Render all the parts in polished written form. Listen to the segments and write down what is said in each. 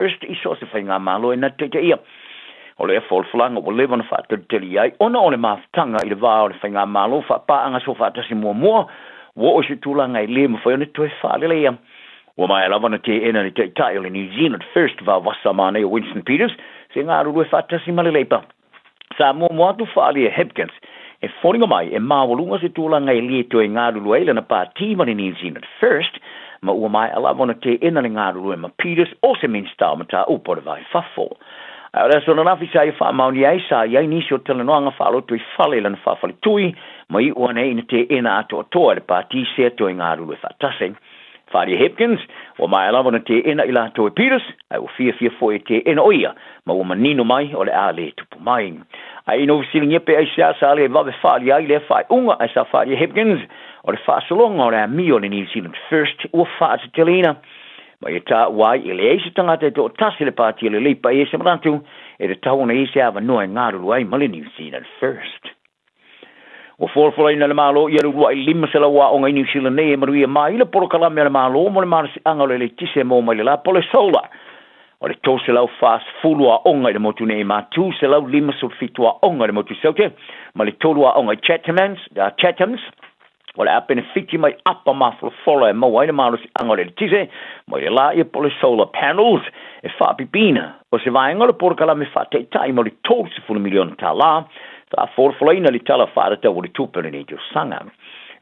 first iso se whainga malo na te ia. O le wholwhulanga o lewa na whaatuteli ai. Ona o le maftanga i le wā o le whainga malo whapaanga so whaatasi mua. Wo o se tūlanga i le mawhai o toe whaalele ia. Wa mai alawa na te ena ni te tai o le New Zealand first va wasamane o Winston Peters. Se ngā rurue whaatasi malileipa. Sa mua atu whaali e Hipkins. E whoringa mai, e mawalunga se tūlanga i le toe ngā rurue le na pātima ni New Zealand first. Ma ua mai alawa na te ena ni ngā rurue ma Peters o se minstau mata upore vai whafo. Ora so na nafi sa i whaamauni ai sa iai nisi o talanoanga whaalotu i whale lana whawhale tui. Ma i ua nei na te ena ato toa le pāti se toe ngā rurue whaatase. Fiafia Hipkins, o mai alawa na te ena i lato e Peters, ai o Fiafia fo e te ena oia, ma o manino mai o le ale tupu mai. Ai ino visilingi pe ai siasa ale vawe whaali ai le whae unga ai sa Fiafia Hipkins, o le whaasalonga o le ami o le New Zealand first, ua whaata telina. Ma i ta wai i le eisi tangata e to tasi le pāti le leipa e se marantu, e le tahuna i se awa noa ngāru ai ma le New Zealand first. O forfolai na le malo ia rua i lima sela wa o ngai New Zealand nei e maruia mai le porokala me le malo mo le marasi anga le tise mo mai le la pole sola. O le tō se lau fast fulua o ngai le motu nei ma tū se lau lima sul fitua o ngai le motu seute ma le tōlua o ngai Chathams o le apene fiti mai apa maflo fola e mawai le marasi anga le tise mo le la i pole solar panels e whapipina o se vaenga le porokala me whate tai mo le tō se fulu milion ta la ta forfolaina li tala whaarata o le tūpere ni sanga.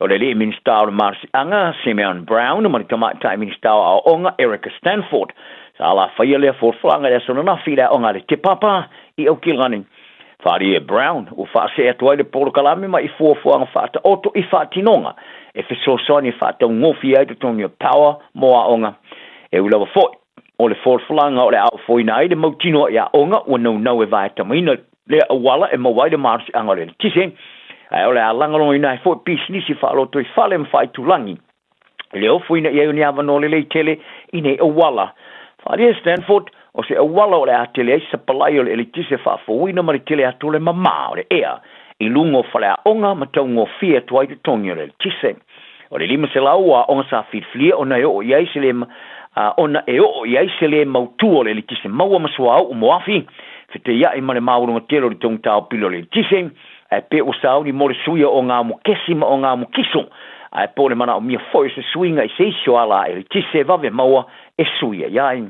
O le le minister o Marsi Anga, Simeon Brown, o manitamata minister o onga Erica Stanford. Sa ala whaia lea forfolanga lea sona na whila onga le te papa i au kilgani. Fiafia Brown, o whaase atuai le porokalame ma i fuafuanga whaata oto i whaatinonga. E whisosoni whaata ngofi ai te tongi o power moa onga. E ulawa foi, o le forfolanga o le au foina ai le mautino ia onga o nau e vai tamaina le awala e mawai le marsi anga le tise. Ai ole a langalo ina e fo pisnisi whaalo toi whale mwhai tulangi. Le ofu ina iau ni awa no le tele ine awala. Fiafia Stanford o se awala o le a tele ai sa palai o le tise whaafo uina ma le tele ato le mama o le ea. I lungo whale a onga ma tau ngō fia tuai te tongi o le tise. O le lima se lau a onga sa whitflia ona e o iai se le ona e o iai se le mautu o le tise maua masua au moafi. Fete ia i male mauru ma telo li tong tau pilo le tise, ai pe o sao ni mole suia o ngā mo kesi ma o ngā mo kiso, ai po le mana o mia foi se suinga i se isio ala e le tise vave maua e suia iai.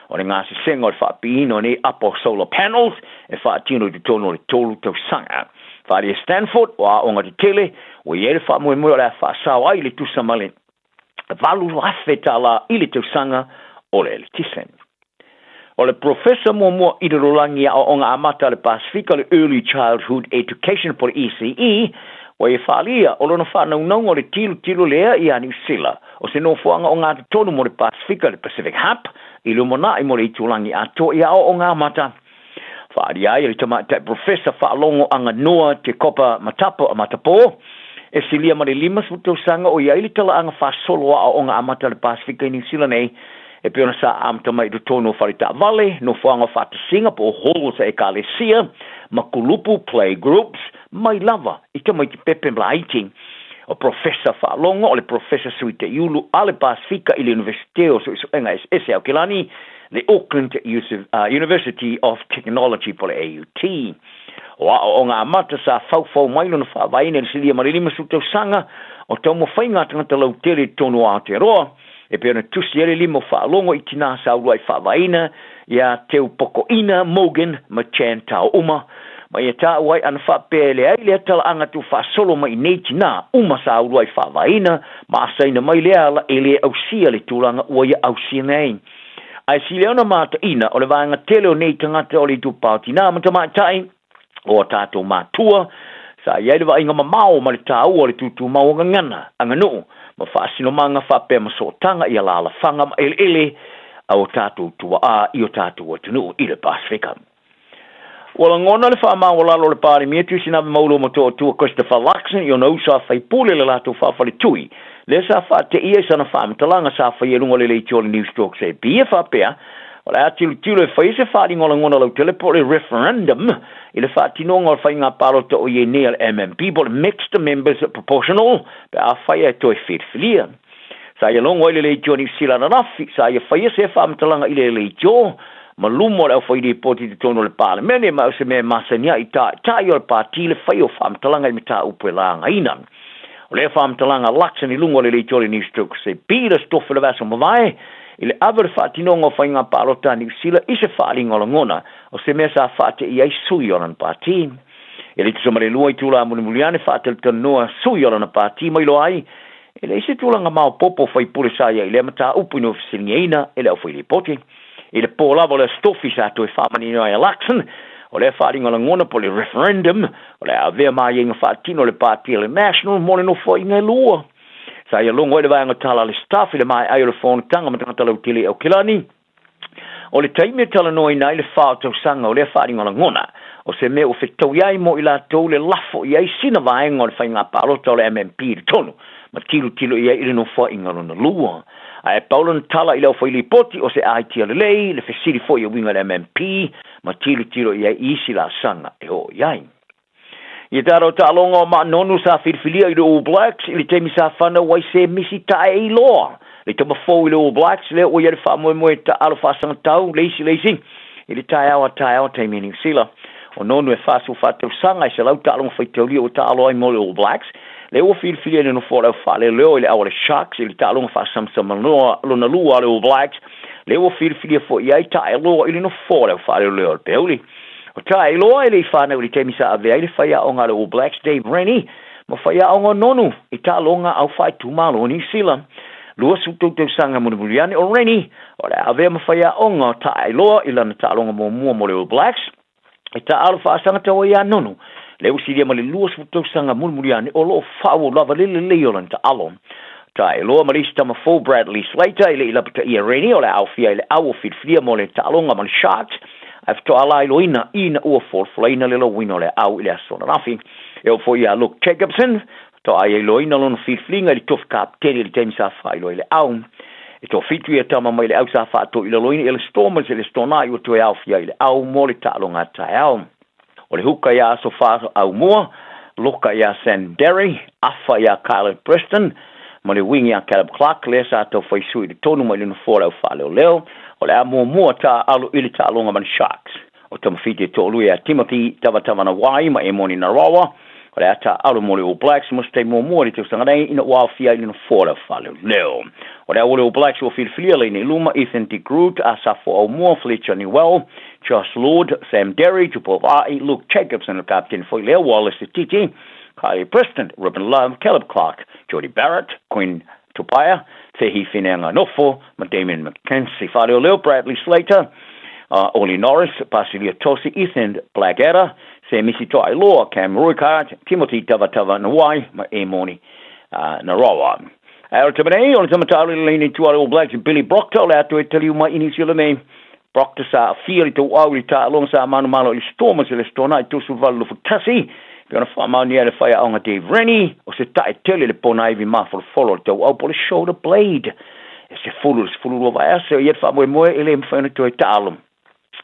O le ngā se senga o le whaapino ne apo solar panels, e whaatino i tono le tolu tau sanga. Fiafia Stanford, o a onga te tele, o i ere whaamue mui o le whaasau ai le tusa male. Valu hafe tala i le tau sanga o le tise. O le professor mua i le rolangi a onga amata le Pasifika le Early Childhood Education por ECE, o e whalia o lona whanau o le tilo lea i a New Zealand. O se no fuanga o ngā tonu mo le Pasifika le Pacific Hub, i le mona i mo le itulangi a to i a o ngā amata. Whalia i le tamata professor whaalongo anga noa te kopa matapo a matapo, e silia ma le limas utau sanga o ia i le tala anga whaasoloa a onga amata le Pasifika i New Zealand ei, e peona sa amta mai do tono farita vale no fuanga fata Singapore halls e kalesia makulupu play groups mai lava ita mai pepe blaiting o professor fa longo o le professor suite yulu ale Pasifika i le universite o so enga ese au kilani le Auckland University of Technology po le AUT o nga amata sa fau mai no fa vai ne silia marilima suto sanga o tomo fainga tanga lau tele tono ateroa e pena tusiere limo whaalongo i tina sa uruai whawaina, ia teu poko ina, Morgan, ma chan tau uma. Ma ia ta uai ana whapele ai lea tala anga tu whaasolo mai nei tina, uma sa uruai whawaina, ma asaina mai lea ala e lea ausia le tūlanga ua ia ausia nei. Ai si leona mata ina, o le vanga tele o nei tangata o le tu pautina, ma ta matai, o tātou mātua, sa iai le wa inga mamao ma le tāu o le tutu mau ngana, anga nuu. Ma whaasino manga whape ma sotanga i ala whanga ma ele au tātou tua i o tātou atunu i le Pasifika. Wala ngona le whaama wala lo le pāri mea tu sinawe maulo mo tō tua Christopher Luxon i o nau sa whaipule le lato whawhale tui. Le sa whaate ia sana whaamitalanga sa whaierunga le leitio le News Talk se bia whapea wala atilu e whaise whaari ngola ngona lau telepo le referendum i le whaatinonga o whainga parota o ye nea MMP but mixed members proportional pe a whaia toi whirwhilia. Saya longo le jo ni sila na rafi saya faia se fa mtalanga ile le jo malumo le foi di poti di tono le parlement ma se me masania ita yo parti le faio fa mtalanga mita upelanga ina le fa mtalanga laksani lungo le jo ni stuk se pira stof le vaso mai ile aver fatinongo fa inga palota ni sila ise fa lingo ngona o se me sa fate ia suyo nan parti ele tso mare luai tula muliane fa tel tono suyo nan parti mai lo ai ele ise tulanga mau popo fai purisaya ile mata upino fisingeina ele foi le poti ele pola vola stofi sa to fa mani no election ole fa ringa ngona poli referendum ole ave mai inga fa tino le parti le national mo no foi ngai lua sa ia longo ele vai ngatala le staff ile mai ai le phone tanga mata tala utili o kilani ole taime tala no ina ile fa to sanga ole fa ringa ngona o se me o fetau yai mo ila to le lafo yai sina vai ngol fa inga palo to le MMP tonu ma tilo ia ile no fo inga no lua ai Paulo tala ile fo ile poti o se ai tio le fesiri fo ia winga MMP ma tilo ia isi la sanga e o yai ia taro ta longo ma nonu sa filfilia ile All Blacks ile temi sa fana wai se misi ta e lo le toma fo ile All Blacks le o ia fa mo ta alfa sanga tau leisi ile ta awa temi ni sila o nonu e fasu fatu sanga se lau ta longo fai teoli o ta alo ai mo All Blacks le o filfilia no fora fale leo ile awale sharks ile ta longo fa sam lo na lua le All Blacks le o filfilia fo ia ta lo ile no fora fale leo peuli o ta lo ile fa na ile temi sa ave ile fa ia onga le All Blacks Dave Rennie mo fa ia onga nonu ita longa au fa tu malo ni sila lua su tu sanga mo buliane o Rennie o le ave mo fa ia onga ta lo ile na ta longa mo le All Blacks ita alfa sanga ta ia nonu le usiria ma le luas futou sanga mulmuliane o lo fau lava le leolan ta alon ta lo ma lista ma full Bradley Slater ile ila pata ia Rennie o le aufia ile au fitfia mo le talonga ma sharks after alai loina ina o for flaina le lo wino le au ile sona rafi e fo ia Luke Jacobson to ai loina lon fitflinga le tof captain ile temsa fa ile au e to fitu ia tama mai le au sa fa to ile loina ile stormers ile stona i to aufia ile au mo le talonga ta au o le huka ia sofa au mua, loka ia Sanderi, afa ia Kyle Preston, ma le wingi ia Caleb Clark, le sa tau fai sui le tonu mai lino fora au wha leo, o le a mua ta alu ili ta alonga man Sharks. O tamawhiti to lui a Timothy tavatavana wai ma e moni na rawa, o le a ta alu mo le All Blacks, mustei mua le tau sanganei ina wao fia lino fora au wha leo. O le a All Blacks o filfilia le ni luma, Ethan de Groot, a safo au mua, Fletcher Newell, Josh Lord, Sam Derry, Tupolai, Luke Jacobson, the captain for Leo Wallace, the TT, Kylie Preston, Ruben Love, Caleb Clark, Jody Barrett, Quinn Tupaya, Tehi Finanga Nofo, Damien McKenzie, Fadio Leo, Bradley Slater, Oli Norris, Basilia Tosi, Ethan Blackadder, Samisi Toi Law, Cam Ruicart, Timothy Tavatava Nawai, Emoni Narawa. Ultimately, on some Italian leaning to All Blacks, Billy Brockton, out to tell you my initial name. Proctor sa fieri to auri ta long sa mano il stormers le stona to suvallo futasi per fa mani le fire on Dave Rennie o se ta tele le pona ivi ma for follow to au pole shoulder blade e se fulul va se yet fa mo ele mfano to talum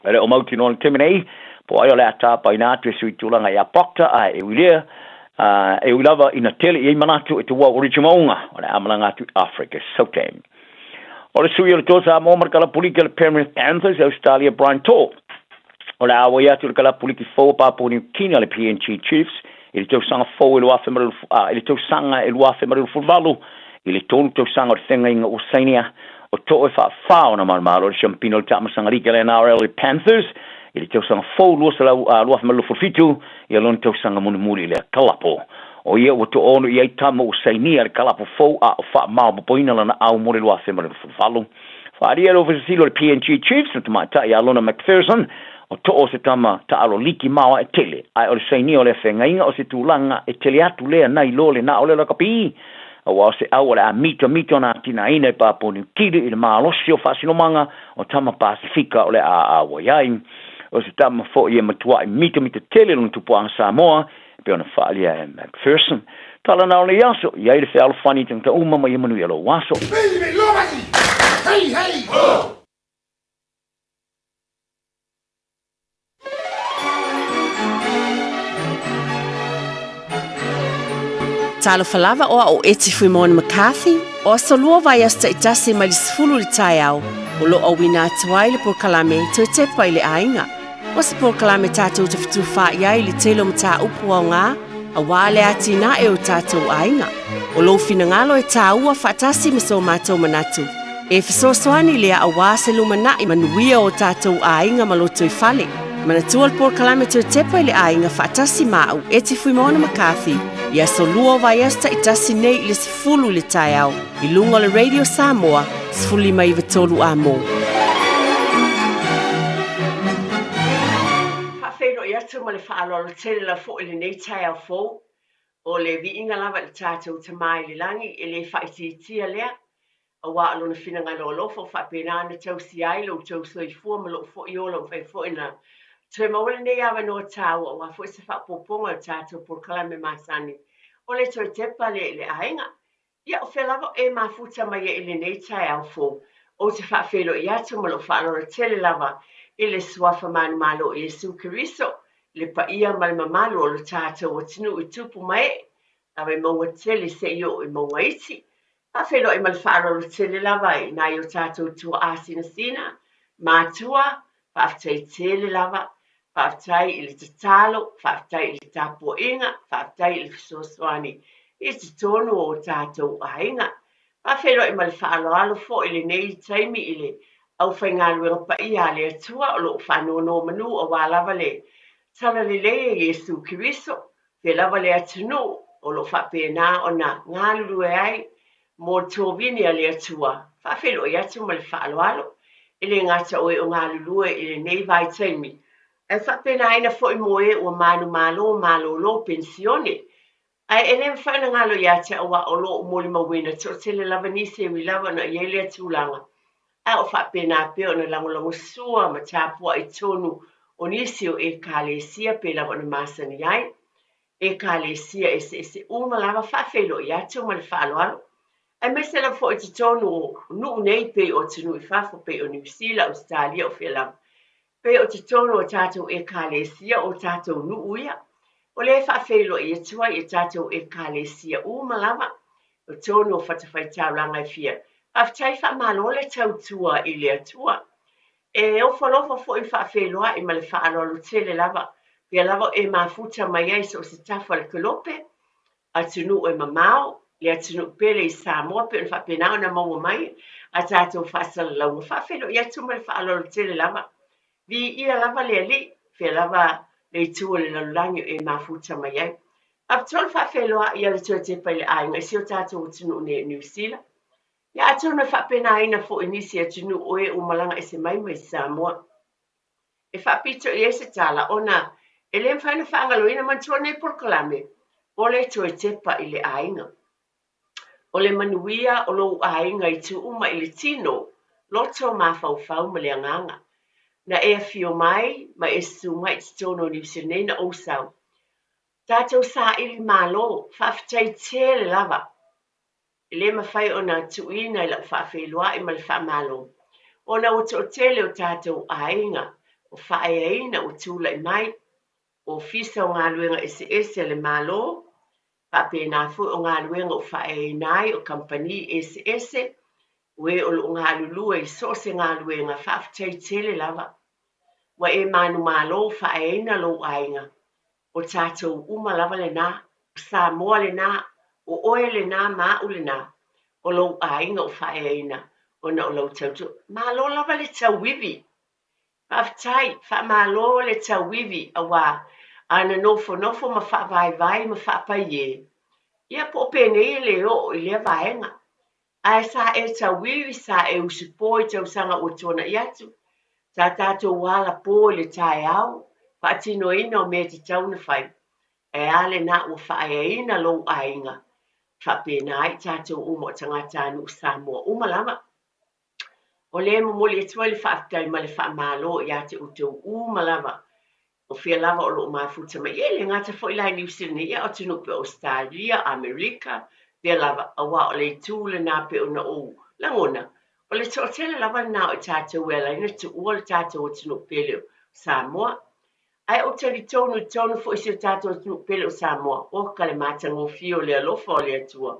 ele o mauti non terminei po ai le ata pa ina to sui tulanga ya Proctor e wilia e ulava ina tele e manatu to wa original ona amalanga to Africa so time. O le sui o le tosa mo marka la puliki le Penrith Panthers Australia Brian Toll. O le awa ia tu le kala puliki fo Papua New Guinea le PNG Chiefs. Ile tau sanga fo ile wafe maru ile tau sanga ile wafe maru fulvalu. Ile tolu tau sanga o thenga inga Oceania. O to e fa fao na marmaro le champino le tama sanga rika le NRL le Panthers. Ile tau sanga fo luosa la wafe maru fulfitu. Ile lon tau sanga muni le kalapo. O ia o to ono ia tama o sainia le kalapo fo a fa ma boina lana au mo le wafe maru fulvalu. Fa aria lo silo le PNG Chiefs to mata ia lona McPherson. O to o se tama ta alo liki mawa e tele. Ai o le sainia o le whengainga o se tūlanga e tele atu lea nai lole na o le lakapi. O se au le a mito na tina ina e Papua New Guinea i le maalosi o whasinomanga o tama Pasifika o le a waiai. O se tama fo i e matua i mito tele lung tupuanga Samoa pe ona whaalia e McPherson. Tala na o le yaso, iai le whealo whani tangta uma mai e manu alo waso. Hey, hey! Oh! Talo falava o eti fui mon McCarthy O asolua vai asta itasi mai sfulu li tai au, o lo awina atuai le porkalame to te pai le ainga. O se porkalame tātou te fitu wha iai le telo mta upu au ngā, a wale ati na e o tātou ainga. O lo fina ngalo e tā ua whaatasi miso mātou manatu. E fisosoani lea a wāse lumana i manuia o tātou ainga maloto i fale. Manatua le porkalame to te pai le ainga whaatasi mau e te fuimona makathi. Ia solua vai asta itasi nei le sifulu le tai au. I lunga le Radio Samoa, sifuli mai vitolu a mo. Whawhero i atu ma le whaalolo tele la fo le nei tai au fo. O le vi inga lava le tātou te mai le langi e le whaititia lea. A wā alo na whina ngā lofo whapena na tau si ai lo tau soi fua ma lo fo i ola whai fo ina. Tue mawale nei awa no tau a wā fo se whapoponga o tātou por kalame masani. O le tue tepa le ainga. Ia o whelava e mafuta mai e le nei tai au fo. O te whawhelo i atu ma lo whaalolo tele lava i le suafa manu malo i Jesu Kiriso. Le pa ia ma le mamalo o le tātou o tinu i tupu mai. Awe maua tele se io i maua iti. Whawhelo i mal whaalolo tele lava i nai o tātou tua asina sina. Mātua, whawhtai tele lava. Whawhtai i le tatalo, whawhtai i le tapo inga, whawhtai i le fisosoani. I te tonu o tātou ainga. Whawhelo i mal whaaloalo fo i le nei taimi i le au whaingaluenga pa ia le atua o lo whanono manu o wālava le. Tala le le Jesu Kiriso, pe lava le atunu o lo whapena o na ngālulu e ai mō tōvini a le atua. Whawhelo i atu ma le whaaloalo. I le ngata oe o ngālulu e i le nei vai taimi. E whapena aina fo i moe o manu malo lo pensione. Ai ene mwhana ngalo i ate awa o lo moli mawina to tele lava nisi e lava na iele atulanga. A o whapena pe o na langolango sua ma tāpua i tonu o nisi o e kālesia pe lava na masani ai. E kālesia e se uma lava whawhelo i atu ma le whaaloalo. Ai mese la fo i te tonu o nuu nei pe o tunu i whafo pe o New Zealand, Australia o whelama. Pe o te tono o tātou e kālesia o tātou nuuia. O le whawhelo i atua i tātou e kālesia malama. O tono o whatawhai tauranga i fia. Awhtai whamalo le tautua i le atua. E o whalofa fo i whawheloa i ma le whaalolo tele lava. Pia lava e mafuta mai ai so se tafa le kolope. A tunu e mamao. Le atunu pele i Samoa pe on whapenao na maua mai. A tātou whasala lau. Whawhelo i atu ma le whaalolo tele lava. Vi ia lava le ali, fe lava le tua le lalulangi e mafuta mai ai. Aptol whawheloa ia le tua te pai le ainga, si o tātou tunu ne New Zealand. Ia atou na whapena aina fo inisi atunu oe o malanga e se mai Samoa. E whapito i ese tala, ona, e le mwhaina whaangaloina mantua nei porkalame, o le tua te pa i le ainga. O le manuia o lo ainga i tu uma i le tino, loto mawhau ma le anganga. Na Fiafia Mai, ma e sunga i tono ni sinei na osau. Tātou sa ili malo, whawhtai tele lava. Le mawhai o na tuina i la whawhelua i ma le whamalo. O na o tele o tātou ainga, o whaeaina o tūla i mai, o fisa o ngā luenga ese le malo, whapena fu o ngā luenga o whaeainai o kampani ese, we o ngā lulua i sose ngā luenga whawhtai tele lava. Wa e manu malo whaeina lo ainga. O tātou uma lava le nā, o Samoa le nā, o oe le nā, māu le nā. O lo ainga o whaeina, o na o lo tautu. Malo lava le tauwivi. Whaftai, wha malo le tauwivi a wā. Ana nofo ma whaavai ma whaapai e. Ia po pene le o i le vaenga. Ai sa e tauwivi sa e usipoi tau sanga o tona i atu. Tā tātou wala pō le tai au, whaatino ina o me te tauna whai. E ale na ua whaeaina lo ainga. Whapena ai tātou umo tangata anu Samoa umalama. O le mamoli e tua le whaafitai ma le whaamalo i ate utou umalama. O whia lava o lo mafuta mai. E le ngata fo ilai New Zealand ia o tunu pe Australia, Amerika. Whia lava awa o le tūle nā pe o na o langona. O le tōtele lava nā o tātou wela ina tu ua le tātou o tunu pele o Samoa. Ai o tali tonu fo isi o tātou o tunu pele o Samoa. O ka le mātango fio le alofa o le atua.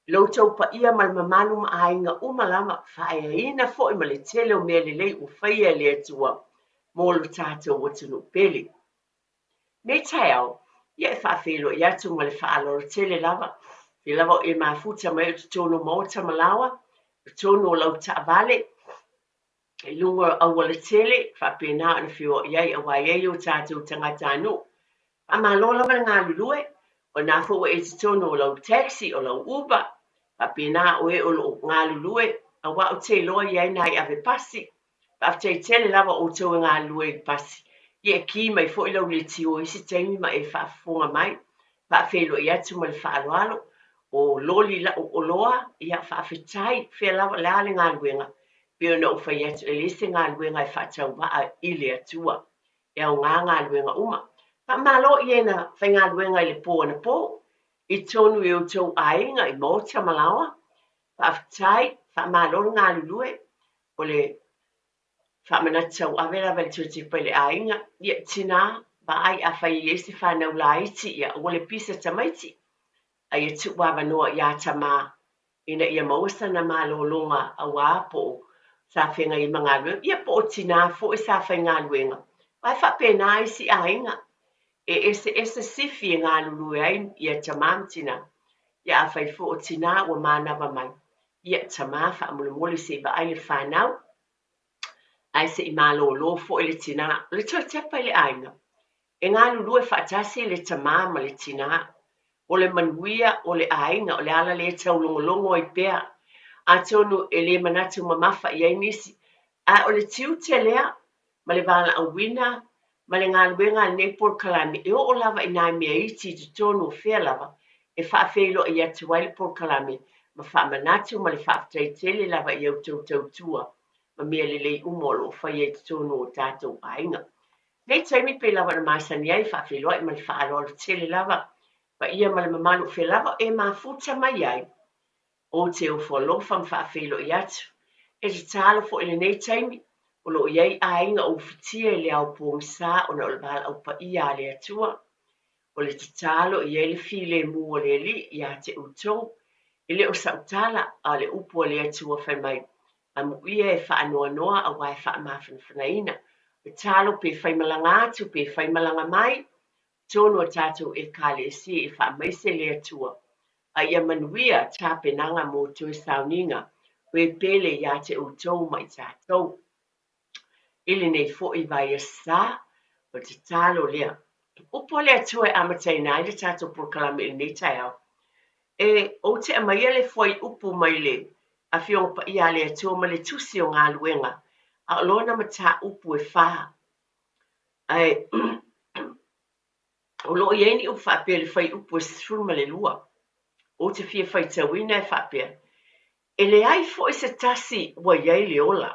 Lo tau pa ia mal mamalu ma ainga umalama whae ina fo i male tele o mea lelei o whaia le atua mō lo tātou watunu pele. Nei tai au, ia e whaafelo i atu ma le whaaloro tele lava. I lava e mafuta mai o tono maota malawa, o tono o lau taavale, e lunga au le tele, whapena ana whio iai a wai ei o tātou tangata anu. A malola ma ngā lulue, o nā fua e tono o lau taxi o lau Uber, Pena o e o ngā lulue, a wa o te loa iai nai ave pasi. Pa te tele lava o tau ngā lulue pasi. I e ki mai fo ilo le tio isi teimi ma e whaafonga mai. Pa whelo i atu ma le whaaloalo. O loli la o loa, i a whaafetai, whea lava le ale ngā luenga. Pio na o whai atu, e lese ngā luenga e whaatau waa i le atua. E au ngā luenga uma. Pa malo i ena whai ngā luenga i le pō na pō. I tonu e o tau ainga i mōta malawa, whaafitai, whaamalo ngā lulue, o le whaamanatau awera vele tū te pele ainga, ia tina, ba ai a whai esi whanau la iti, ia o le pisa tamaiti, a ia tu wawanoa ia tama, ina ia mausa na malo longa a wapo, sa whenga i mga lue, ia po o tina, fo i sa whai ngā luenga, vai whapena isi ainga, e ese sifi ngā lulu ai ia tamam tina ia a fai fo o tina o manawa mai ia tama fa mole se ba ai le whanau ai se i malo lo fo i le tina le tō tepa i le aina e ngā lulu e whaatasi le tamam le tina o le manuia o le aina o le ala le tau longolongo i pea a tonu e le manatu mamafa i ai nisi a o le tiu te lea ma le vala a wina ma le ngā luenga nei por kalame e o lava i nai mea iti tu tonu whea lava e whaafeilo i atu wai le por kalame ma whaamanatu ma le whaafitai tele lava i au tau tua ma mea le lei umolo whai e tu tonu o tātou ainga. Nei taimi pe lava na masani ai whaafeilo ai ma le whaalolo tele lava pa ia ma le mamalu whea lava e mafuta mai ai o te o whalofa ma whaafeilo i atu e te talo fo ile nei taimi o lo iai ainga o fitia i le au pōngsa o na o le bala au pa ia le atua. O le tatalo i ele file mu o le li i a te utou. I le o sautala a le upu o le atua whai mai. A mu ia e wha anoa noa a wai wha mawhana whanaina. O talo pe whai malanga atu pe whai malanga mai. Tono o tātou e kāle si e wha maise le atua. A ia manuia tāpe nanga mō tui sauninga. O e pele i a te utou mai tātou. Ili nei fo i vai sa o te talo lea. Upo lea tue amatai nai le tātou proklame ili nei tai au. E o te amaia le foi upu mai le a fiong pa ia lea tue ma le tusi o ngā luenga. A lona ma tā upu e wha. Ai, o lo i eini upu whapea le fai upu e sifuru ma le lua. O te fia fai tawina e whapea. E le ai fo i se tasi wa iai le ola.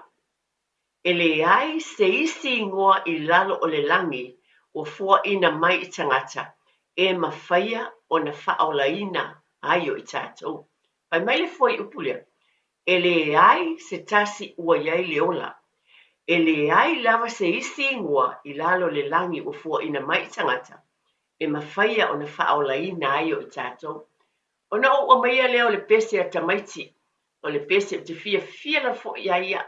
E le ai se isi ngoa i lalo o le langi o fua ina mai i tangata e mawhaia o na whaolaina ai o i tātou. Pai mai le fua i upulea. E le ai se tasi ua iai le ola. E le ai lava se isi ngoa i lalo le langi o fua ina mai i tangata e mawhaia o na whaolaina ai o i tātou. O na o maia leo le pese a tamaiti o le pese o te fia la fo ia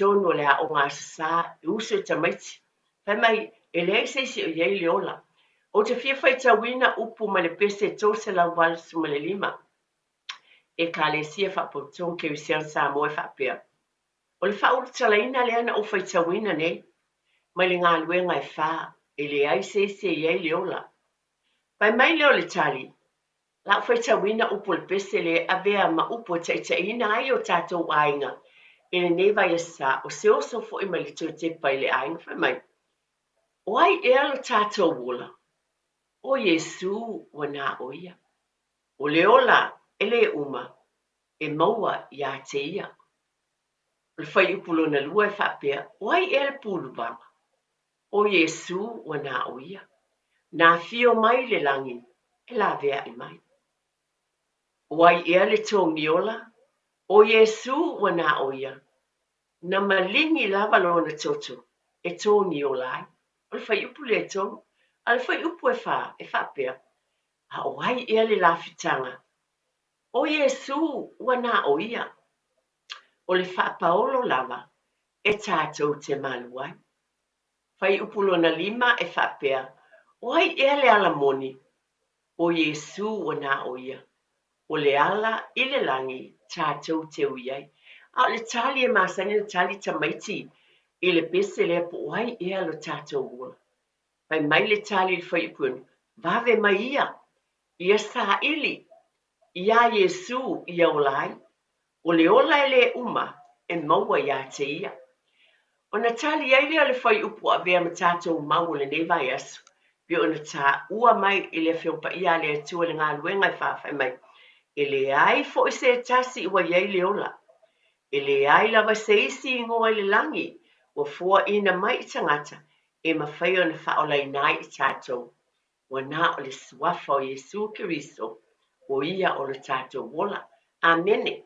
tono le a o ngā sa i uso i tamaiti. Pai mai, e le se si o iei le ola. O te fia fai tawina upu ma le pese tose la walsu ma le lima. E ka le sia whapotong ke usian Samoa e whapea. O le whauru talaina le ana o fai tawina nei. Mai le ngā luenga e wha. E le ai se si o iei le ola. Pai mai leo le tali. La fai tawina upu le pese le avea ma upu ta ina ai o tātou ainga. E le neva ia sa, o se oso fo i mali tō te pai le ainga whai mai. O ai e alo tātou wola. O Yesu wa nā oia. O le ola, e le uma, e maua ia te ia. O le whai upulo na lua e whapea, o ai e le pulu bama. O Yesu wa nā oia. Nā fio mai le langi, e la vea i mai. O ai e le tōngi ola, o Yesu wa nā oia. Na malingi lava lona toto, e tōni o lai. O le whai upu le tōngu, a le whai upu e whapea. A o ai ea le lawhitanga. O Iesu wana o ia. O le whaapaolo lava e tātou te maluai. Whai upulo na 5 e whapea. O ai e le ala moni. O Iesu wana o ia. O le ala i le langi tātou te uiai. A le tali e masani le tali tamaiti i le pese le po wai e alo tātou ua. Pai mai le tali le whai upun. Vave mai ia. Ia sa ili. Ia Iesu ia olai. O le ola e le uma e maua ia te ia. O na tali ai le whai upu a vea ma tātou mau le nei vai asu. Pio na tā ua mai i le whiopa ia le atua le ngā luenga i whawhai mai. E le ai fo i se tasi ua iai le ola. E le ai lava se isi ingoa i le langi. Ua fua ina mai i tangata e ma whai o na whaola i nai i tātou. Ua nā o le suafa o Iesu Kiriso. O ia o le tātou wola. Amene.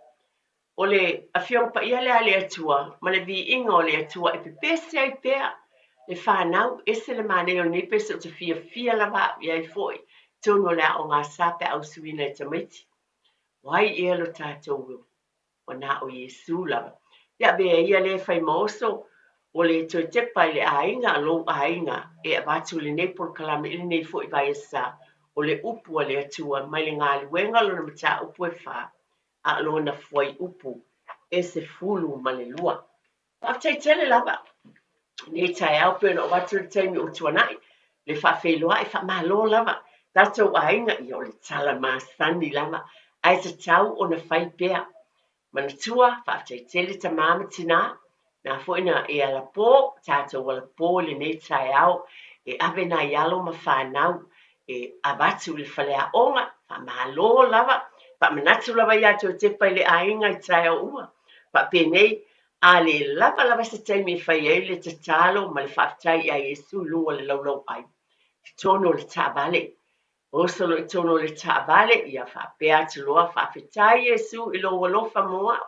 O le awhiongpa ia le ale atua, ma le vi inga o le atua e pepese ai pea. Le whanau ese le mane o ni pese o te fia lava i ai foi. Tono le o ngā sape au suina e tamaiti. Wai e alo tātou wu. O nā o Iesu lava. Ia bea ia le whai maoso o le toi tepa i le ainga lo ainga e avatu le nepol kalame ili nei foi vai esa o le upu o le atua mai le ngā luenga lo na mata upu e wha. A lo na foi upu e se fulu ma le lua. Paftai tele lava. Nei tai au pe no watu le taimi o tuanai. Le whawhelua e whamalo lava. Tatou ainga i o le tala masani lava. Ai te tau o na whai pea. Manatua, paftai tele ta mama tina. Na foina e ala po, tatou wala po le nei tai au. E ave na ialo ma whanau. E avatu le whalea onga. Whamalo lava. Pa manatu lava ia te o te pai le ainga i tai au ua. Pa penei, a le lava se taimi e whai ei le tatalo ma le whaftai a Iesu lunga le laulau ai. Tono le tāvale. Osolo i tono le tāvale, ia whapea te loa whawhetai Iesu i lo walofa moa.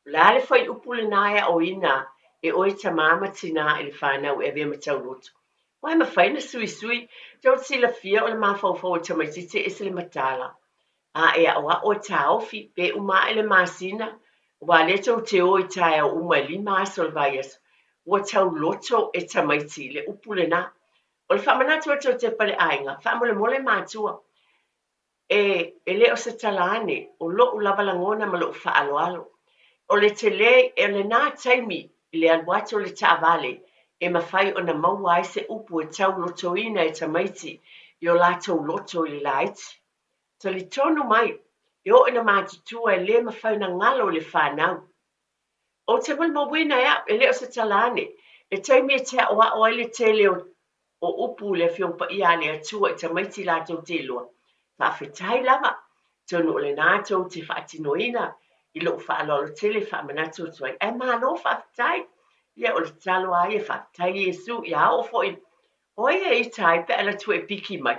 La le whai upu le naia o ina e oi ta mama tina i le whanau e vea matau roto. Wai ma whaina sui, tau sila fia o le mawhauwhau ta mai tite ese le matala. A e awa o taofi pe uma ele masina wa le tau te o i tae o uma li masol vaias wa tau loto e tamaiti le upule na o le whamanatu o tau te pale ainga whamole mole mātua e le o se talane o lo u lavalangona ma lo u whaaloalo o le te le e le nā taimi i le aluato le taavale e mawhai o na mauai se upu e tau loto ina e tamaiti i o lātou loto i le laiti. So li tonu mai, e o ina mātutua e le mawhai na ngalo le whanau. O te wal mawina ea, e leo se talane, e taimi e te oa o ele te leo o upu le whiongpa ia le atua e ta maiti lātou te loa. Whawhetai lava, tonu o le nātou te whaatinoina, i lo whaalolo te le whamanatu tuai. E mālo whawhetai, ia o le talo ai e whawhetai Iesu, ia o fo i, oi e i tai pe ala tu e piki mai.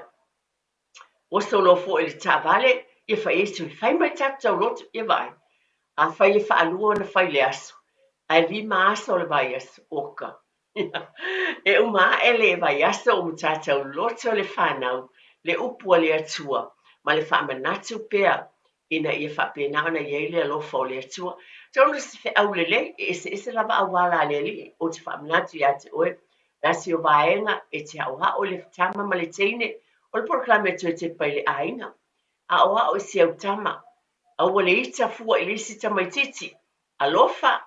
O solo fo ele tavale e fai esu fai mai tata lot e vai a fai le fa lua na fai le aso ai vi maso le vai aso oka e uma ele vai aso o tata lot le fanau le upu le atua ma le fa manatu pea ina e fa pena na yele lo fo le atua tonu se fe au le se lava awala le o te fa manatu ya te oe nasi o vaenga e te au o le tama ma le teine o le proklame te pai le ainga. A oa o si au tama. A wale ita fua i lisi tamaititi. Alofa.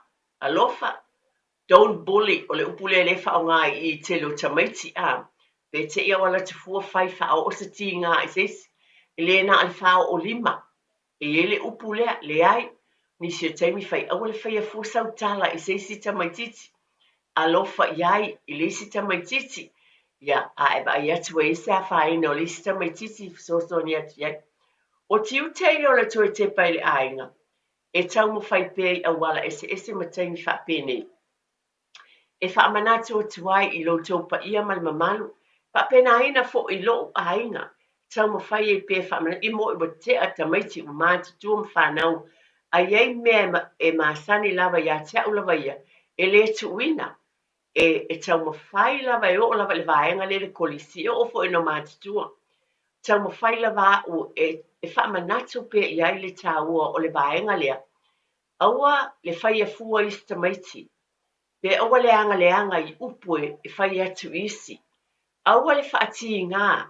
Don't bully. O le upule le fa o ngai i te lo tamaiti a. Pe te ia wala te fua fai fa o sa ti ngā i sesi. I le na al fa o 5. E le upule le ai. Ni si o taimi fai. A wale fai a fua sau tala i sesi tamaititi. Alofa iai i lisi tamaititi. Ia, a e ba ia tua i se a whae no lista mai titi so ni atu iai. O tiu tei o le toi te pai le ainga. E tau mo whai pei a wala ese mataimi wha pene. E wha amanatu o tuai i lo tau pa ia mal mamalu. Pa pena aina fo i lo ainga. Tau mo whai e pe wha amanatu. I mo i mo te a tamaiti o mātu tua mwhanau. A iei mea e maasani lava ia te au lava ia. E le tu wina. E tau mo whai lava e lava le vaenga le kolisi o fo ino mātutua. Tau mo whai lava o e e whaamanatu pe iai le tāua o le vaenga lea. Aua le whaia fua isi tamaiti. Pe aua le anga i upue e whaia atu isi. Aua le whaati ngā,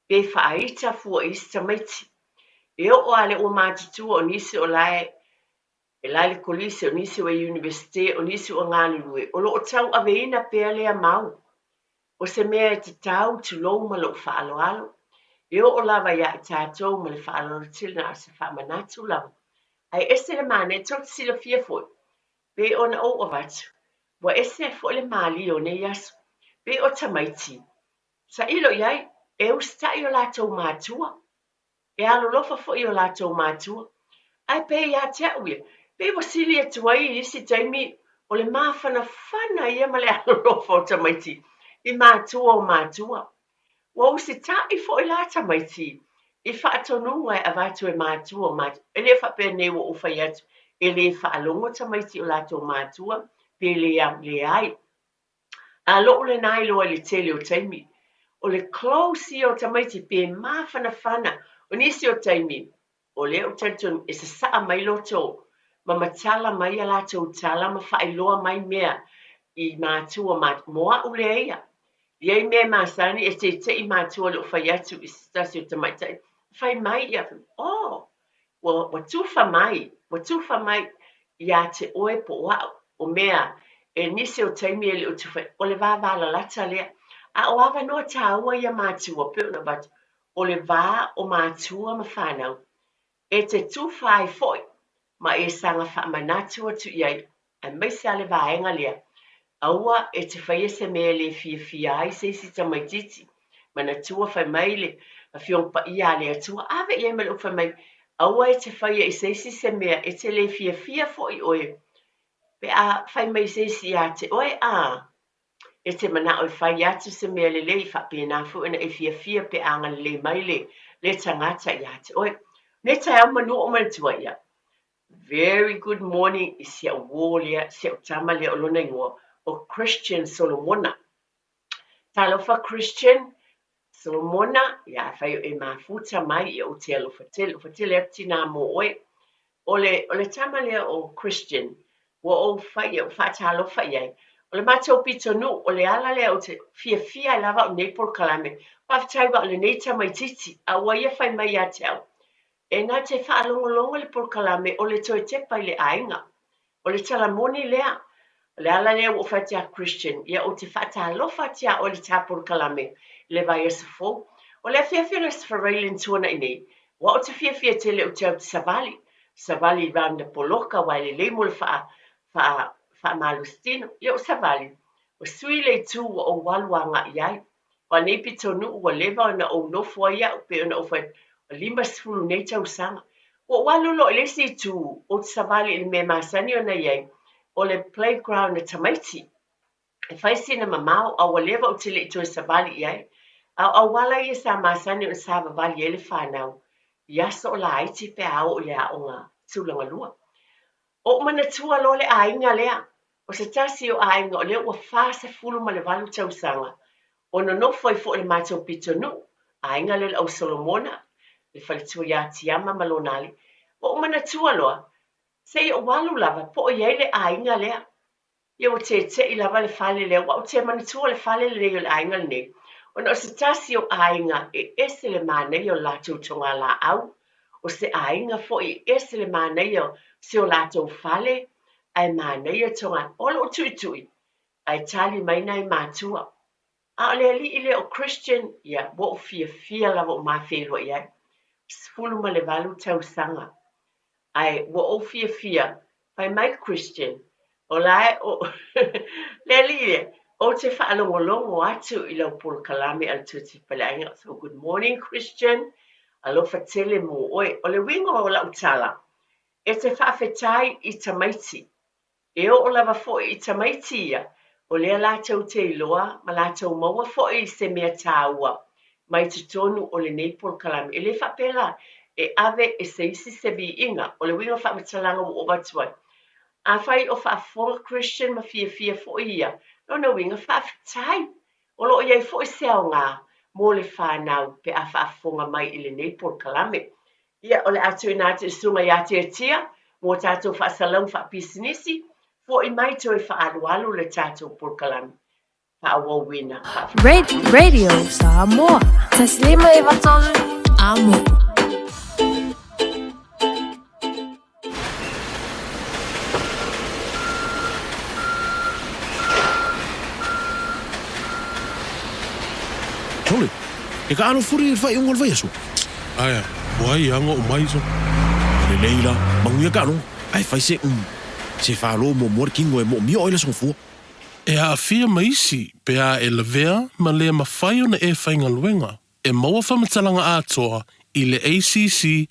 pe whaaita fua isi tamaiti. E o ale o mātutua o nisi o lae, e lae le kolisi o nisi o universite o nisi o ngānurue. O lo o tau aveina pe lea mau. O se mea te tau tu lou ma lo whaalo alo. E o lava ia i tātou ma le whaalo tina a se whaamanatu lava. Ai ese le mane tot sila fia foi. Pe ona o watu. Wa ese foi le mali o ne yasu. Pe o tamaiti. Sa ilo iai, e ustai o lātou mātua. E alo lofa foi o lātou mātua. Ai pe ia te auia. Pe wasili e tuai isi taimi o le mawhana whana ia ma le alo lofa o tamaiti. I mātua o mātua. Wa usi tai foi la tamaiti. I whaatonunga e avatu e mātua o mātua. E le whapene o uwhai atu. E le whaalongo tamaiti o lātou mātua. Pe le ai. A loo le nai loa le tele o taimi. O le close o tamaiti pe mawhana whana. O nisi o taimi. O le o tanton e se saa mai loto. Ma matala mai a lātou tala ma whailoa mai mea. I mātua mātua. Moa ule eia. Iei mea masani e te i mātua lo whai atu i stasi o tamaitai. Whai mai ia. Oh, wa tuwha mai. Wa tuwha mai ia te oe po wau. O mea e nisi o taimi e le o tuwha. O le vāwala lata lea. A o awa noa tāua ia mātua pe ona batu. O le vā o mātua ma whanau. E te tuwha ai foi. Ma e sanga whaamanatu atu iei. A meise ale vāenga lea. Aua e te whaia se mea le Fiafia ai se si tamaititi. Mana tua whai mai le a whiong pa ia le atua. Awe ia me lo whai mai. Aua e te whaia i se si se mea e te le Fiafia fo i oe. Pe a whai mai se si a te oe a. E te mana o whai atu se mea le i whape na fu ina e Fiafia pe anga le mai le tangata i a te oe. Ne tai au manu o mantua ia. Very good morning i sia uolia, sia utama le olona ingoa. O Christian Solomona. Talofa Christian Solomona, ia whai e mafuta mai i o te alofatele. O fatele ati nā mo oe. O le tama lea o Christian. Wa o whai o whatalofa iai. O le mātou pito nu. O le ala lea o te Fiafia I lava o Nepal kalame. Whawhtaiwa o le neita mai titi. A waia whai mai a te au. E nā te whaalongolongo le por kalame o le toi tepa I le ainga. O le talamoni lea. Le ala lea o whatia Christian, ia o te whatalofa tia o le tāpuru kalame, le vai asa fō. O le Fiafia le sfarailen tuana I nei, wa o te Fiafia tele o te au te savali, savali randa poloka wai le leimo le wha malustino, ia o savali. O sui le tū o waluanga iai, wa nei pitonu ua lewa ona o nofua ia o pe ona o whai o lima sfulu nei tau sanga. O walulo le si tū o te savali le me masani ona iai, o le playground na tamaiti. E whaisina mamau a walewa o te le ito e savali iai. A wala I sa masani o sa vavali e le whanau. Iasa o la aiti pe au o le a o ngā tūlanga lua. O mana tua lo le ainga lea. O se tasi o ainga o le ua whasa fulu ma le walu tausanga. O no nofo I fo le mātou pito nu. Ainga le au Solomona. Le whalitua ia tiama malonali. O mana tua loa. Se o walu lava po o iei le ainga lea. Ia o te I lava le whale lea. Wa o te manitua le whale le ainga le nei. O na o se tasi o ainga e ese le mānei o lātou tonga la au. O se ainga fo I ese le mānei o se o lātou whale. Ai mānei o tonga. Olo o tui tui. Ai tali mai nei mātua. A o le ali I le o Christian. Ia, wo o Fiafia lava o mawhelua iai. Sfulu ma le valu tau sanga. Ai, wo o Fiafia, fai mai Christian, o lai o, le li o te whaalongolongo atu I lau polo kalame al tuti palainga. So, good morning, Christian. Alofa tele mo oe, o le wingo o lau tala. E te whaafetai I tamaiti. E o lava fo I tamaiti ia, o lea lātou te iloa, ma lātou maua fo I se mea tāua. Mai te tonu o le nei polo kalame. E le whapela, e ave e se isi se vi inga, o le winga whamatalanga mo o batuai. A whai o whaafonga Christian ma Fiafia fo ia, no na winga whaafitai. O lo iei fo I seo ngā, mo le whanau pe a whaafonga mai I le nei polo kalame. Ia o le atu ina atu sunga ia tia mo tātou whaasalau whaapisinisi fo I mai toi whaalualu le tātou pulkalami whaawawina. Radio Samoa. Taslima e watolu amo. Tole, e ka ano furi fai ungol vai asu. Aya, wai anga o mai so. Le leila, manguia ka ano. Ai fai se se falo mo morkingo e mo mi oila son fu. E a fia maisi, pe a e levea, ma lea mawhai ona e whainga luenga. E maua whamatalanga atoa I le acc.co.nz.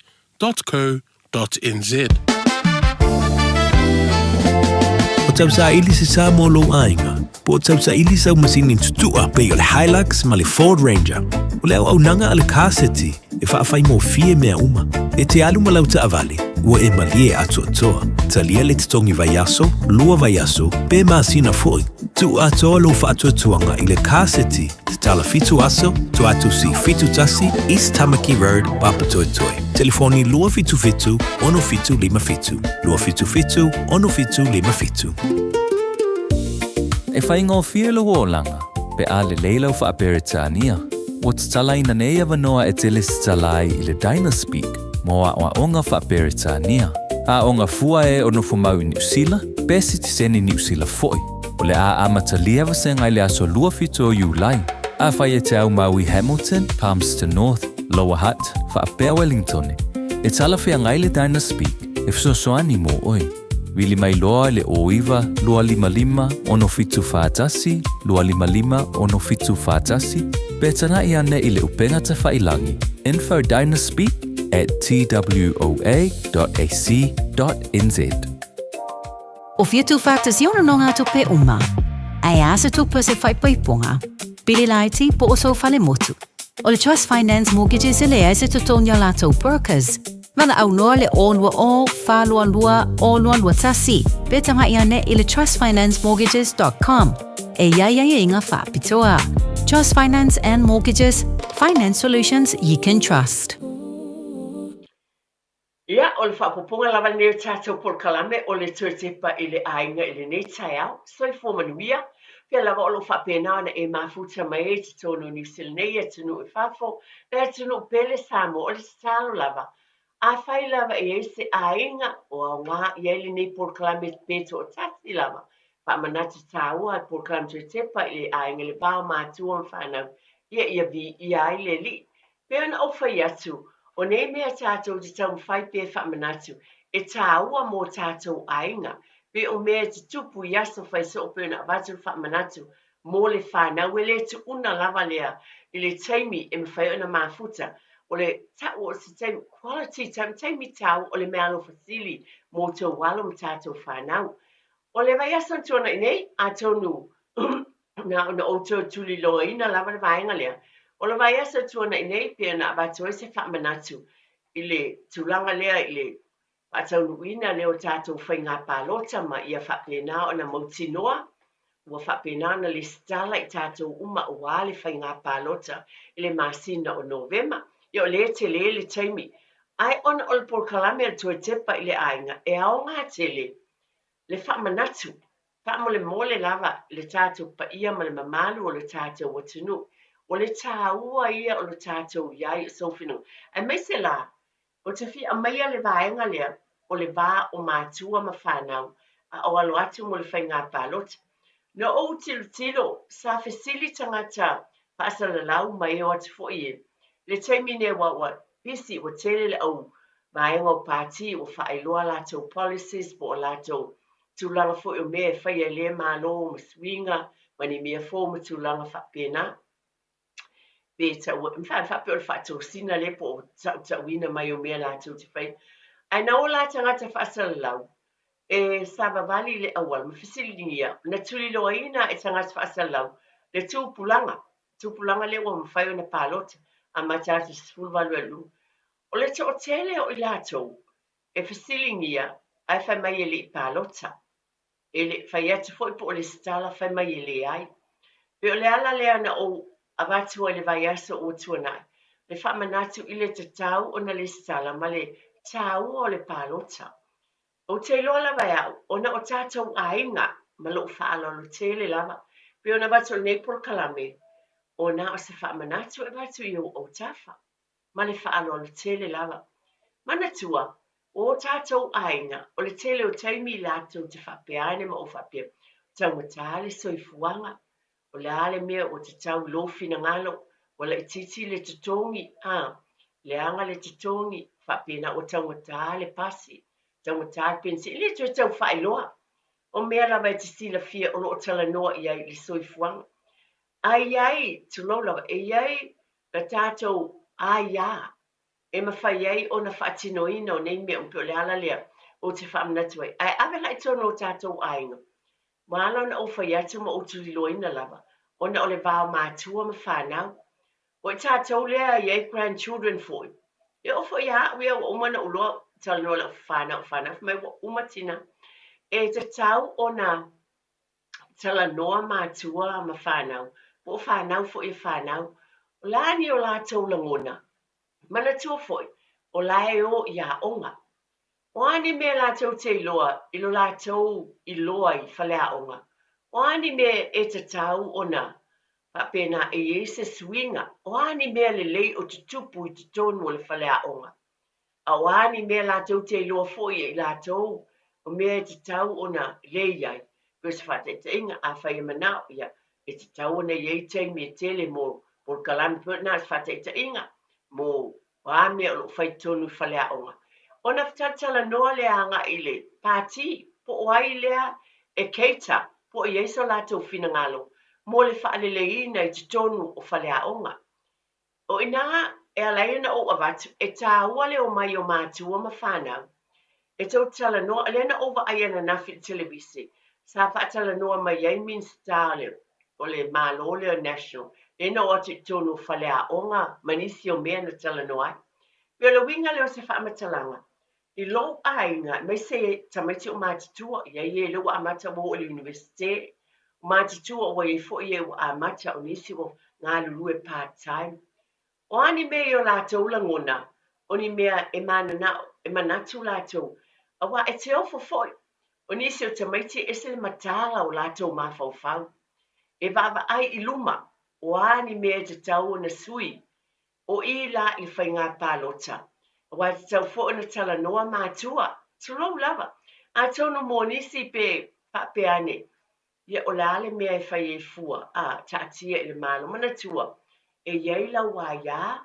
O tau sa ili se sa mo lo ainga. Po tau sa ili sa umasini tutua pe o le Hilux ma le Ford Ranger. O le au nanga ale kaseti e whaafai mo fie mea uma. E te alu ma lau ta avale, ua e malie atu atoa. Talia le titongi vaiaso, lua vaiaso, pe maasina foi. Tu atoa lo whaatuatuanga I le kaseti, te tala fitu aso, tu atu si fitu tasi, East Tamaki Road, Papatoetoe. Telefoni lua fitu fitu, ono fitu lima fitu. Lua fitu fitu, ono fitu lima fitu. E whainga o fia lo langa, pe a le leila o whaaperetania. O te tala ina nei awanoa e tele se talai I le Dynaspeak, mo a onga whaaperetania. A onga fua e ono fumau I New Zealand, pesi te seni New Zealand foi. O le a amatalia wasenga I le aso lua fitu o Iulai. A whai e te au Maui Hamilton, Palmerston North, Lower Hutt, whaapea Wellington. E tala whia ngai le Dynaspeak, e wsosoani mo oi. Wili mai loa le oiva, lua lima lima, ono fitu whaatasi, lua lima lima, ono fitu whaatasi, betana I ane I le upenga te whailangi. Info Dynaspeak at twoa.ac.nz. O fiatu whaatasi ono no ngā tupe uma. Ai asa tupe se whaipaiponga. Pili laiti po oso whale motu. O le Trust Finance Mortgages ele e se tutonia lato brokers. Mana au noa le olua o, whalua lua, olua lua tasi. Betanga I ane I le trustfinanceMortgages.com. E iaia inga whaapitoa. Trust Finance and Mortgages. Finance solutions you can trust. Ia, o le whaapoponga lava neo tātou pulkalame o le tuatepa I le ainga I le nei tai au. Soi fōmanuia. Pia lava o lo whapena na e mafuta mai e te tonu New Zealand nei e tunu I whafo. Na e tunu pele Samoa o le talo lava. A whai lava e se ainga o a ngā I ele nei pulkalame peto o tasi lava. Whamanatu tāua I pulkalame tuatepa I le ainga le pāo mātua on whanau. Ia vi ia I le li. Pia na o whai atu. O nei mea tātou te tau mwhai pe whamanatu. E tāua mō tātou ainga. Pe o mea te tupu I aso whai so o pēna watu whamanatu. Mō le whanau e le te una lava lea. I le taimi e mwhai ona mafuta. O le tau o se taimi quality taimi tau o le mea alo fasili. Mō tau walo m tātou whanau. O le vai aso tuana I nei a tonu. Na ona o tau tuli loa ina lava le vaenga lea. O le vai asa tuana I nei pia na watu e se whamanatu I le tulanga lea I le atau nuina leo tātou whai ngā pālota ma ia whapena o na mautinoa. Ua whapena na le stala I tātou uma o wale whai ngā pālota I le masina o Novema. Ia o le te le taimi. Ai ona o le porkalame al tua tepa I le ainga. E ao ngā tele le whamanatu. Whamole mole lava le tātou pa ia ma le mamalu o le tātou watunu. O le tāua ia o le tātou iai sofinu. Ai mai se la, o te fi a maia le vaenga lea, o le vā o mātua ma whanau, a o alo atu mo le whai ngā pālota. No o tilo, sa fesili tangata, paasa le lau mai o atu fo ie. Le taimine wa pisi o tele le au, vaenga o pāti o whaeloa lātou policies po o lātou tūlanga fo o mea whai e le mālo o swinga, mani mea fo mo tūlanga whapena. Beta o whaape o le whātou sina le po o wina mai o mea lātou te whai. Ai na o la tangata whaasala lau, e sava vali le awal, ma whisilingia, na tuli loa ina e tangata whaasala lau, le tūpulanga le o mwhai o na pālota, a matata sifulvalu alu. O le te o tele o I lātou, e whisilingia, ai whai mai e le I pālota, e le whai atu fwoi po o le stala whai mai e le ai. Pe o le ala lea na o, a watu le vai aso o tuanai. le whamanatu i le tatau o na le sala ma le tau o le palota. O te loa lava au, o na o tātou ainga ma lo whaalolo te le lava. Pe o na watu nei por kalame, o na o se whamanatu e watu i o tafa. Ma le whaalolo te le lava. Mana tua, o tātou ainga, o le tele o taimi lātou te whapeane ma o whapea. Tau matale soifuanga, o le ale mea o te tau lofi na ngalo, wala i titi le tutongi, le anga le tutongi, whapena o tau matale pasi, tau matale pensi, le tu tau whailoa. O mea lawa e te sila fia o lo tala noa i ai li soifuanga. Ai, tu lo lawa, ai, la tātou ai, e mawhai ai o na whaatinoina o nei mea umpe o le ala lea o te whaamnatu ai. Ai awe lai tono o tātou ainga. Mālo na o whai atu ma o tuli loina lava. O na o le vāo mātua ma whanau. O tātou lea i ei grandchildren foi. E o whai a wea o umana uloa tala noa la whanau. Mai wa umatina. E te tau o na tala noa mātua ma whanau. Po whanau fo e whanau. O lani o lātou langona. Mana tua foi, o lae o ia onga. O ani me lātou te iloa, ilo lātou iloa i whalea onga. O ani me e te tau ona, papena e se swinga. O ani me le lei o te tupu i te tonu o le whalea onga. A o ani me lātou te iloa foi i lātou, o me e te tau ona leiai. Kwes whate te inga a whai manao ia, e te tau ona iei te me tele mo, por kalami putna whate te inga, mo wa me o fai tonu falea onga. Ona ftatala noa le anga ile pati po wai lea e keita po i eiso lato fina ngalo mo le whaaleleina i te tonu o falea onga. O ina e alaina o avatu e tā wale o mai o mātua ma whanau. E tau tala noa alena ova aiana nafi televisi sa whaatala noa mai ei min stale o le malo le national. E no o te tonu falea onga manisi o mea na tala noa. Pio le winga leo se whamatalanga. I lo ainga, mai se tamaiti o mātitua, ia i e leo amata o le universite, o mātitua o e fo i e o amata o nisi o ngā lulu e part-time. O ani mea o lātou langona, o ni mea e manatu lātou, a wa e te ofo foi, o nisi o tamaiti e se le matala o lātou mawhauwhau. E vava ai i luma, o ani mea te tau na sui, o i la i whai ngā pālota. Wa te tau fo na tala noa mātua. Tulou lava. A tono mō nisi pe papeane. Ia o lale mea e whai e fua. Taatia i le malo mana tua. E iei la waia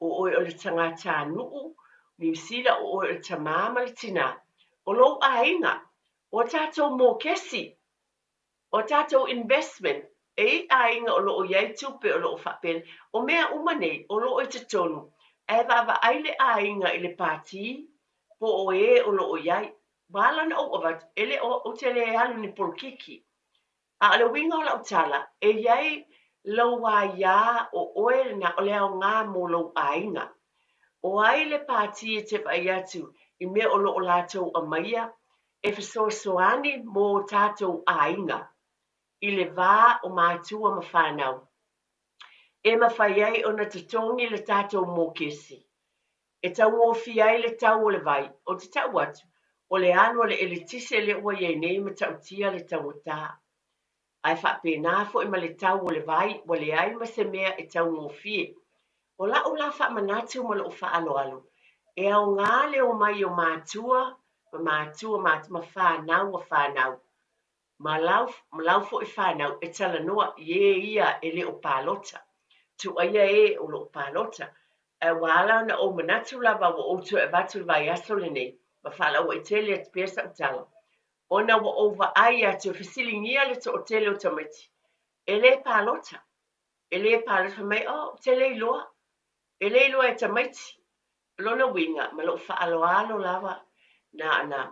o oi o le tangata nuu. Ni sila o oi o le tamama le tina. O lou ainga. O tātou mō kesi. O tātou investment. E ainga o loo iei tupe o loo whapen. O mea umane o loo i te tonu. E vava aile ainga i le pāti, po o e o loo iai. Wala na o avat, ele o te le alu ni polkiki. A le winga o lau tala, e iai lau ia o oe na o leo ngā mō lau ainga. O aile pāti e te vai atu, i me o loo lātou a maia, e whasoasoani mō tātou ainga. I le vā o mātua ma whanau. E mawhai ai o na tatongi le tātou mō kesi. E tau ngofi ai le tau o le vai, o te tau atu, o le anu le elitise le ua iei nei ma tau tia le tau o tā. Ai whapena fo ima le tau o le vai, o le ai ma se mea e tau ngofi e. O la whamanatu ma le o whaaloalo. E au ngā le o mai o mātua ma whanau o whanau. Ma lau fo i whanau e tala noa ia e le o pālota. Tu aia e o lo pālota. E wala na o manatu lava wa o tu e vatu vai aso le nei. Ma whala o e tele at pesa o tala. O na wa ova aia tu whisilingia le to o tele o tamati. E le pālota. E le pālota mai, tele iloa. E le iloa e tamati. Lona winga, ma lo whaaloalo lava. Na,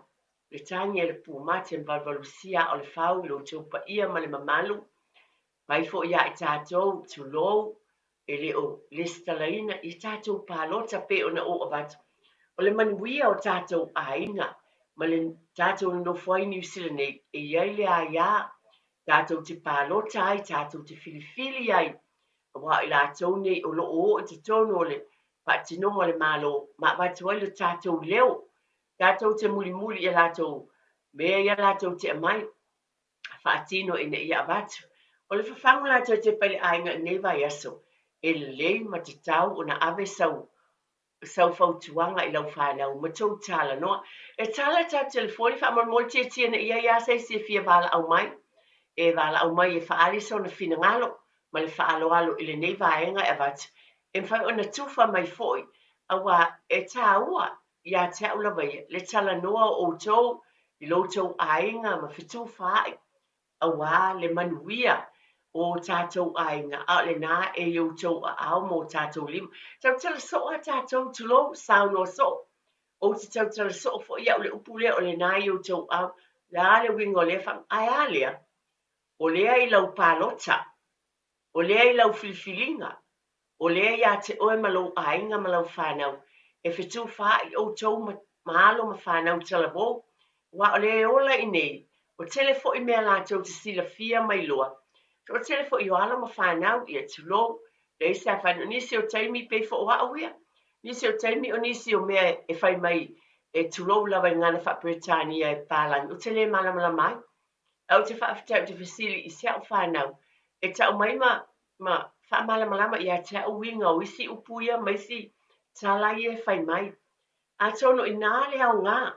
le tangi e le pūmate en valvalusia o le whau lo tupa ia ma le mamalu. Pai fo ia i tātou tu lou. E le o listalaina i tātou pālota pe o na o avatu. O le manuia o tātou ainga, ma le tātou no fwai New Zealand e iei le aia, tātou te pālota ai, tātou te filifili ai, wa i lātou nei o lo o te tono le Whaatino mo le malo, ma watu ai le tātou leo. Tātou te muli ia lātou, mea ia lātou te amai. Whaatino ina ia watu. O le whawhangu lātou te pele ainga nei vai aso. E lei ma te tau o na ave sau fautuanga I lau whanau, ma tau tala noa. E tala tā telefoni, wha mol te tia na ia sei se fia wala au mai. E wala au mai e whaari so na fina ngalo, ma le whaalo I le nei vaenga e watu. E mwhai o na tuwha mai foi, awa e tā ua, ia te au lawai, le tala noa o tau, I lo tau ainga, ma fitu whaai, awa le manuia, o tātou ainga, a le nā e iau tau a au mo tātou lima. Tau tala so a tātou tulo, sao no so. O te tau tala so fo ia o le upule o le nā iau tau au, la le wingo le whang, ai alia, o lea I lau pālota, o lea I lau filifilinga, o lea ia te oe malau ainga malau whanau, e fitu whaai o tau mahalo ma whanau tala bo, wa o lea ola I nei, o telefo I mea lātou te sila fia mai loa, o telefo I oala ma whanau I e tulo, le isa whanau, nisi o taimi pe fo oa awia, nisi o taimi o nisi o mea e whai mai, e tulo lawa I ngana wha Britania e pālang, o tele malamala mai, au te whaafitau te whisili I sea o whanau, e tau mai ma whaamalamalama I a te au winga o isi upuia ma isi talai e whai mai. A tono I nā le au ngā,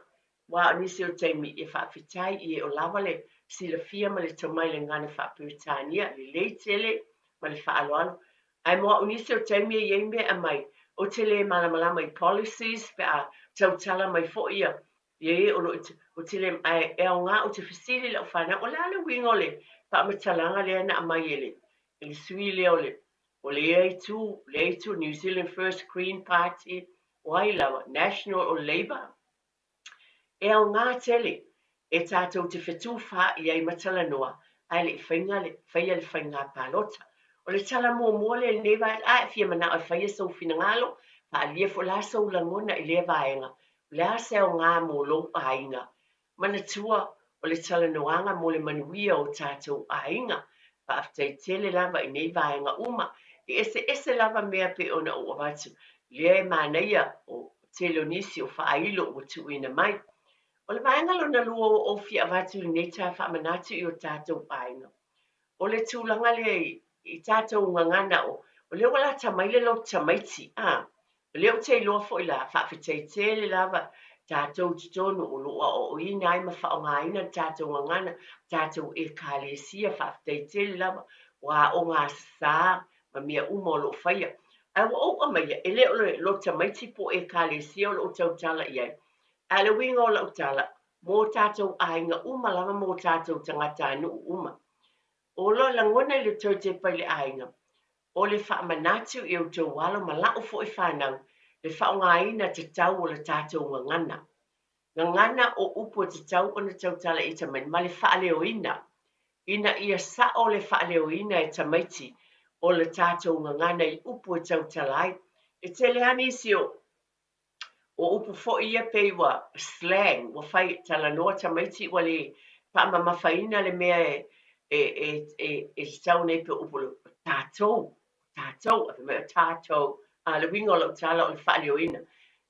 wa o nisi o teimi e whaafitai I e o lawa le sila fia ma le tamai le ngana wha Britania, le leitele ma le whaaloalo. Ai moa o nisi o teimi e yeimbe a mai, o te le malamalama I policies pe a tautala mai fo ia, ye o te le e au ngā o te whisili le o whana, o le ale wingo le, pa matalanga le ana a mai ele, le sui le o le A2, New Zealand First Green Party, o ai lawa, National o Labour. E au ngā tele, e tātou te whetu wha I ai matala noa, ai le whainga le whainga pālota. O le tala mua le newa, a e fia mana o whaia sau fina ngalo, pa alia fo la sau langona I le vaenga, la seo ngā mō lo ainga. Mana tua o le tala noanga mo le manuia o tātou ainga, pa aftai tele lava I nei vaenga uma, I ese lava mea pe ona o watu, le māneia o tele onisi o whailo o tuina mai. O le vaenga lona lua o fia watu I nei tā whamanatu I o tātou ainga. O le tūlanga le I tātou ngangana o le wala tamaile lo tamaiti, o le o te loa fo I la whaafitei tele lava, tātou tutonu o loa o ina ai ma whaongaina tātou ngangana, tātou e kālesia whaafitei tele lava, wa o ngā sā, ma mea uma o lo whaia. Ai wa o amaia, e le o lo tamaiti po e kālesia o lo tautala iai. A le winga o lo tala, mō tātou ainga uma lava mō tātou tangata anu uma. O lo langona I le tau te pai le ainga, o le whaamanatu I o tau walo ma lau fo I whanau, le whaongaina te tau o le tātou ngangana. Ngangana o upo te tau o na tautala I tamai, ma le whaaleoina. Ina ia sa o le whaaleoina e tamaiti o le tātou ngangana I upo e tautala ai. E te leani si o upo fo ia peiwa slang, wa whai tala noa tamaiti wa le whaamamawhaina le mea e tau nei pe upo le tātou, a mea tātou, le wingo lo tala o le whaaleoina.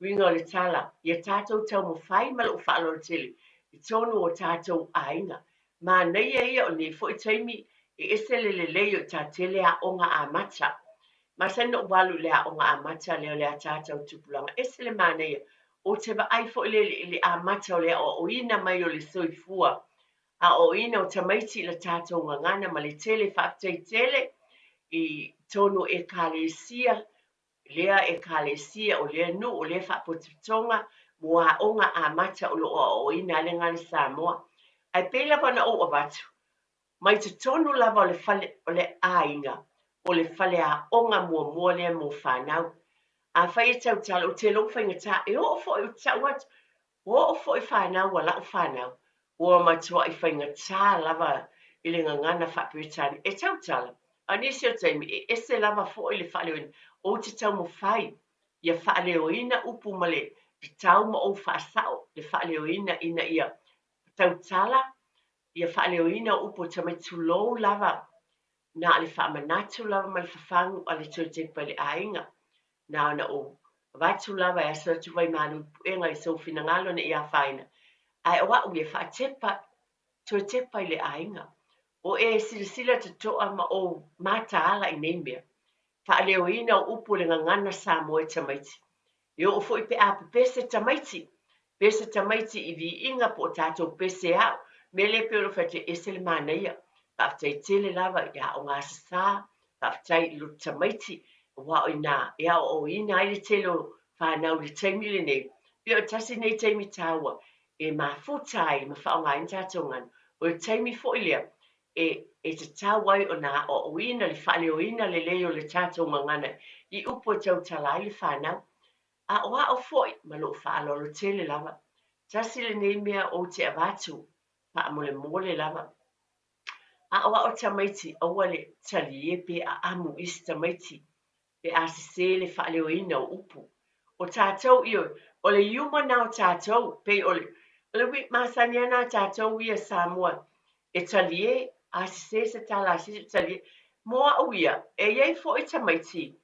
Winga le tala, ia tātou tau mo whai ma lo whaalo le tele, I tonu o tātou ainga. Ma nei ia o nei fo I taimi, e ese le leo tā tele a onga a mata. Ma sena o walu le a onga a mata leo le a tātou tupulanga. Ese le ma nei, o te ba ai fo le a mata o le o ina mai o le soifua. A o ina o tamaiti le tātou ngangana ma le tele whaaftai tele, I tonu e kālesia, lea e kālesia o lea nu o lea whaapotitonga mua onga a mata o loa o ina le ngani Samoa. Ai pēla wana o abatu, mai te tonu lava o le ainga, o le whale a onga mua lea mo whanau. A whai e tau tala o te lo whainga tā, e o fo I tau atu, o fo I whanau wa lau whanau, o matua I whainga tā lava I le ngangana whapiritani, e tau tala. Anisi o taimi, ese lava fo I le whaaleoina, o te tau mo whai, ia whaaleoina upu ma le tau ma o whaasao, le whaaleoina ina ia tau tala, ia whaaleoina upu tamai tulou lava, na le whaamanatu lava ma le whawhangu a le tūtepa le ainga, na o Vatu lava e so tu vai malu enga I so fina ngalo ne ia faina. Ai wa u e fa tepa to tepa ile ainga. O e sila te toa ma o mata ala I nembia. Fa leo ina upu le ngana Samoa tamaiti. Yo o foi pe a pese tamaiti. Pese tamaiti I vi inga po tato pese au. Mele pe o fate esele mana ia. Pa ftai tele lava ya o ngā sa. Pa ftai lu tamaiti. Wa o ina ya o ina ile telo whanau le taimile nei. Pio tasi nei taimi taua. E ma futai ma whao ngā intatongan. O le taimi fo ilia. E te tawai o nā o ina le whale o ina le leo le tatonga ngana. I upo tau talai le whanau. A o a o foi ma lo whaalo lo tele lava. Tasi le nei mea o te avatu. Pa mole mole lava. A o a o tamaiti o wale tali e pe a amu isi tamaiti. Pe a se le whale o ina o upu. O tātou I o le iuma nā o tātou, pe o le wik māsania nā tātou ia Samoa, e talie, a se tala, se talie, moa o ia, e iei fo I tamaiti,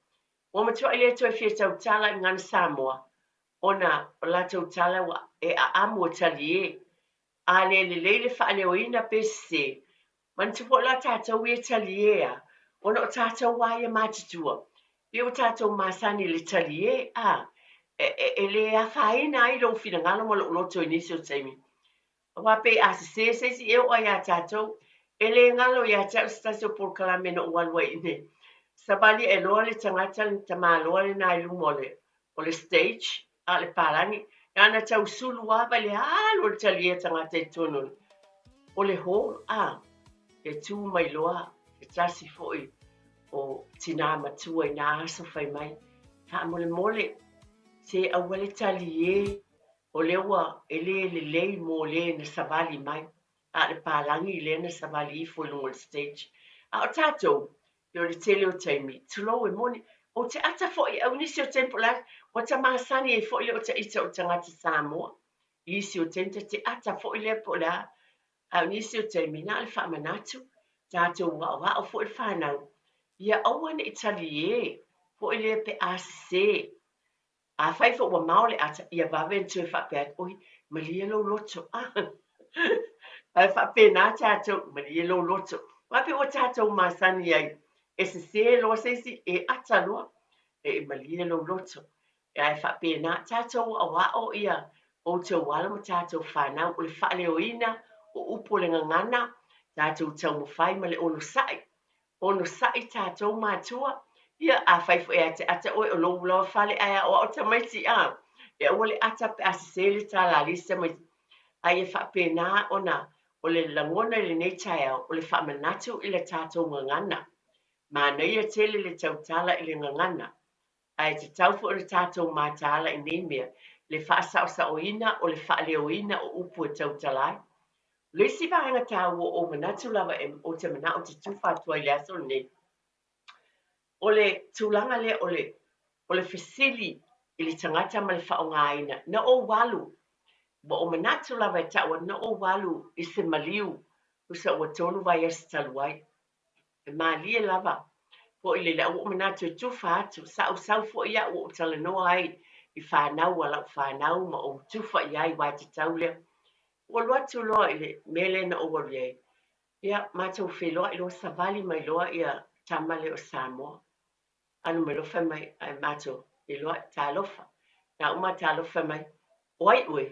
o matua I le toi fia tau tala I ngana Samoa, ona o la tau tala wa e a amu o talie, a le le whaale o ina pe se, man tupo la tātou ia talie a, ona o tātou waia mātitua, pe o tātou māsani le talie a, e le a faina I lo fina ngalo mo lo to inisi o taimi. Wa pe a se si e o ya tatou e le ngalo ya ta stasio por kala meno walwa ine. Sabali e lo le tangata tama lo le na lu mole. O le stage a le palangi ana tau sulu wa ba le a lo talia tangata tonu. O le hall a e tu mai loa e tasi foi o tina matua ina so fai mai. Fa mole mole se awale talie o lewa ele mo le na savali mai a le palangi le na savali fo lo stage a o tato yo le tele o taimi tulo e moni o te ata fo I au nisi o tempo la o ta masani e fo o te ita o tangata Samoa isi o te ata fo le po la au nisi o taimi na le fa manatu tato wa o fo le fanau ia awan Italie fo le pe ase a fai fo wa maole ata ia vaven tu fa pe oi malia lo loto a fa pe na tato malia lo loto wa pe o tato masani ai e se lo se si e ata lo e malia lo loto e a fa pe na tato a wa o ia o te wala mo tato fa na o le fa le oina o upo le ngana tato tau mo fai male ono sai tato matua ia a fai fo e ata o lo fale aya o tamaiti a e o le ata pe asele tala lisa mai ai e fa pena ona o le langona le nei tai o le fa manatu I le tato ngana ma nei e tele le tautala I le ngana ai te tau fo le tato matala I nemia le fa sa oina o le fa le oina o upu tautala le si va nga tau o manatu lava o te mana o te tufa tua le aso nei o le tulanga le o le fesili I le tangata ma le whaongaina na o walu bo o manatu lava e taua na o walu I se maliu usa ua tonu vai esi taluai e malie lava po I le la o manatu e tufa atu sau fo ia o talanoa ai I whanau wala whanau ma o tufa iai wai te taulea o loa tu loa I le mele na o walu ia mātou wheloa I lo savali mai loa ia tamale o Samoa anu me lofa mai ai mato I loa talofa na uma talofa mai oi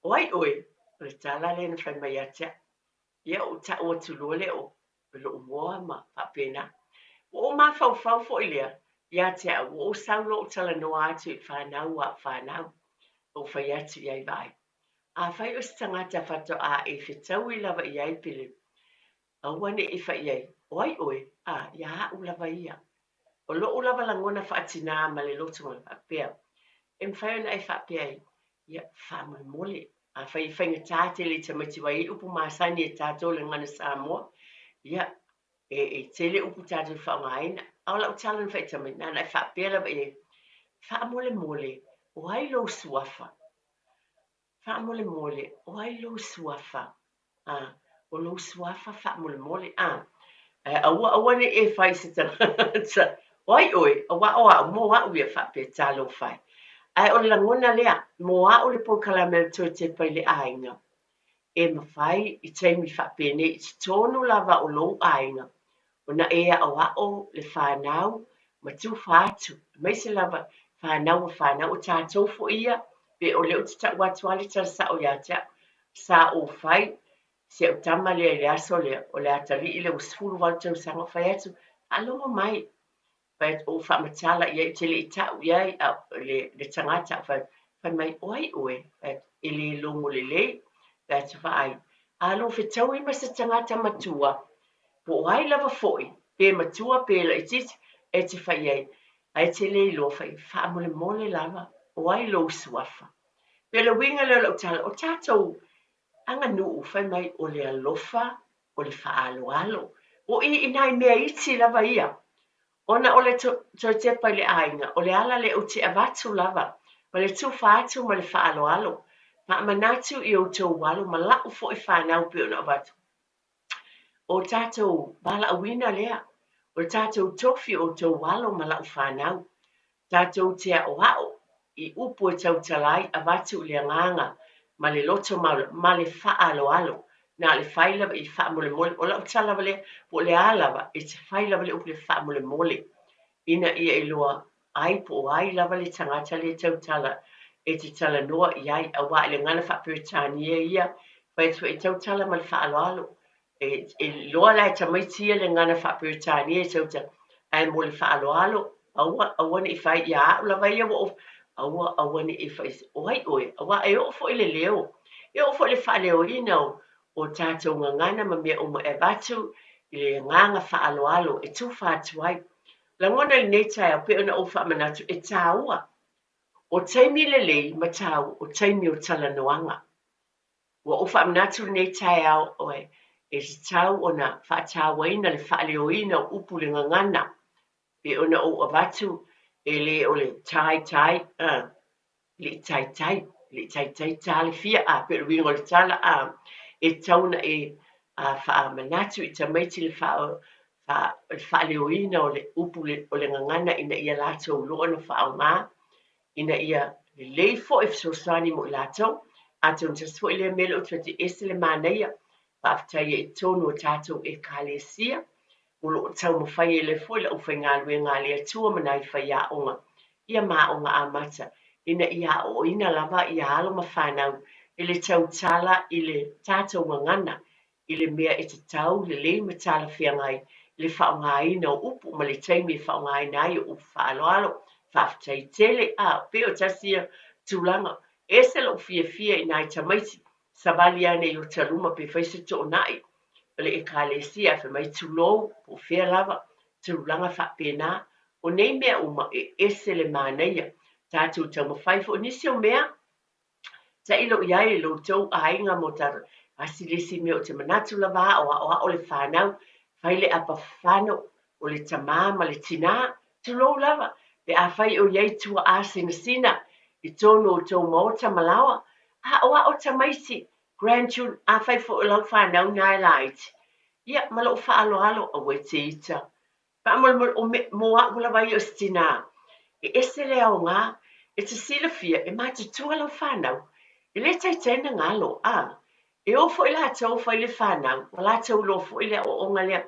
ai oi le tala le na fai mai atia ia o ta o tu lole o lo moa ma pa pena o ma fau fo ilia ia tia o saulo tala no atu whanau o fai atu iai vai a fai o stangata fato a e fitau I lava iai pili a wane I fai iai oi a ia ulava ia o lo ulava langona whaatina ma le lotu ma whapea e mwhai ona e whapea ia whamui mole a whai whainga tāte le tamati wai upu māsani e tātou le ngana Samoa ia e tele upu tātou whaongaina au lau talan whai tamati nana e whapea lava ia whamole mole o ai lo suafa whamole mole o ai lo suafa o lo suafa whamole mole aua ne e whai se tangata oi wa mo wa u fa pe talo fai ai o langona lea mo wa o le pokalame to te pai le ainga e mawhai I taimi whapene I tonu lava o lou ainga. O na ea o le whanau ma tu whātu. Mai se lava whanau o tātou fo ia pe o leo te tak watuali ta sa o iatea sa o whai se o tama le aso le o le atari I le usfuru wau tau sanga whai atu. Alongo mai. Pai o whamatala ia I te le tau ia le tangata whai mai oe I le longo le lei. That's why alo fe tau I masa tangata matua po ai lava foi pe matua pe la itit e te whai ai te le lo whai whaamole mole lava o ai lo suafa pe la winga le lo tala o tātou anga nuu whai mai o le alofa o le whaalo alo o I nai mea iti lava ia ona o le to te pai le ainga o le ala le o te avatu lava ma le tu whaatu ma le whaalo alo ma manatu I o tau walo ma lau fo I whanau pe ona watu. O tātou bala awina lea. O tātou tofi o tau walo ma lau whanau. Tātou tea o hao I upu e tau talai a watu le nganga ma le loto ma le whaalo alo. Na le whailawa I wha mole mole. O lau talawa le po le alawa I te whailawa le upu le wha mole mole. Ina ia I loa ai po ai lava le tangata le tau tala. E te tala noa iai a wa le ngana whaperitania ia pai tu e tau tala mal whaaloalo e loa lai tamaitia le ngana whaperitania e tau tala ai mo le whaaloalo awa ni I whai ia ula vai awa awa ni I whai oe awa e ofo I le leo e ofo le whaaleo ina o tātou ngana ma mea uma e batu I le nganga whaaloalo e tu whātu ai langona I nei tai a pe ona o whaamanatu e tāua o taimi lelei matau o taimi o talanoanga. Wa o whaamnatu nei tai au oe e se tau ona whaatawaina le whaaleoina o upu le ngangana. Pe ona o avatu e le o le tai le tai tale fia a pe wingo le tala a e tauna e whaamanatu I tamaiti le whaaleoina o le upu o le ngangana ina ia lato loa no whaonga. Ina ia lei fo if so sani mo lato ato just fo ile melo tete esle manaya after ye tono tato e kalesia ulo tau mo fai ile fo ile ufinga lwe ngale tu manai fai ya onga ia ma onga amata ina ia o ina lava ia alo mafana ile tau tala ile tato ngana ile mea ete tau le lei matala fia ngai le fa ngai no upu ma le taimi fa ngai nai u fa alo whaftai tele a peo tasia tūlanga e se lo fia I nai tamaiti savali ane o taluma pe whaise to nai le e kālesia wha mai tūlou po whea lava tūlanga whapena o nei mea uma e se le māneia tātou tau mawhaifo o nisi o mea ta ilo iai lo tau a inga mo tara asilisi mea o te manatu lava o le whanau whaile apa whano o le tamama le tina tūlou lava pe a fai o iei tua a sina I tono o tau maota malawa a o tamaisi grandchildren a fai fo o lau whanau nai laiti ia malo whaalo a we te ita pa mo a ula vai o stina e ese le au ngā e te sila fia e mai te tua lau whanau e le tai tena ngalo e o fo I la tau fai le whanau o la tau lo fo I le o onga lea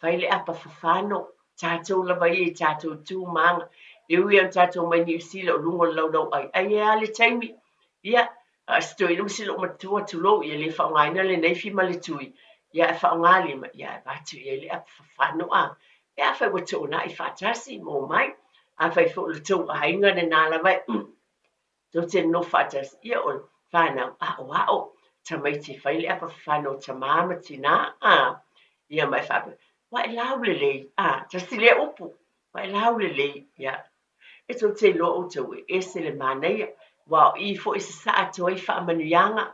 fai le apa whawhano tātou la vai e tātou tū manga e ui an tātou mai ni usila o lungo lau ai e ale taimi ia stoi no silo matua tulo ia le whaongaina le nei fi maletui ia e whaongali ma ia e batu ia le apa whawhano e a whai wato na I whatasi mo mai a whai fo le tau a hainga ne nāla vai tau te no whatasi ia o whanau o tamaiti whai le apa whano tamama tina ia mai whape wa e lau le lei tasi le upu wa e lau le lei ia e tau te lo o tau e se le māneia wa I fo I se saa toi whaamanuianga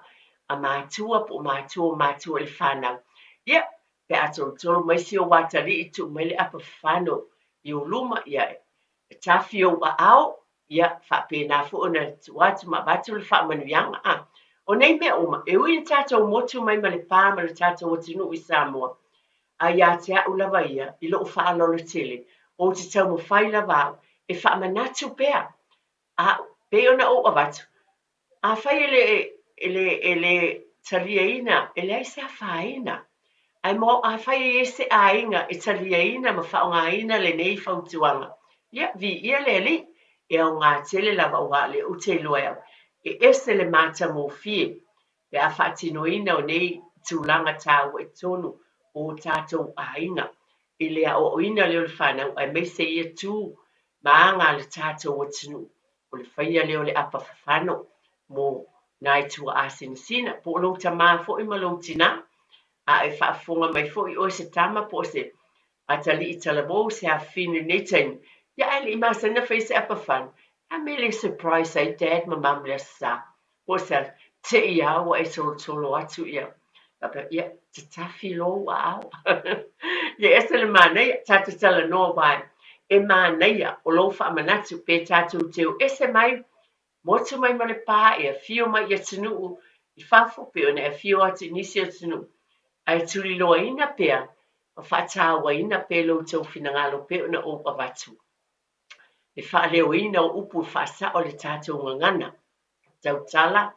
a mātua po mātua le whanau ia pe ato tolo mai si o watari I tu mai le apa whano I o luma ia e tafi o wa au ia whapena fo ona watu ma batu le whaamanuianga o nei mea oma e ui tātou motu mai ma le pā ma le tātou o tinu I Samoa a ia te a ulawa ia I lo whaalolo tele o te tau mo whai lava e whaamanatu pea. A pe ona o avatu. A whai ele taria ina, ele ai se a whaina. Ai mo a whai e se a inga e taria ina ma whaonga ina le nei whautuanga. Ia, vi ia le li, e o ngā tele lava ua le o te loea. E ese le mata mo fie, pe a whaatino ina o nei tūlanga tāu e tonu o tātou a inga. I lea o ina leo le whanau, ai mei se ia tū, maanga le tātou o tinu. O le whaia leo le apa whawhano, mo nai tua a sinisina, po lo ta maa fo i malo tina, a e whaafonga mai fo i o se tama po se, a tali i talabo se a fine netain, ya ele i maa sana whai se apa whan, a me le surprise ai dad ma mam le sa, po se te i awa e solo atu ia, papa ia, te tafi lo wa au, ia ese le maa nei, tata tala noa wai, e maa nei o lo wha amanatu pe tatu teo, ese mai, motu mai ma le pā e a fio mai ia tinu i whafo pe ona e fio atu nisi o tinu. Ai tuli loa ina pea, o whatawa ina pe lo tau finangalo pe ona o pavatu. E whaaleo ina o upu whasa o le tātou ngangana. Tau tala,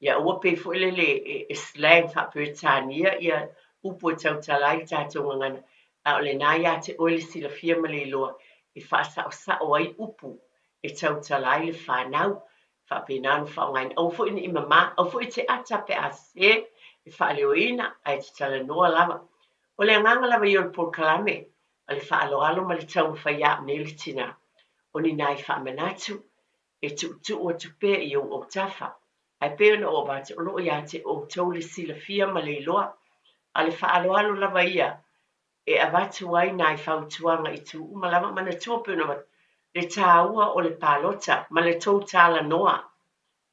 ia ua pe fuilele e slang whaperitania ia upu e tau tala i tātou ngangana. A o le nā ia te oile sila fia ma le loa, e whasa o sa o ai upu e tau tala i le whanau. Whapinanu whaongain, au fo ina i mama, au fo i te ata pe a se, e whaaleo ina, ai te tala noa lava. O le anganga lava i o le Pōkalame, a le whaaloalo ma le tau mwhaia ne le tina. O ni nai whaamanatu, e tu o tupe i o tafa. Ai pe ona o bate, o loo ia te o tau le sila fia ma le iloa, a le whaaloalo lava ia, e avatu ai nai whautuanga i tu uma lava, mana tua pe ona bate, le tāua o le pālota, ma le tau tāla noa,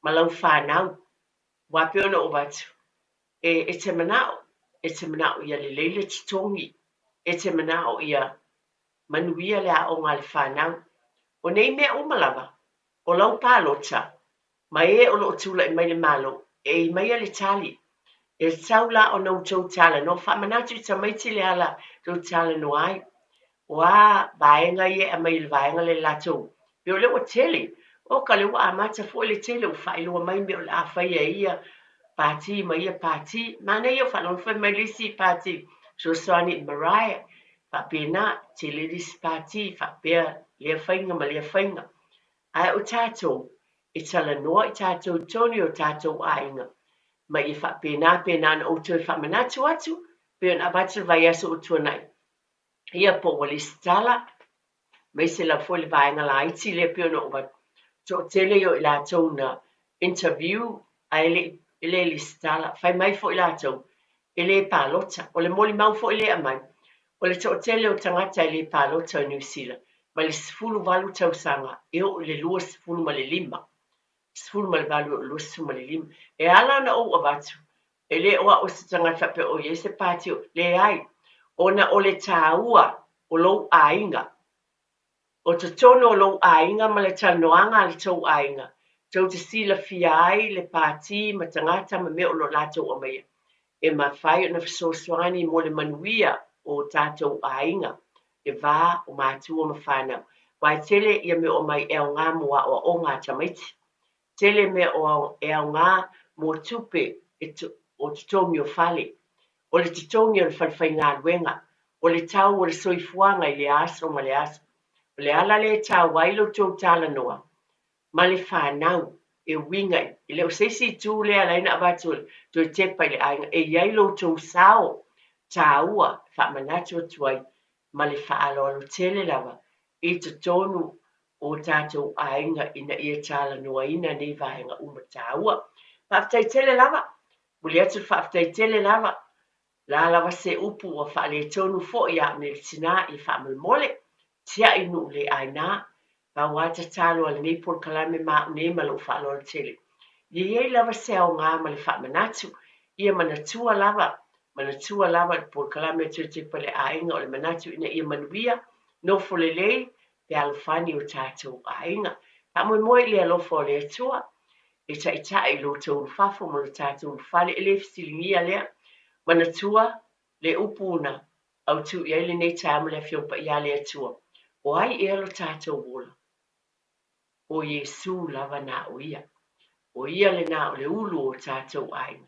ma lau whānau, wape ona o batu. E te manao ia le leile titongi, e te manao ia manuia le a o ngā le whānau. O nei mea umalawa, o lau pālota, ma e o loo tūla i mai le malo, e i mai le tali, e tau la o nau tau tāla, no whamanatu i ta maiti le ala tau tāla no ai. Wa vaenga ye a mai vaenga le lato. Yo le o tele. O ka le wa amata fo le tele o fai lo mai me o la fai ia party mai ia party. Mana yo fa non fa mai lisi party. So soni Mariah. Fa pena tele dis party fa pe le fainga ma le fainga. Ai o tato e tala no i tato Tony o tato ainga. Mai fa pena o to fa manatu atu. Pe na batu vai aso o tuanai. Ia po wali stala, mai se la fo le vaenga la iti le pio no ba to tele yo la tona interview a ele li stala fai mai fo la to ele palota o le moli mau fo ele mai o le to tele o tangata ele palota New Zealand ma le sfulu valu tau sanga e o le lua sfulu ma le lima sfulu ma le valu lua sfulu ma le lima e ala na o abatu ele o se tangata pe o yese patio le ai ona o le tāua o lou ainga. O te tono o lou ainga ma le tanoanga le tau ainga. Tau te sila fia ai le pāti ma tangata ma mea o lo latou o mea. E ma whai o na fisoswani mo le manuia o tātou ainga. E vā o mātua ma whanau. Wai tele ia me o mai eo ngā mua o ngā tamaiti. Tele me o eo ngā mo tupe o te tongi o whale. O le titongi o le whalwhai ngā luenga, o le tau o le soifuanga i le aso ma le aso, o le ala le tau wailo tau tala noa, ma le whanau e wingai, i leo seisi tū le ala ina abatu to e tepa i le ainga, e iailo tau sao, taua, whamanatu o tuai, ma le whaalo alo tele lava, i te tonu o tātou ainga ina ia tala noa ina nei vahenga uma taua. Whaftai tele lava, muli atu whaftai tele lava, la lava se upu o whaale tonu fo ia me tina i whaamul mole, tia inu le aina, pa wata talo al nei Pōkalame ma ne malo whaalo al tele. Ye lava se au ngā ma le whaamanatu, ia manatua lava le Pōkalame tu te pale ainga o le manatu ina ia manuia, no folelei, pe alufani o tātou ainga. Pa moi le alofo le atua, e tai lo tau fafo mo le tātou whale ele fisilingia lea, manatua le upuna au tu ia le nei tāma le fiopa ia le atua. O ai e alo tātou ola. O Iesu lava na o ia. O ia le na o le ulu o tātou ainga.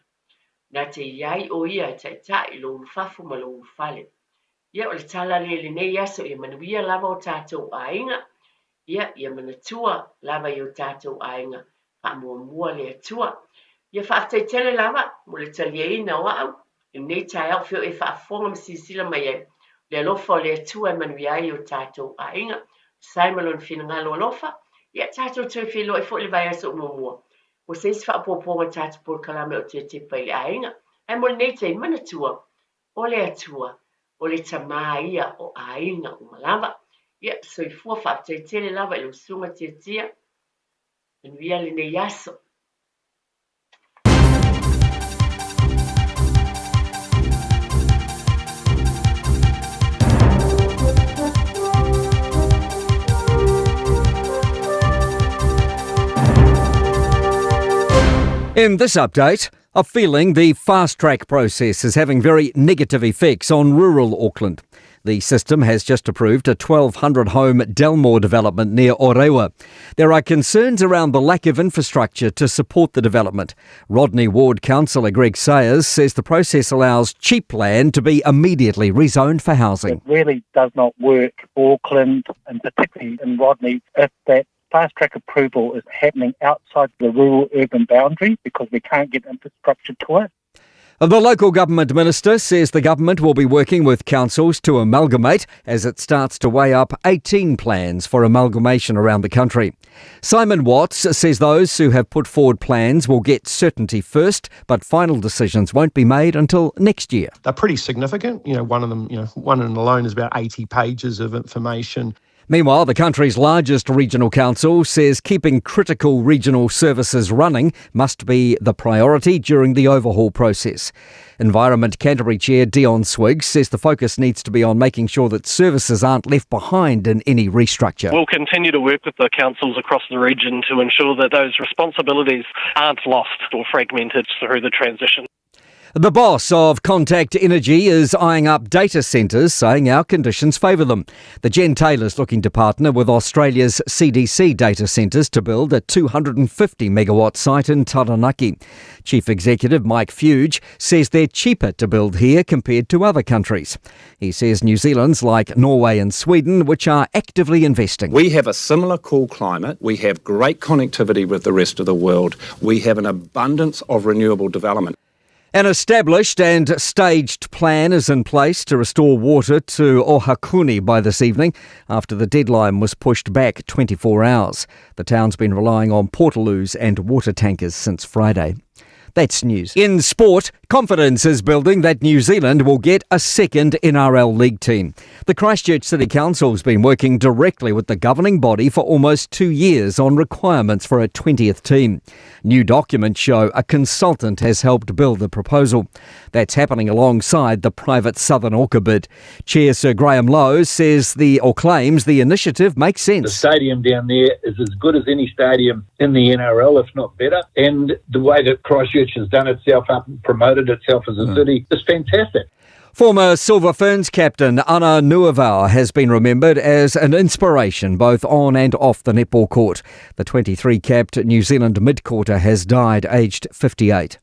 Na te iai o ia tai tai lo ufafu ma lo ufale. Ia o le tala le nei aso ia manuia lava o tātou ainga. Ia manatua lava i o tātou ainga. Ka mua le atua. Ia whaatai tele lava mo le taliaina o au. I nei tai au fio e whaafonga masisila mai e. Le alofa o le atua e manuia i o tātou ainga. Simon fina ngalo alofa. Ia tātou tui whilo e fo le vai aso mua. O se isi whaapoponga tātou por kalame o te pai le ainga. Ai mo le nei te manatua. O le atua. O le tamaia o ainga o malava. Ia soifua whaatai tele lava i lo sunga tia. Manuia le nei aso. In this update, a feeling the fast-track process is having very negative effects on rural Auckland. The system has just approved a 1,200-home Delmore development near Orewa. There are concerns around the lack of infrastructure to support the development. Rodney Ward Councillor Greg Sayers says the process allows cheap land to be immediately rezoned for housing. It really does not work for Auckland, and particularly in Rodney, if that fast-track approval is happening outside the rural-urban boundary because we can't get infrastructure to it. The local government minister says the government will be working with councils to amalgamate as it starts to weigh up 18 plans for amalgamation around the country. Simon Watts says those who have put forward plans will get certainty first, but final decisions won't be made until next year. They're pretty significant. One of them, one and alone is about 80 pages of information. Meanwhile, the country's largest regional council says keeping critical regional services running must be the priority during the overhaul process. Environment Canterbury Chair Dion Swiggs says the focus needs to be on making sure that services aren't left behind in any restructure. We'll continue to work with the councils across the region to ensure that those responsibilities aren't lost or fragmented through the transition. The boss of Contact Energy is eyeing up data centres, saying our conditions favour them. The Jen Taylor's looking to partner with Australia's CDC data centres to build a 250 megawatt site in Taranaki. Chief Executive Mike Fuge says they're cheaper to build here compared to other countries. He says New Zealand's like Norway and Sweden, which are actively investing. We have a similar cool climate. We have great connectivity with the rest of the world. We have an abundance of renewable development. An established and staged plan is in place to restore water to Ohakuni by this evening after the deadline was pushed back 24 hours. The town's been relying on portaloos and water tankers since Friday. That's news. In sport, confidence is building that New Zealand will get a second NRL league team. The Christchurch City Council's been working directly with the governing body for almost 2 years on requirements for a 20th team. New documents show a consultant has helped build the proposal. That's happening alongside the private Southern Orca bid. Chair Sir Graham Lowe says claims the initiative makes sense. The stadium down there is as good as any stadium in the NRL, if not better. And the way that Christchurch has done itself up and promoted itself as a city is fantastic. Former Silver Ferns captain Ana Nuavau has been remembered as an inspiration both on and off the netball court. The 23-capped New Zealand mid-quarter has died aged 58.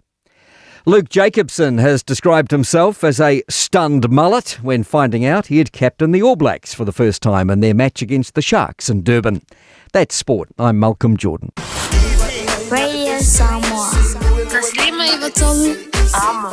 Luke Jacobson has described himself as a stunned mullet when finding out he had captained the All Blacks for the first time in their match against the Sharks in Durban. That's sport. I'm Malcolm Jordan. Radio Samoa. Taslima ivatolu. Amo.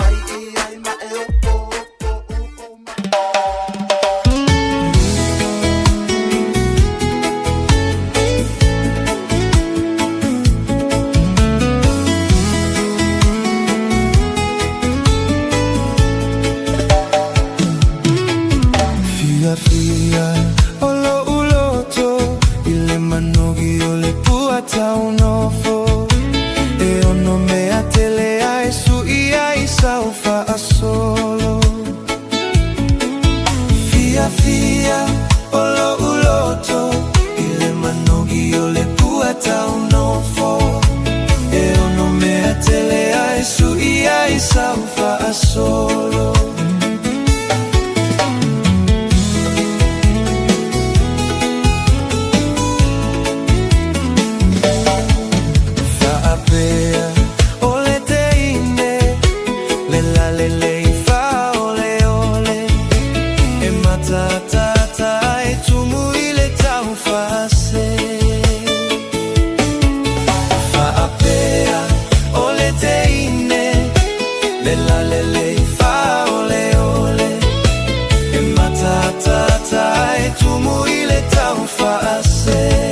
Fiafia olo uloto ile manogi ole puata unofo e ono me atele ai su ia isaufa asolo Fiafia olo uloto ile manogi ole puata unofo e ono me atele ai su ia isaufa asolo tumu ile taufase.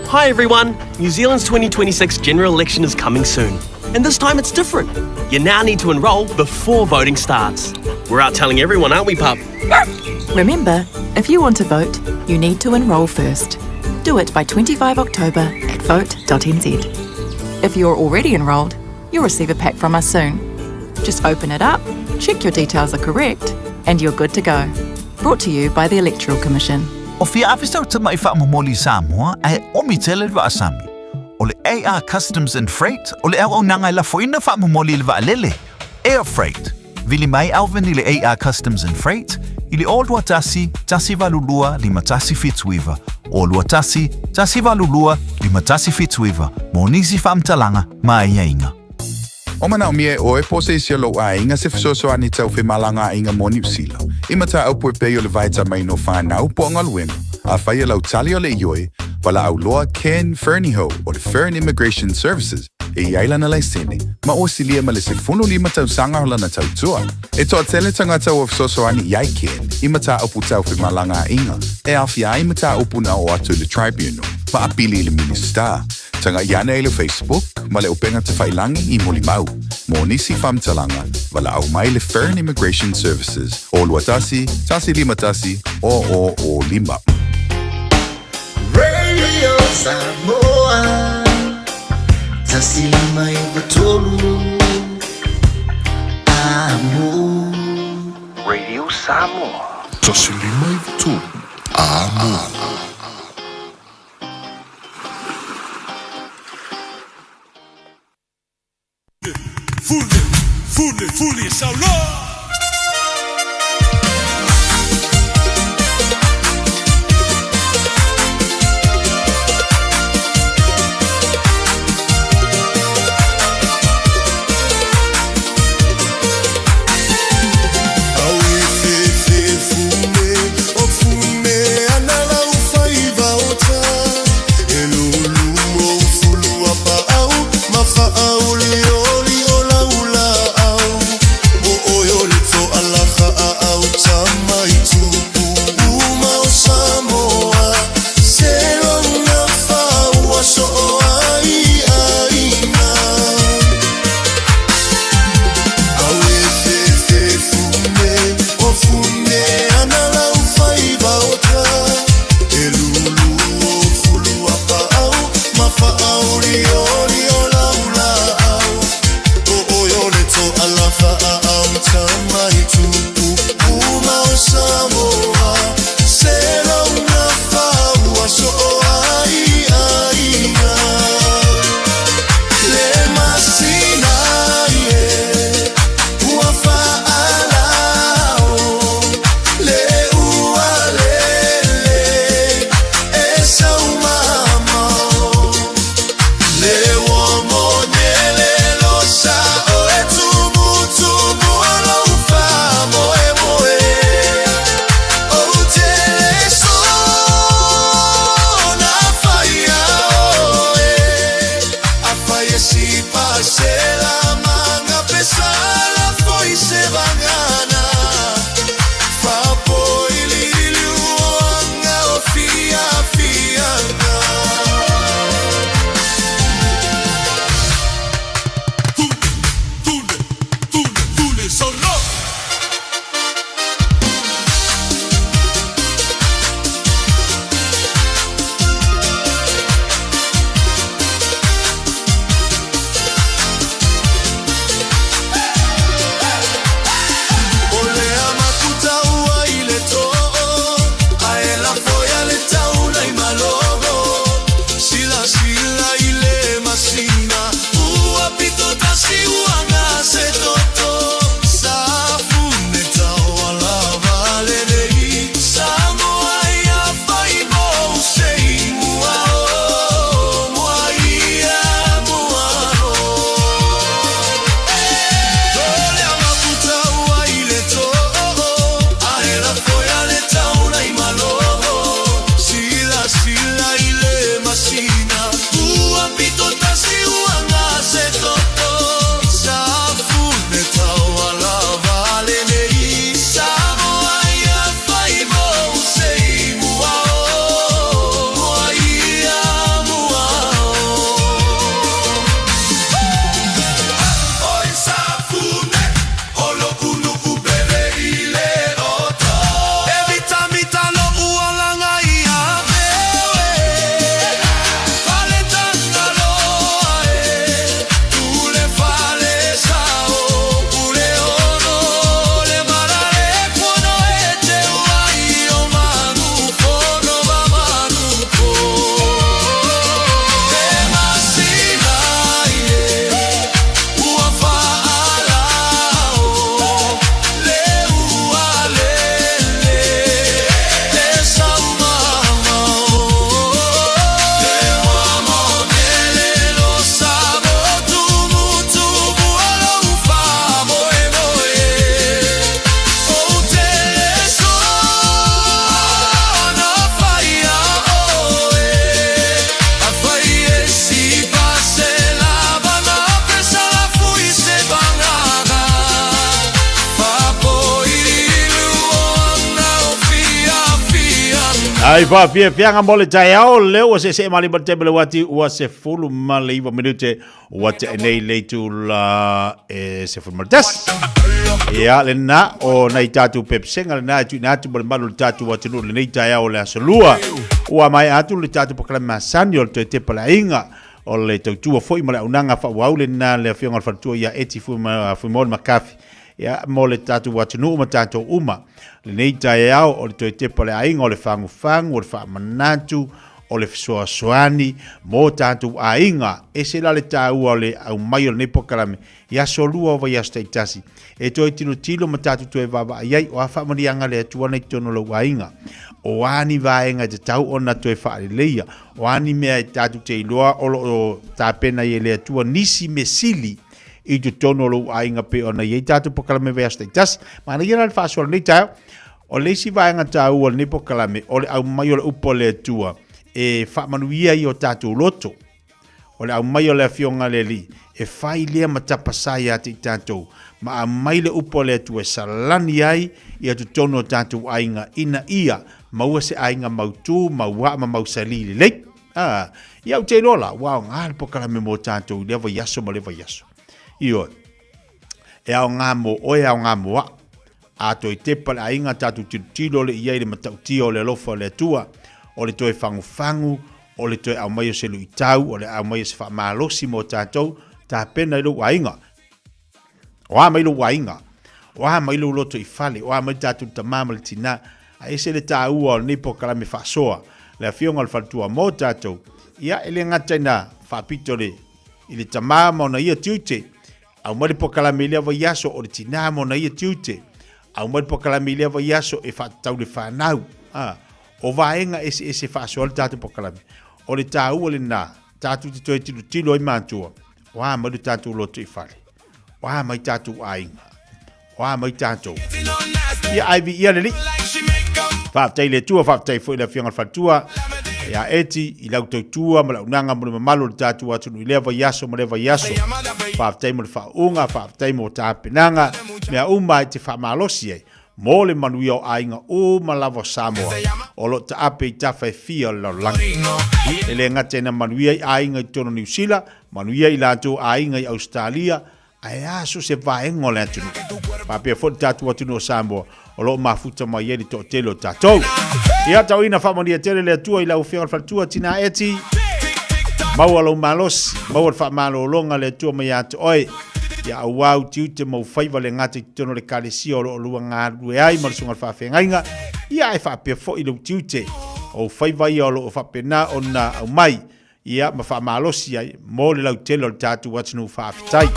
Hi everyone! New Zealand's 2026 general election is coming soon. And this time it's different. You now need to enrol before voting starts. We're out telling everyone, aren't we, pup? Remember, if you want to vote, you need to enrol first. Do it by 25 October at vote.nz. If you're already enrolled, you'll receive a pack from us soon. Just open it up, check your details are correct, and you're good to go. Brought to you by the Electoral Commission. O Fiafia Mai whaamomoli Samoa ai omi tele wa asami. O le AR Customs and Freight, o le au nanga la foina whaamomoli le waalele. Air Freight, vili mai alveni le AR Customs and Freight, ili olua tasi valulua lima tasi fitsuiva. Olua tasi valulua lima tasi fitsuiva. Monisi whaamtalanga mai inga. O mana o mie o e pose isi lo a inga se fisoso ani tau whi malanga inga moni usila. Ima ta au pue peo le vaita mai no whanau po ngal wenu. A whai lau tali o le ioi, wala au loa Ken Fernieho o le Fern Immigration Services e iaila na laisene, ma o silia ma le se funu lima tau sanga hola na tau tua. E toa tele tangata o fisoso ani iai Ken, ima ta au pu tau whi malanga inga, e awhia ima ta upu na o atu le tribunal, ma apili le minister. Tanga iana e le Facebook, ma le upenga te whailangi i moli mau. Mo nisi whamtalanga, wala au mai le Fern Immigration Services. O luatasi, tasi lima tasi, o lima. Radio Samoa, tasi lima i watolu, amo. Radio Samoa. Tasi lima i watolu, amo. Fully, so long. Oyo Ai fa Fiafia Mai tai au leo se mali ba tebele wati ua se fulu mali va minute wati nei leitu la se fulu martes. Ya le na o nei tatu pepsenga le na tu na tu malu tatu wati no le nei tai au le asolua. Ua mai atu le tatu pakala sanyo te pala inga o le tautua foi mala unanga fa wau le na le fionga fatua ya eti fu mon makafi. Ya mo le tatu wati no tatu uma. Le nei tai au o le te pala inga o le fangu o le fa manatu o le soani mo tatu ainga ese la le tau o le au mai o le nepokalame ya solua o vai astaitasi e toi tilo matatu to e vava ai o afa marianga le tuana tono lo ainga o ani vaenga te tau ona to e fa leia o ani me tatu te loa o ta pena ye le tua nisi mesili i tu tono lo ainga pe ona ye tatu pokalame vai astaitasi ma na yera fa so le tau o le si vaenga tau o le nepokalame o le au mai o le upo le tua e fa manuia i o tatu loto o le au mai o le fionga le li e fai lea matapasai ati tatu ma a mai le upo le tu e salani ai i atu tono tatu ainga ina ia maua se ainga mautu maua ma mausali le i au te lola wao ngā pokala me mo tatu lewa yaso ma lewa yaso io e au ngā mo o e au ngā moa a to i te pala ainga tatu tilo le iai le matautio le lofa le tua o le toe fangu o le toe au mai o se lui tau o le au mai o se wha malosi mo tātou tā pena i lo wainga o a mai lo wainga o a mai lo loto i fale o a mai tātou ta mama le tina a ese le tā ua o nipo kalame whasoa le fionga le whatua mo tātou ia ele ngataina whapito le i le ta mama o na ia tiute au mai po kalame lea wa yaso o le tina mo na ia tiute au mai po kalame lea wa yaso e whatau le whanau o vaenga ese whasoa le tātou po kalame o le tāua le nā tātou te toi tilo i mātua wā mai le tātou loto i whare wā mai tātou ainga wā mai tātou ia aivi ia le li whaatai le tua whaatai fo i la whianga whatua ia eti i lau tau tua ma lau nanga mo le mamalo le tātou atunu i lewa yaso ma lewa yaso whaatai mo le whaunga whaatai mo tāpenanga mea umai te whaamalosi ei mo le manuia o ainga o malawa Samoa o lo ta ape i tawhai fia la langi. E le ngate na manuia i ainga i tono New Zealand, manuia i lato ainga i Australia, ai aso se vaenga o le atunu. Papea foti tatu atunu o Samoa o lo mafuta mai eli to telo tatou. Ia tau ina whamania tele le atua i lau whiangal whatua tina eti. Maua lau malos, maua whamalo longa le atua mai ato oi. Ya awau tiu te mau whaiva le ngate tono le kalesi o lua ngā rue ai ma le sunga whawhengainga ia e whapea fo i lau tiu te o whaiva i o lo whapena o na au mai ia ma whamalosi ai mo le lau telo le tātu watinu whawhetai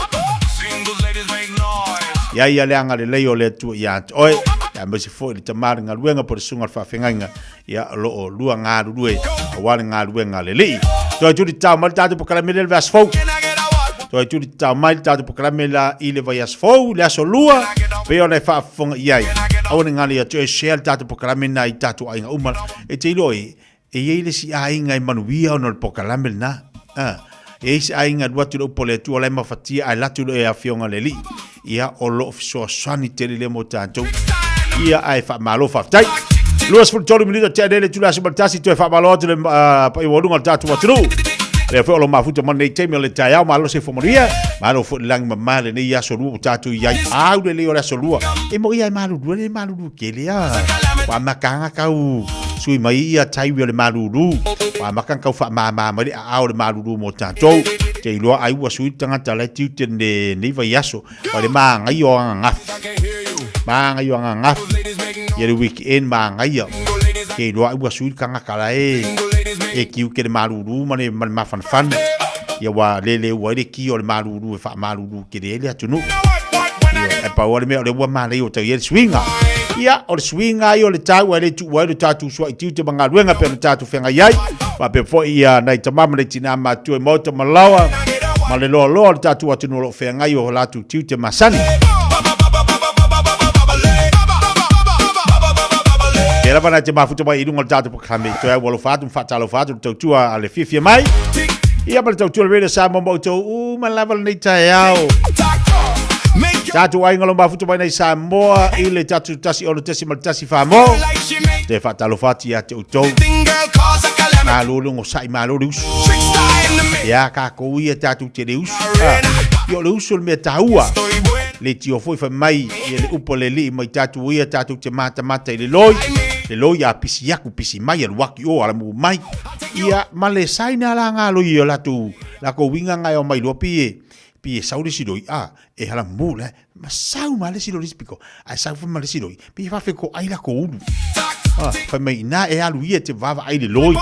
ia leanga le leo le atua i atu oe ia masi fo i le tamari ngā ruenga po le sunga whawhengainga ia lo o lua ngā rue a wale ngā ruenga le lii toi turi tau mali tātu po kalamele le vas fau toi tu ta mai ta po kalamela ile vai as fou le aso lua pe ona fa fonga iai au ni ngali atu e share ta po kalamena i tatu ainga uma e te loi e ile si ainga i manuia ona po kalamena e si ainga watu lo pole tu ole ma fatia ai latu e a fionga le li ia o lo so sani te le mo tanto ia ai fa malo fa tai luas fu tolu minuto te dele tu la sibatasi tu fa malo te pa i wolunga tatu watu le fo lo mafuta man nei teme le tai au malo se fomoria malo fo lang mama le nei aso lu tatu ia au le o la solua e mo ia malu ke le a wa makanga kau sui mai ia tai le malu wa makanga kau fa mama mai au le malu mo tatu te lo ai wa sui tanga tala tiute ne va yaso wa le manga yo nga ye le weekend manga yo ke lo ai wa sui kanga kala e kiu ke le maruru mane mafan ia wa lele wa le ki o le maruru e fa maruru ke le atunu e pa o le me o le wa mane o te ye swinga ia o le swinga i o le tau le tu wa le tatu so i tu te manga ruenga pe le tatu fenga yai pa pe fo ia nai tamama le tina ma tu e mota malawa ma le lo le tatu atunu lo fenga i o la tu te masani era bana te mafuta mai idunga tatu pakame to e walo fatu fatalo fatu to tua ale Fiafia Mai ia pa to tua le Samoa mo to u ma level ni taiao tatu ai ngalo mafuta mai nei Samoa ile tatu tasi o tasi mal tasi famo te whatalofati a te utou. Ngā lolo ngō sai mā lolo usu. Ia ka kou ia tātou te reus. Io le usu le mea taua. Le tio foi fa mai i le upo le li mai tātou ia tātou te mata i le loi. Le loi a pisi yaku pisi mai al waki o ala mu mai. Ia ma le saina la ngā loi o latu. La ko winga ngai o mai lo pie sauri sidoi e hala mule ma sau ma le sidoi spiko ai sau fa ma le sidoi pie fa fe ko ai la ko unu fa mai na e alu ia te vava ai le loi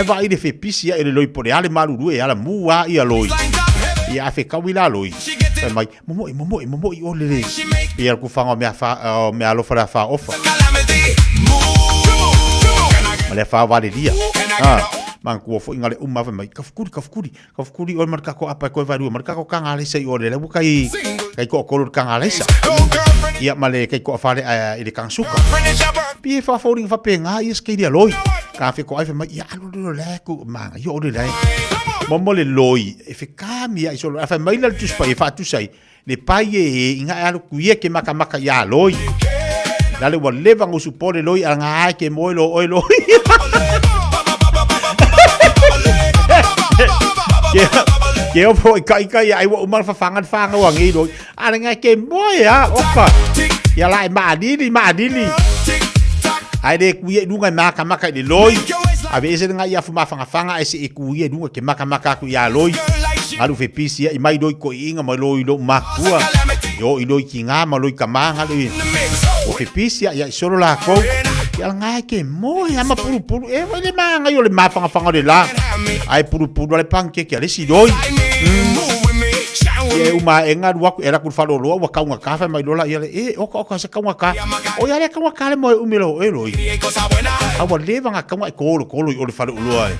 va ai le fe pisi ia le loi por ale malu e hala mu a ia loi ia fe ka wila loi fa mai momo o le pie ku fanga me alo fa ofa ma le fa vale dia man ko fo ingale fa mai kafkuri o marka ko apa ko varu marka ko kanga le sei o le bu kai ko kolor kanga le sa ia male kai ko fale ile kang suka pi fa foring fa penga is ke dia loi ka fe ko ai fa mai ia lo le ku manga yo le lai momo le loi e fe kami ai so fa mai le tu spa fa tu sai le pai e inga alu ku ye ke maka ya loi dale wa leva ngo supore loi anga ke moilo oi loi Ke o po kai ai wa umar fa fanga wa ngi do ana nga ke boy oka ya lai ma dili ai de ku ye dunga maka de loi ave ese nga ya fuma fanga ese ku ye dunga ke maka ku ya loi alu fe pisi i mai doi ko inga ma loi lo makua yo i loi kinga ma loi kamanga le o fe pisi ya solo la ko ya nga ke mo ya ma puru e wa le manga yo le fanga de la ai puru le panke ke le sidoi e uma enga waku era ku falo lo wa kaunga kafa mai dola ia e o sa kaunga ka o ya le kaunga ka le mo umilo e loi a wa leva nga kaunga ko lo o le falo lo ai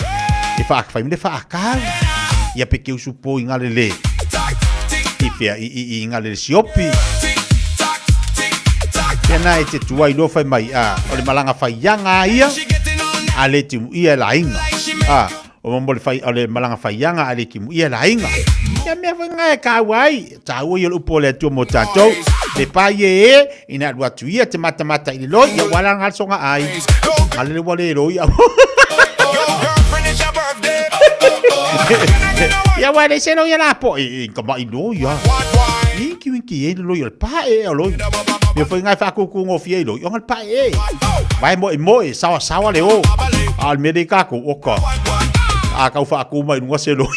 e fa me fa ka ia pe ke usupo inga le i fia i inga le siopi na e te tuai lo fai mai o le malanga fai yanga ia a le timu ia la inga o mambo le fai o le malanga fai yanga a le timu ia la inga ia mea fai ngai ka wai ta ui o upo le tu mo tatou le pai ina lua tu ia te mata i le loi ia wala ngal songa ai ale le wale loi ia wale se no ia la po ka mai loi ia winki e loi le pai o loi me foi ngai fa ku ngo fie lo yo ngal pa vai mo sawa le o al medica ko oka a ka fa ku mai ngo se lo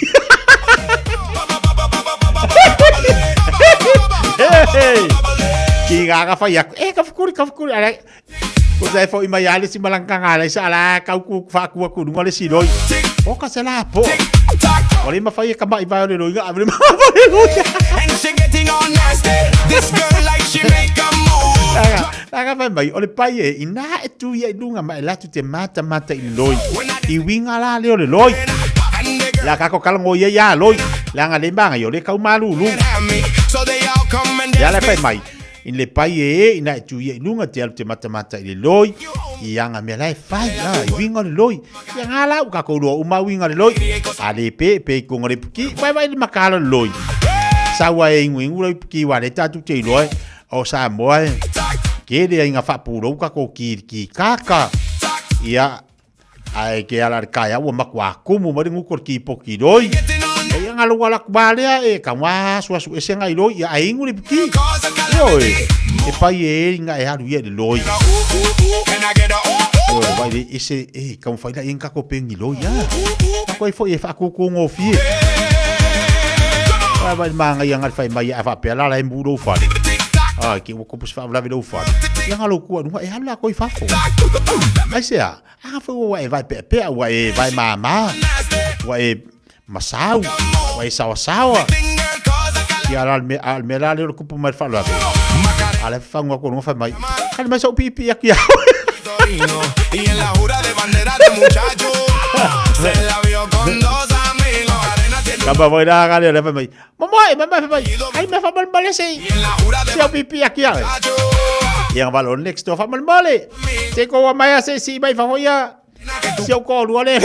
ki ga fa ya ka fukuri ala ko dai foi mai ale si malangka ngala sa ala ka ku fa ku ngo le si lo o ka se la po ole ma fa ya ka mai va le lo ga abre ma and she getting on nasty this girl like she make Aga mai ole pai ina e tu ia lunga mai la tu te mata i loi i winga la le ole loi la ka ko kala ngo ia ya loi la nga le banga yo le ka malulu ya la pai mai in le pai ina e tu ia lunga te mata i loi i anga me la fai i winga le loi ya nga la ka ko lo uma winga le loi ale pe ko ngore ki vai le makala loi sawa e ngwingu le ki wa le tatu te loi o Samoa ke le inga fa puro ka ko ki kaka ia ai ke ala ka ya wo makwa kumu mari ngukor ki poki doi e nga lo wala kwale e ka wa su ese nga ilo ia ai nguri ki yo e pai e nga e haru ia de loi o vai de ese ka mo faila inga ko pengi lo ya ko foi e fa ku ngo fie vai manga ia nga fai mai a fa pela la emburo fa que o corpo se fala vida o fado e a loucura não é lá coi fafo mas é foi vai pepe vai mama vai masau vai sawa e al melale o corpo mais fala ale fango com não faz mais ele mais o pipi aqui y en la jura de bandera de muchacho se la vio con dos amigos Kaba vai dar a galera vai. Mamãe, ai me fa mal male sei. Se o pipi aqui ai. Yang balon next to fa mal male. Se ko mai se si mai fa hoia. Se o ko lu ale.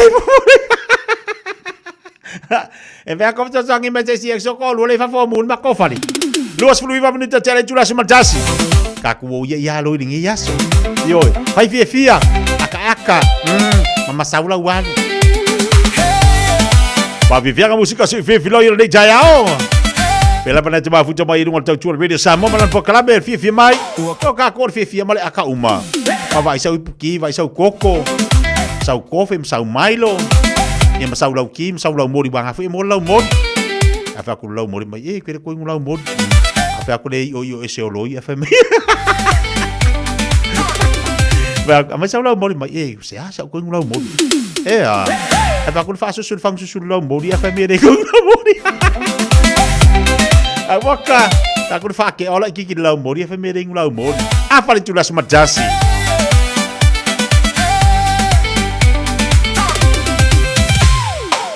E vea como te sangue me se so ko lu ale fa fo mun ma ko fali. Luas fluiva minuta tele chula se matasi. Kaku o ya lo ringi yaso. Yo, fai fia. Aka. Mama saula wan. Pa vivianga musika si filo yo nei jaiao. Pela pana te mafuta mai runga tau tua radio Samoa malan Proclame Fiafia Mai. Ko ka ko Fiafia male aka uma. Pa vai sau puki, vai sau koko. Sau kofe, sau Milo. E masau lau kim, sau lau mori banga foi mo lau mod. Afa ku lau mori mai e kere ko lau mod. Afa ku le yo ese oloi afa me. Ba ama sau lau mori mai e se sa ko lau mod. E afa ku fa sul fang sul lau mori afa me de ko lau mori. Waka, aku fake ola iki lau mori fa me ring lau mori. Apa le tulas madasi.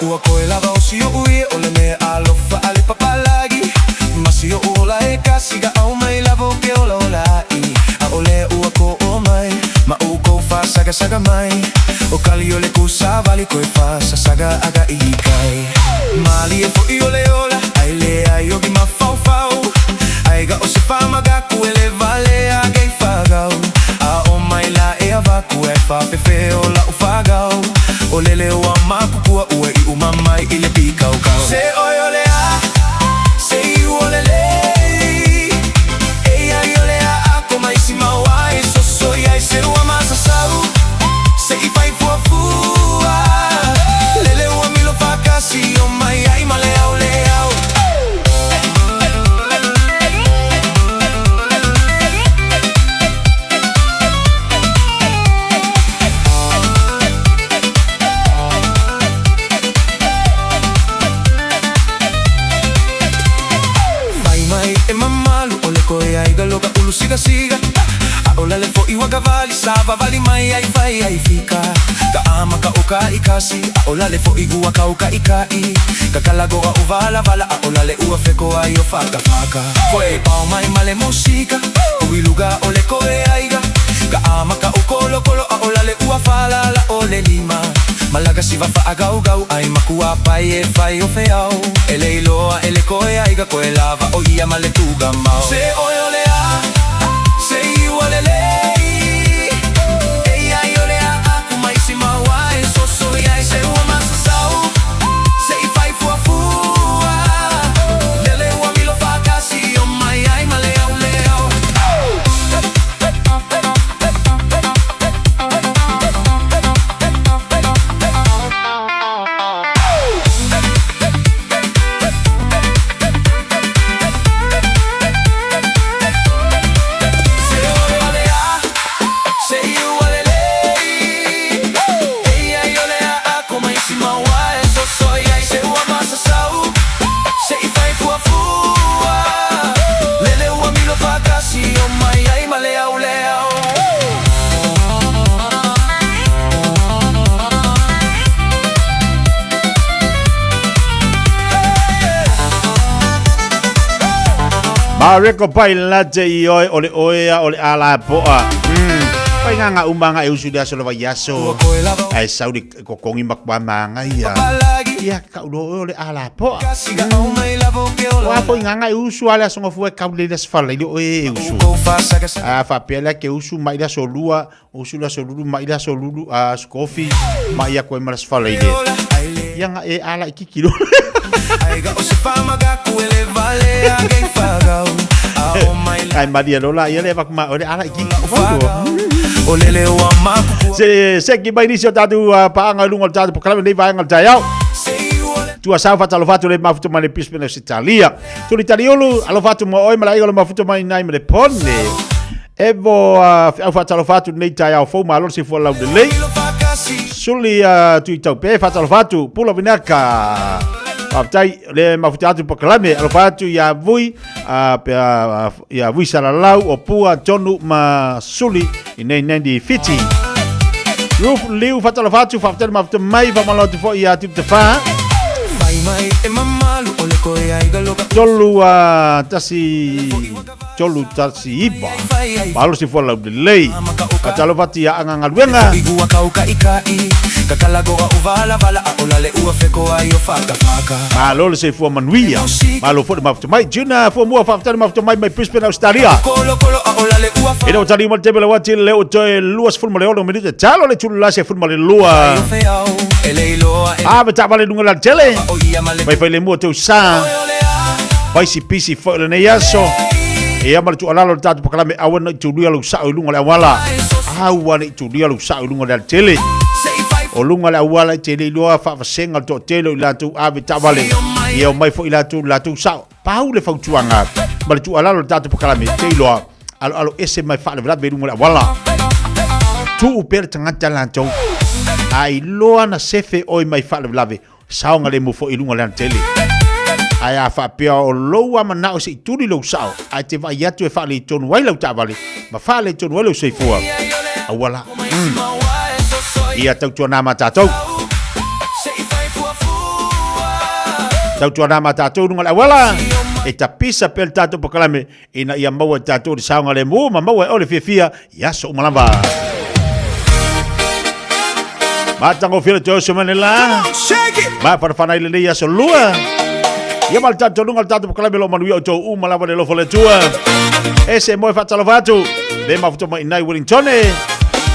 Ua koe lava o si o ue o le mea alofa ale papalagi. Masi o ola e kasi ga au mai lavo ke ola ola i. A ole ua ko o mai, ma u ko fa saga mai. O kali o le kusa vali koe fa saga aga i kai. Mali e fo i ole ola. Ai ogi ma fau ai ga o se fama ga ku ele vale a gai fagau a o mai la e ava ku e fa fe o la u fagau o lele o ama ku u e u mamai ile pika o kau se o ole a se u ole le e ai ole a ko mai si ma wai so ai se u ama sa sau se I fai fu lele o mi lo fa kasi o mai ai male ole siga a ola le fo iwa kavali sava vali mai ai vai ai fika ka ama ka oka ikasi a ola le fo igua ka oka ikai ka kalago a ovala vala a ola le ua feko ai o faka foi pau mai male musika o iluga ole koe aiga ka ama ka okolo kolo a ola le ua fala la ole lima malaga si va fa agau gau ai makua pai e fai o feau ele iloa ele koe aiga koe lava o ia male tuga mau se ole a say you ole lei ei ai ole a ku mai si ma wai so ai se o ma sau say fai fu lele wa mi lo fa kasi o mai ai male au leo Reko pai la te I ole oea ole ala poa. Pai nganga umanga e usu dia solo yaso. Ai saudi kokongi makwa manga ia. Ia ka ole ala poa. Wa po nganga e usu ala songo fu e kaule des fala ile e usu. A fa pela ke usu mai da solua, usu la solulu mai da solulu a skofi mai ko mas fala ile. Yang e ala ikikilo. Ai ga o se fama ga ku ele vale a gai fagau. Ai Maria Lola ia leva ma ore ala iki o lele o ama se ki bai nisio tatu pa anga lunga tatu Proclame nei vai anga taiao tu sa fa talo fatu le mafuto mane pispena Italia tu l'italiolo allo fatu mo oi malai lo mafuto mai nai me ponne evo fa talo fatu nei taiao fo malo si fo lau de lei suli tu itau pe fa talo fatu pula vinaka Aptai le mafutatu Proclame alo fatu ya vui ya vui salalau o pua tonu ma suli inei nendi fiti ruf liu fatalo fatu fatel mafutu mai va malo tu fo ya tip te fa Tolu tasi iba. Balu si fola delay. Katalo pati ya anga ngaluenga. Malo si fo manuia. Malo fo mafta mai juna fo mua fafta mafta mai Brisbane Australia. Ina utali mo tebela wati le utoe luas ful male ono minute talo le chulu lase ful male lua. Beta male dunga la tele. Mai fai le mo te usa. Vai si pisi fo le neyaso. E ama tu alalo tatu pakalame awana tu dia lu sa ulunga le awala. Awana tu dia lu sa ulunga le tele. Olunga le awala tele loa fa senga to tele la tu ave tabale. Ia mai fo ila tu sa. Pau le fau tuanga. Mal tu alalo tatu pakalame tele loa. Alo ese mai fa le vra berunga le awala. Tu per tangata lanto. Ai loa na sefe oi mai fa le vlave. Saunga le mo fo ilunga le tele. Ai a fa pia o loa mana o se tuli lo sao. Ai te vai atu e fa le tonu wai lau tavale. Ma fa le tonu wai lau se fua. Awala. Ia tau tua nama tātou. Tau tua nama tātou nunga awala. E ta pisa pel tātou pakalame. Ina ia maua tātou di saunga le mo. Ma maua e ole Fiafia. Ia so umalamba. Matango fila tau semanela. Ma parafana ile ia so lua. Ia mal tātou nunga tātou pakalame lo manuia o tau umalamba le lofo le tua. Ese moe fatalo fatu. Le mafuto mai nai Wellingtone.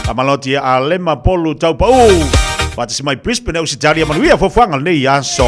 Amaloti a lema polu tau pau. Patasi mai Brisbane Australia manuia fofuanga nei aso.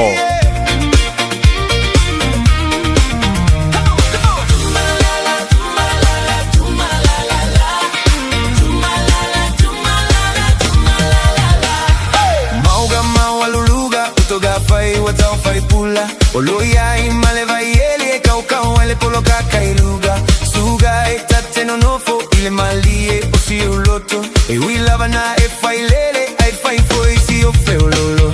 Mauga mau aluluga utoga fai watau fai pula. Oloya imale vai ele kau kau ele polo kakailuga. Suga etate no nofo ile malie osi uloto. E wila bana e fai lele ai fai foi si o feo lolo.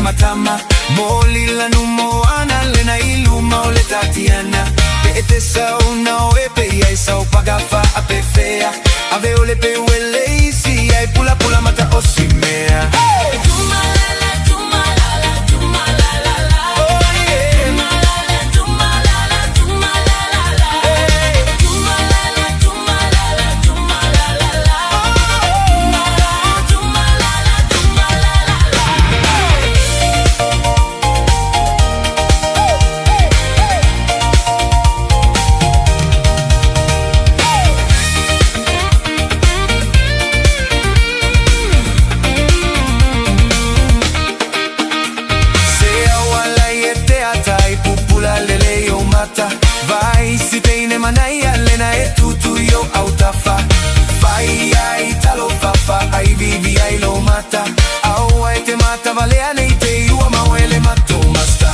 Matama moli la numo ana lena iluma ole tatiana pe te sa una o pe ai sa pagafa a pe fea ave ole pe wele si ai pula pula mata osimea vai si teine manaya lena e tutu yo autafa vai ai talo fafa ai bibi ai lo mata au ai te mata valea nei te ua mawele mato masta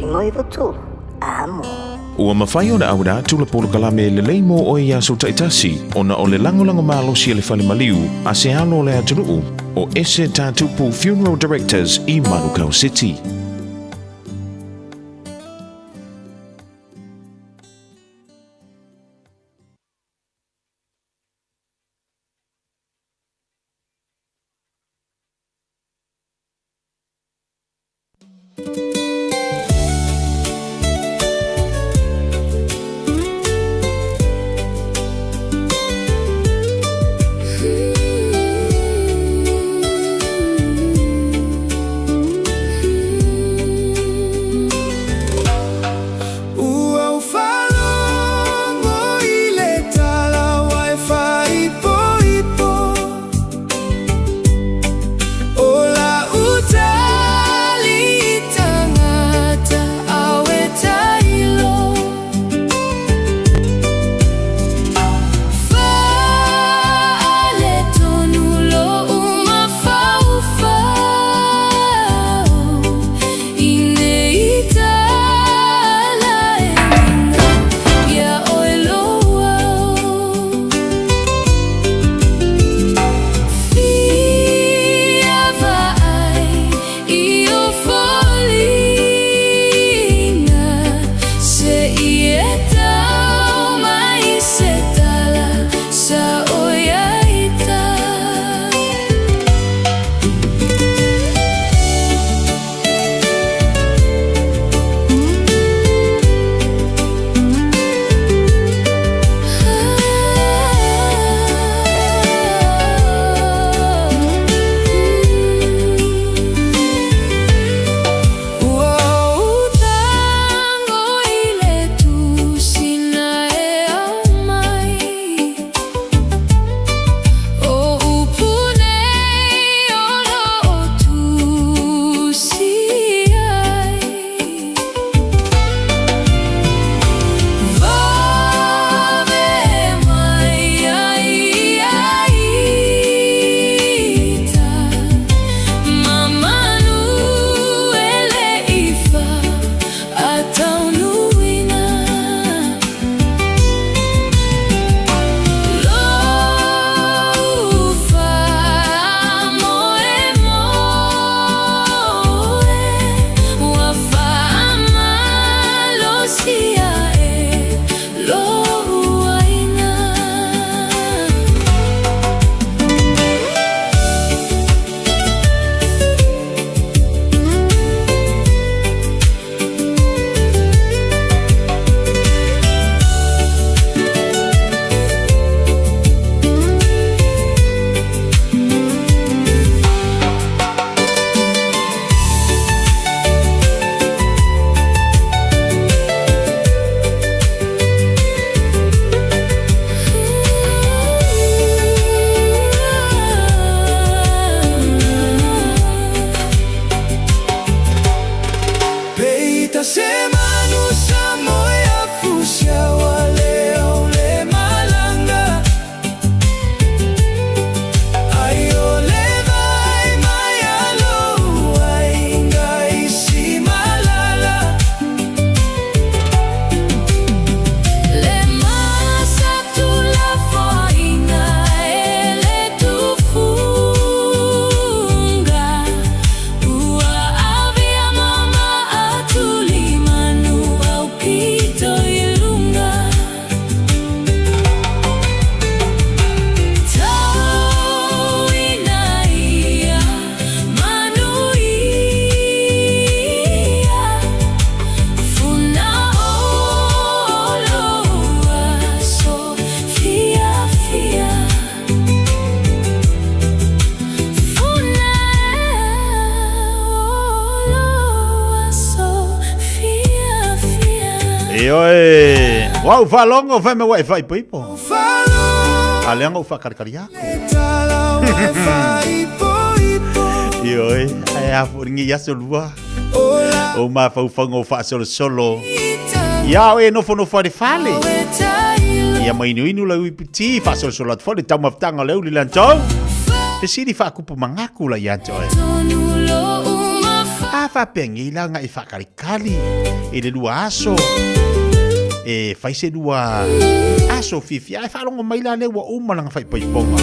ngoi votu. Amo. Ua mawhai o na aura tula polo kalame le leimo o ia so taitasi o na o le lango malo si le whale maliu a se alo le aturuu o ese tātupu Funeral Directors i Manukau City. Oi, wow, falongo fa me wai fai pipo. Aliango fa karkariako. Oi, ai afuringi ya solua. O ma fa fango fa solo. Ya we no fono fa de fale. Ya mai inu la wipiti fa solo at fole tama tanga le uli lanto. E si di fa kupu mangaku la ya joy. whapengi la nga I whakarikali e le lua aso e whai se lua aso Fiafia e whalongo mai la le wa umalanga whai paiponga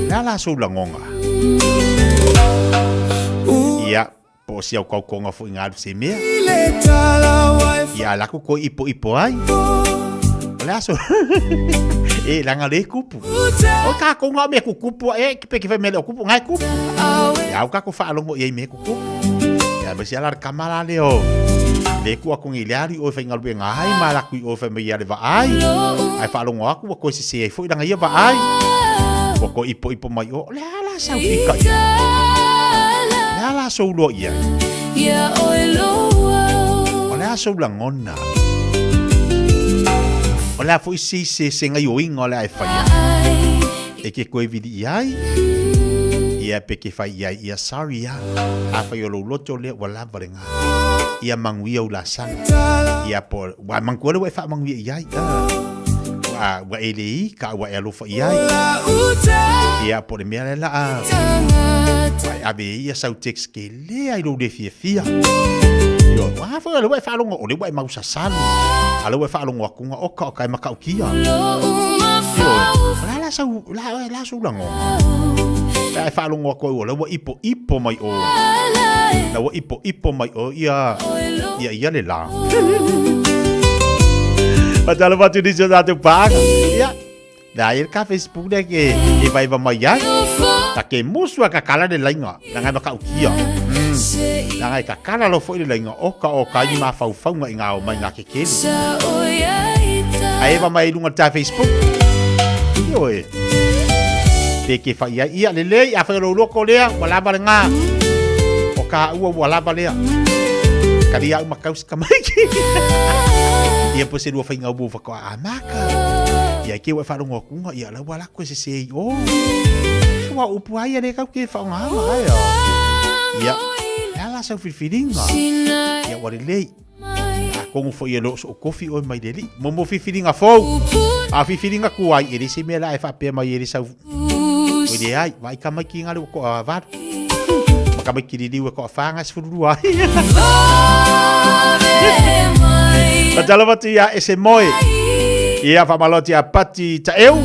la so langonga ia po si au kau konga fu inga se mea ia la ko ipo ai la so e langa le kupu o ka ko nga me kupu e ki pe ki me le kupu ngai kupu ya ka ko fa longo ye me kupu ya be si ala kamala le o le ku ko ngiliari o fa ngal be ngai ma la ku o fa me ya le va ai fa longo aku ko si se fu langa ye va ai ko ipo mai o la sa fika la so lo ia la so langona Ola foi se ngai o inga ola e whaia. E ke koe vidi iai. Ia pe ke whai iai ia sorry ia. A whai o lo loto le wala varenga. Ia manguia o la sang. Ia po, wa mangkuale wa e wha manguia iai. Wa elei ka wa e alofa iai. Ia po le mea le la a. Wa abe ia sau text ke le ai lo de Fiafia. Yo, wa fa lo fa lo o le wa mau sa salu. Alo wa fa lo kunga o ka ma ka kia. Yo, la sa lango. Ta fa lo ko o le wa ipo mai o. La wa ipo mai o ia le la. Padahal waktu di satu bang. Ya. Dahil ka Facebook de ke iba mai ya. Ta ke musu ka kala de lainga. Nanga ka kia. Nanga ka kala lo fo ile lainga o ka ni ma fau nga inga o mai nga ke keli. Ai va mai lunga ta Facebook. Yo e. Te ke fa ia le a fa lo ko le wala ba nga. O ka wala ba le. Ka dia ma kaus ka mai. Ia po se do fa inga bu fa ko amaka. Ia ke wa fa lo kunga ia la wala ko se o. Wa upu ai ne ka ke fa nga ai. Ia ela sa fifiringa. Ia wa le. Kongo fo yelo so kofi o mai deli. Momo fifiringa fo. A fifiringa ku ai eri se me la fa pe mai eri sa. O de ai vai ka mai ki ngalo ko va. Ka mai ki di ko fa nga sfuru ai. Padahal waktu ya ese moe. Ia fa maloti a pati ta eu.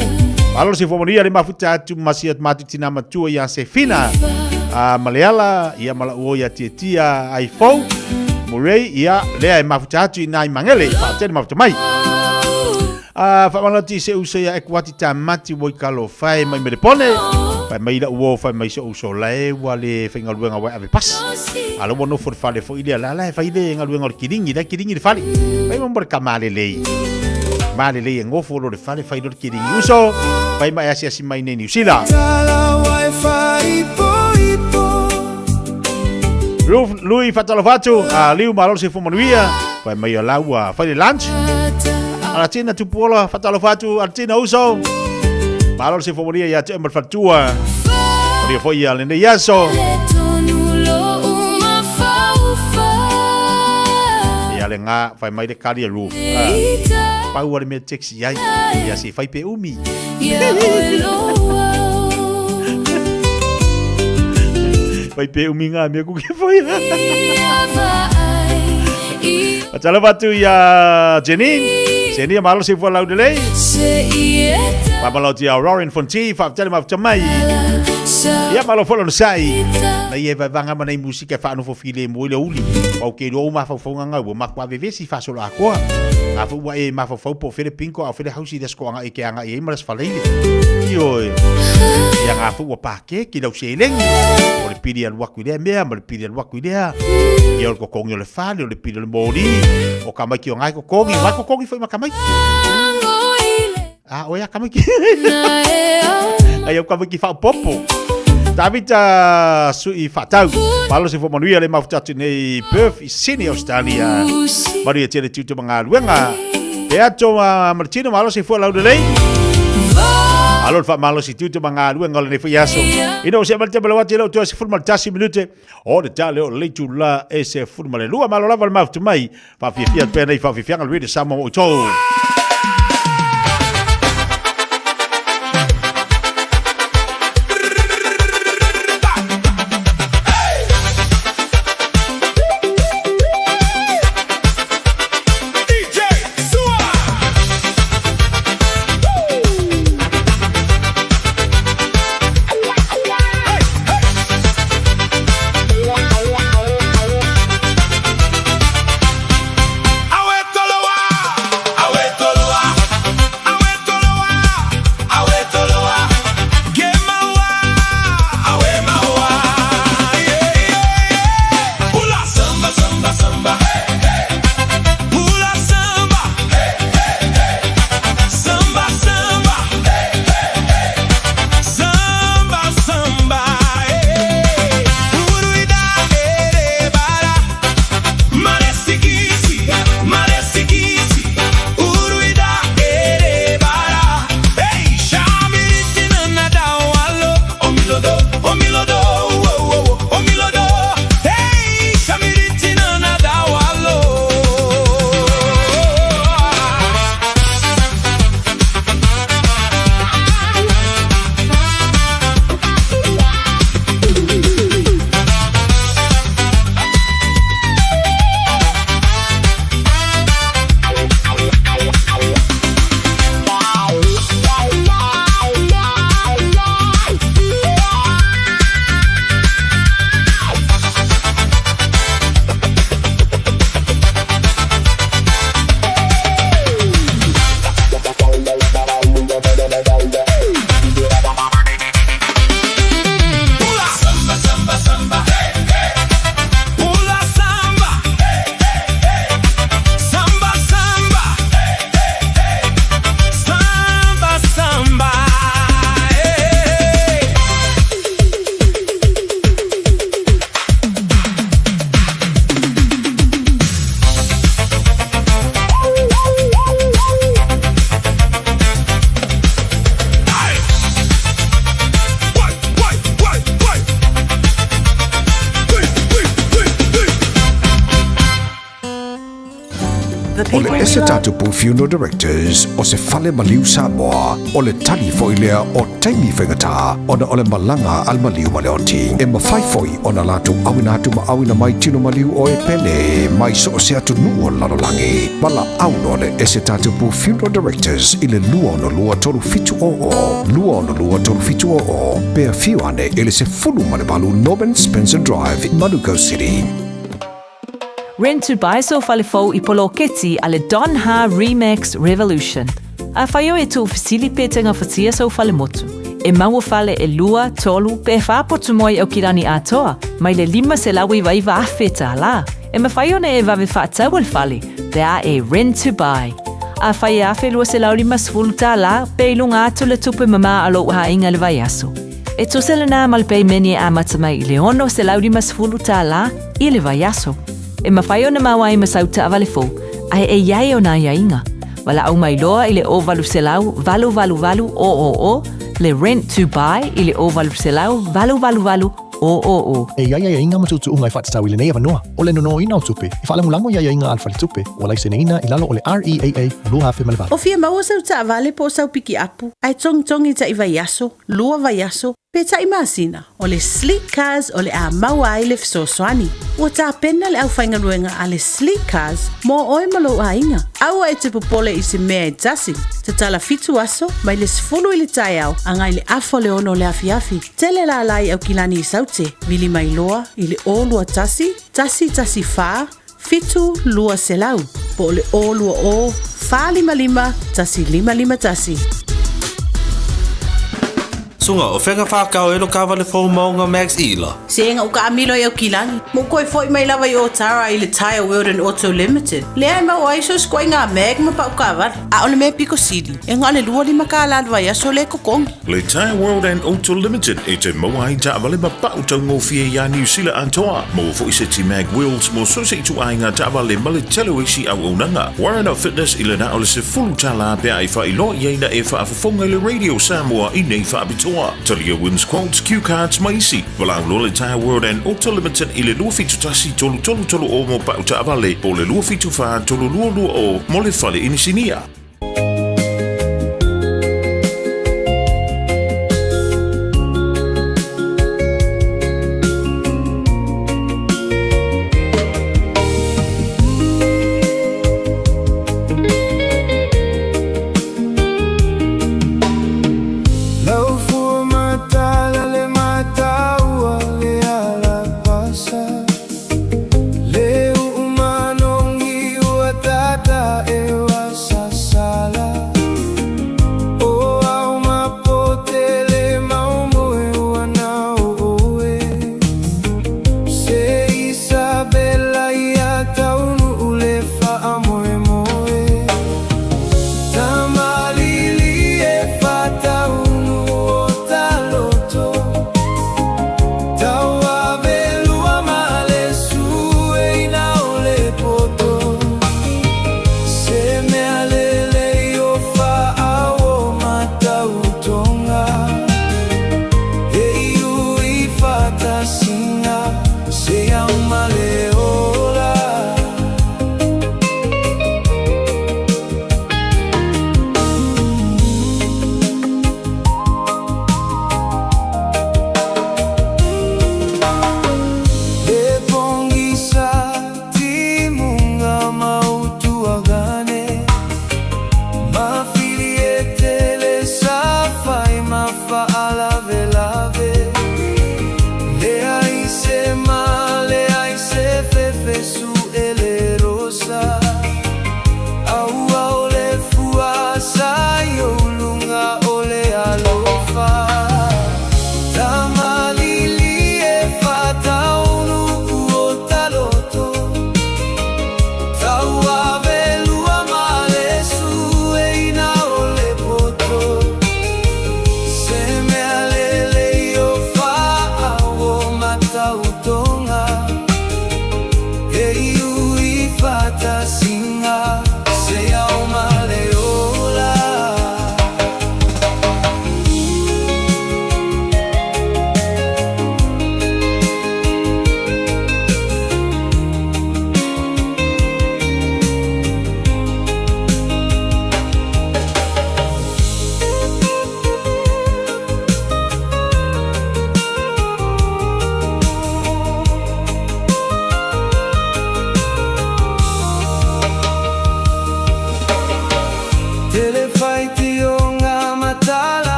Malo se fo moria le mafuta tu masiat matu tina matua ya se fina. Maleala ia mala o ya tia iPhone. Murray ia le mafuta tu nai mangele fa te mafuta mai. Fa maloti se uso ya ekwati ta mati wo kalo fai mai me pone. Fa mai da wo fa mai se uso lai wale fa ngaluenga wa ave pas. Alo wono for fale fo ile la fa ile ngaluenga kiringi de fale. Vai mo kamale lei. Male le ngofo lo de fale fai do kiringi uso. Vai mai asi mai ne New Zealand. Lui fatalovato liu malo se fumanuia. Vai mai laua fai lunch. Ala tina tu pola fatalovato artina uso. Malo se fumanuia ya temper fatua. Dia foi ya lende yaso. Ya lenga vai mai de career roof. Pau wa me taxi ai. Ya se fai pe umi. Vai pe umi nga me ku ke foi. Atala batu ya Jenny malo se foi lau de lei. Pamalo dia Roaring Fonti fa tele ma tamai. Ya malo folo no sai. Na ye va vanga mana musika fa no fo file mo le uli. O ke do ma fa fonga nga ma kwa veve si fa solo akwa. A fu wa e ma fa po fele pinko a fele hausi des ko nga e ke nga e mas fa leile. Yo. Ya nga fu wa pa ke ki do seleng. O le pidi al waku de me ma le pidi al waku de. Yo ko kongi le fa le pidi le mori. O kama ki nga ko kongi foi ma kama. O ya kama ki. Ai kama ki fa popo. David sui fatau. Malo se fo manuia le mafutatu nei Perth i Sydney Australia. Maria tele tutu mga luenga. Beato Martino malo se fo lau de lei. Alon fa malo si tutu mga luenga le fo yaso. Ino se malte belawati lo tu se fo maltasi minute. O de tale o le tu la ese fo male lua malo lava maftu mai. Fa Fiafia pena fa Fiafia ngal de Samoa o to. O le ese tatupu funeral directors o se fale maliu Samoa o le tali foilea o taimi whengata o na o le malanga al maliu maleoti. E mawhai foi o na latu awina atu ma awina mai tino maliu o e pene mai so o se atu nuo lalolangi. Mala auno le ese tatupu funeral directors i le lua o na lua toru fitu o. Lua o na lua toru fitu o. Pea fiu ane ele se fulu malebalu Norman Spencer Drive in Manuka City. Rent to buy so falefou I polo keti ale Don Ha Remix Revolution. A whaio e tu fisili petenga fatia so falemotu. E maua fale e lua, tolu, pe whapotu moi au kirani atoa, mai le lima se lawi vai va afeta la. E ma whaio ne e vave whaatau al fale, te a e Rent to buy. A whai afe lua se lauri masfulu ta la, pe ilunga atu le tupe mama alo ha inga le vai aso. E tu se le nā malpei meni a matamai I le ono se lauri masfulu ta la, I le vai aso. E mawhaio na mawai masauta avalefo, ai e iai o nā iainga. Wala au mai loa I le o valu selau, valu o, le rent to buy I le o valu selau, valu o. E iai inga matutu ungai whatatau I le nei avanoa, o le nono ina o tupe. I whalangulango iai inga alfa le tupe, o lai sene ina I lalo o le REAA, lua hafe malevalo. O fia maua sau ta avale po sau piki apu, ai tongi ta I vaiaso, lua vaiaso, pe ta I masina, o le sleek cars o le a maua ai le fisosoani. Ua ta pena le au whaingaruenga a le sleek cars, mo oe malo a inga. Aua e te popole I se mea e tasi, te tala fitu aso, mai le sifulu I le tai au, angai le afo le ono le afiafi. Tele la lai au kilani I saute, vili mai loa I le o lua tasi fa, fitu lua selau, po le o lua o, fa lima, tasi lima tasi. Sunga o whenga whakao elo ka wale fōu maunga Max Ila. Senga o ka amilo I au kilangi. Mo koe foi mai lava I o tara I le Tire World and Auto Limited. Lea ma o aiso skoi ngā meg ma pau ka wale. A ole me piko sili. E ngā le lua lima ka alad vai aso le kokongi. Le Tire World and Auto Limited e te maua I ta avale ma pau tau ngofia ia New Zealand antoa. Mo fo I se ti mag wheels mo so se tu ainga ta avale ma le telo isi au unanga. Warren Out Fitness I le na ole se fulu tala pea I wha I lo ieina e wha afafonga le Radio Samoa I nei wha abitoa. Talia wins quotes, cue cards, maisi. Walang lo le Tire World and Auto Limited I le lua fitu tasi tolu o mo pau ta avale. Po le lua fitu wha tolu lua o mo le whale inisinia. Sa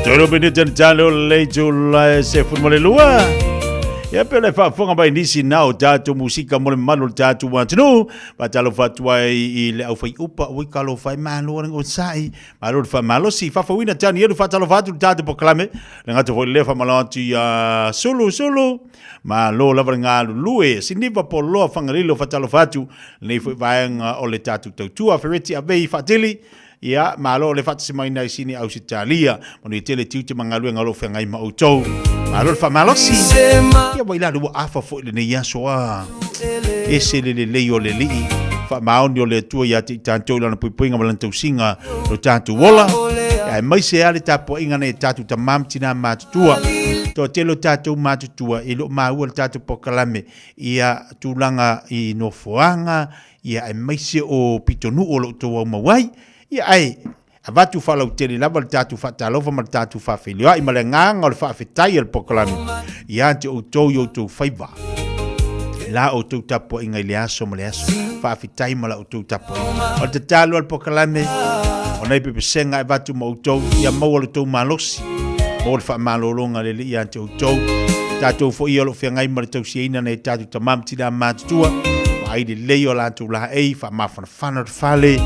Tolo minute talo le July se fumole lua. Ya pele fa fonga ba inisi nao tatu musika mole malo tatu wantunu ba talo fatwa I le au fai upa wi kalo fai malo ngo sai malo fa malo si fa wina tani yeru fa talo fatu tatu poklame nga to le fa malo ti solo malo la nga lue siniva polo fa ngarilo fa talo fatu le fa nga ole tatu tu afereti ave fatili ya malo le fat semai nai sini au Italia moni tele tiuti mangalu ngalo fe ngai ma auto malo fa malo si ya baila do afa fo le ya soa ese le yo le li fa maon yo le tu ya ti tanto la pu pinga malanto singa lo tanto wola ya mai se ale tapo inga ne tatu tamam tina matua to telo tatu matua ilo ma u tatu pokalame ia tulanga I no foanga ia mai se o pitonu o lo to mawai ia ai avatu fala uteli lava le tatu fatalova ma le tatu faafilioa I malenganga o le faafetai le pokalami ia te outou I outou faiva la outou tapuaʻiga I le aso ma le aso faafetai ma la outou tapuaʻiga o le tatalo a le pokalame onai pepesega e vatu ma outou ia maua le tou malosi mo le faamalōloga lelei ia te outou tatou foʻi o loo feagai ma le tausiaina nei tatu tamamtina matutua ai lelei o latou laei faamafanafana le fale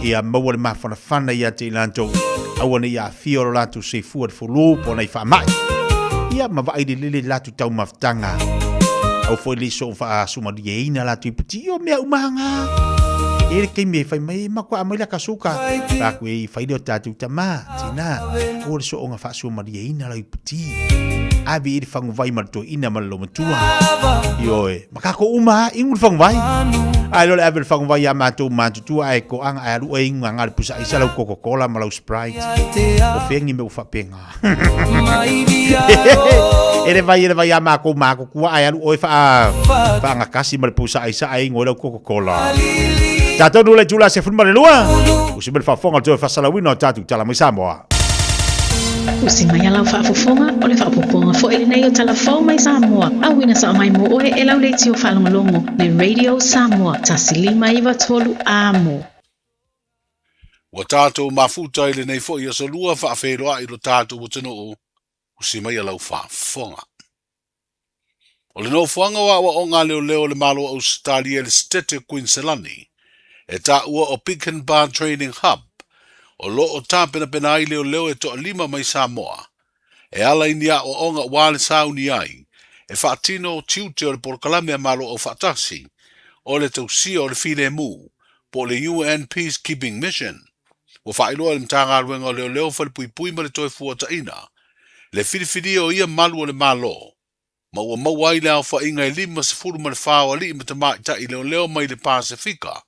ia maua le mafanafana ia te ilantou aua nei afia o latou seifua le fulu po nei faamai ia mavaai lelele latou taumafataga au foi le so faasumaliaina latou ipiti o mea umaga e le kaimi e fai mai makoa mai le akasuka laku e faile o tatou tamā tina o le sooga faasumaliaina lau ipiti avi I le faguvai ma le toeina ma le lomatua ioe makako uma ingu le faguvai ai lo le ave le faguvai a matou matutua ae koaga ae alu e ingaga le pusaʻisa lau Coca-Cola ma lau Sprite o fegi me u faapega e le vai a makou makokua ae alu oe faagakasi ma le pusaʻisa ae igoe lau Coca-Cola tatou nu le tula se fulu ma le lua usi me le faafoga le toe fasalauina o tatou tala mai Samoa Usi mai alau whaafofonga o le whaapoponga fo ele nei o talafau mai Samoa. Awina sa o mai mo oe e lau leiti o whalongolongo le Radio Samoa. Tasilima iwa tolu amo. Wa tātou mafuta ile nei fo ia solua whaaferoa I lo tātou o tino o usi mai alau whaafonga. O le no fuanga wa o ngā leo le malo o Australia le stete Queenselani e tā ua o Pick and Bar Training Hub o lo o tāpena pena ai leo e toa lima mai Samoa. E ala inia o onga wale sauni ai, e whaatino o tiute o le porkalame a malo o whaatasi, o le tausia o le file mu, po le UN Peacekeeping Mission. O whailoa le mtanga ruenga o leo whale pui ma le toi fuata ina. Le whiriwhiri o ia malu o le malo. Ma ua mawai leo whainga I lima se furu ma le whawa li ima te maita I leo mai le Pasifika.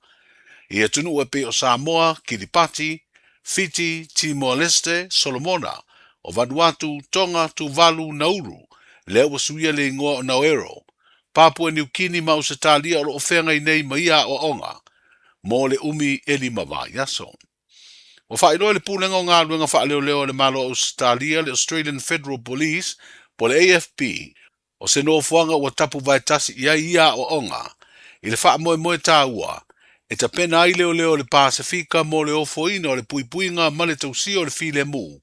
Ia tunu e pe o Samoa, Kiribati, Fiji, Timor-Leste, Solomona, o Vanuatu, Tonga, Tuvalu, Nauru, leo wa suia le ingoa o Nauero, Papua New Guinea ma usatalia o ofenga I nei maia o onga, mo le umi eli mawa yaso. O whaeroa le pūlenga o ngā ruenga whaeleo le malo o usatalia le Australian Federal Police, po le AFP, o se no fuanga o tapu vai tasi ia o onga, I le wha moe tā ua, e ta pena ai leo le Pasifika mo le ofoina o le puipuinga ma le tausia o le file mu.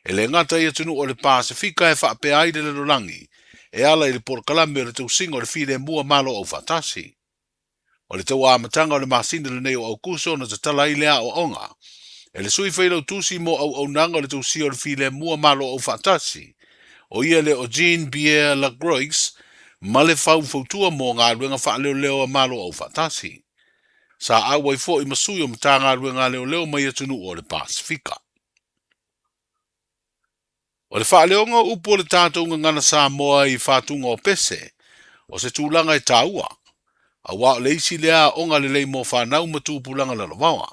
E le ngata ia tunu o le Pasifika e whaape ai le lorangi, e ala I le porkalame o le tausinga o le file mua malo o fatasi. O le tau amatanga o le masina le nei o aukuso na te tala I lea o onga. E le sui whailau tusi mo au nanga o le tausia o le file mua malo o fatasi. O ia le o Jean Pierre Lacroix, ma le fautua mo ngā ruenga whaaleo malo o fatasi. Sa awai fo I masui o mtanga ruenga leo mai atunu o le Pasifika. O le whaaleonga upo le tātou ngana Samoa I whātunga o pese, o se tūlanga I tāua. A wā le isi lea onga le lei mo whanau matūpulanga la lawawa.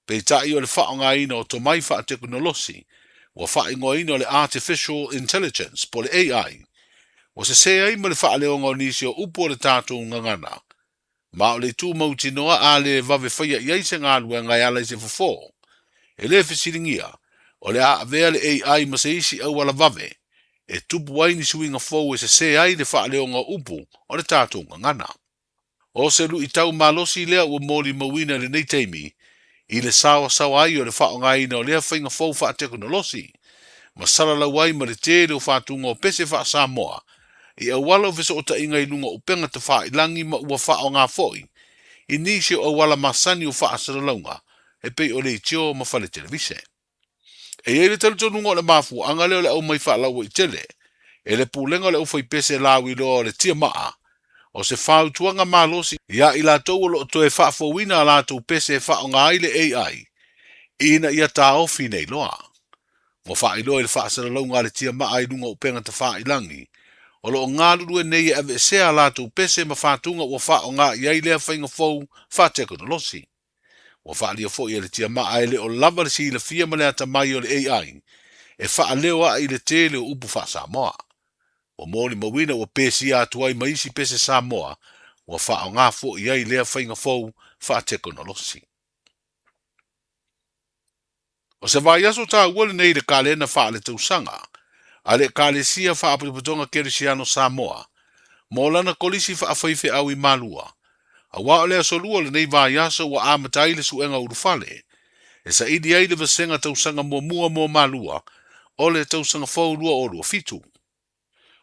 Pei tai o le whaonga ina o tomai wha teknolosi, wa whaingo ina o le Artificial Intelligence, po le AI. O se sea ima le whaaleonga o nisi o upo le tātou ngana. Ma o le tū mauti noa a le vave whaia I aise ngā rua ngai ala I se fofo. E le whisiringia, o le a avea le AI ma se isi au ala vave, e tupu waini suinga fōu e se ai le whaaleonga upu o le tātou ngana. O se lu I tau malosi lea ua mōri mawina le nei teimi, I le sawa ai o le whaonga ina o lea whainga fōu wha teknolosi, Ma sala lawai ma le te o whātunga o pese wha Samoa. I awala o viso o ta inga ilunga o penga te wha ilangi ma ua wha o ngā fōi. I nisi o awala masani o wha asaralaunga. E pei o le tio ma whale televise. E eile telu tonunga o le mafu anga leo le au mai wha lau i tele. E le pūlenga le au whai pese lawi loa le tia maa. O se whau tuanga malosi. Ia i la tau o lo to e wha fōwina la tau pese e wha o ngā aile AI. Ina ia tā ofi nei loa. Mo wha ilo e le wha asaralaunga le tia maa i lunga o penga te wha ilangi. O lo ngā lulu e nei e ave sea la tau pese ma whātunga o wha o ngā iai lea whainga fōu wha teknolosi. O wha lia fo i le tia maa ele o lava le si le fia ma lea tamai o le AI. E wha leo a i le te leo upu wha Samoa. O mōni mawina o pesi a tuai maisi pese Samoa. O wha o ngā fo i ai lea whainga fōu wha teknolosi. O se vai aso tā uale nei le kālena wha le tausanga. A le kālesia wha apuputonga kerisiano Samoa. Mō lana kolisi wha awhaife au I malua. A wā lea solua le nei vai aso wa amatai le suenga urufale. E sa idi ai le vasenga tausanga mua mō malua. O le tausanga fau lua o lua fitu.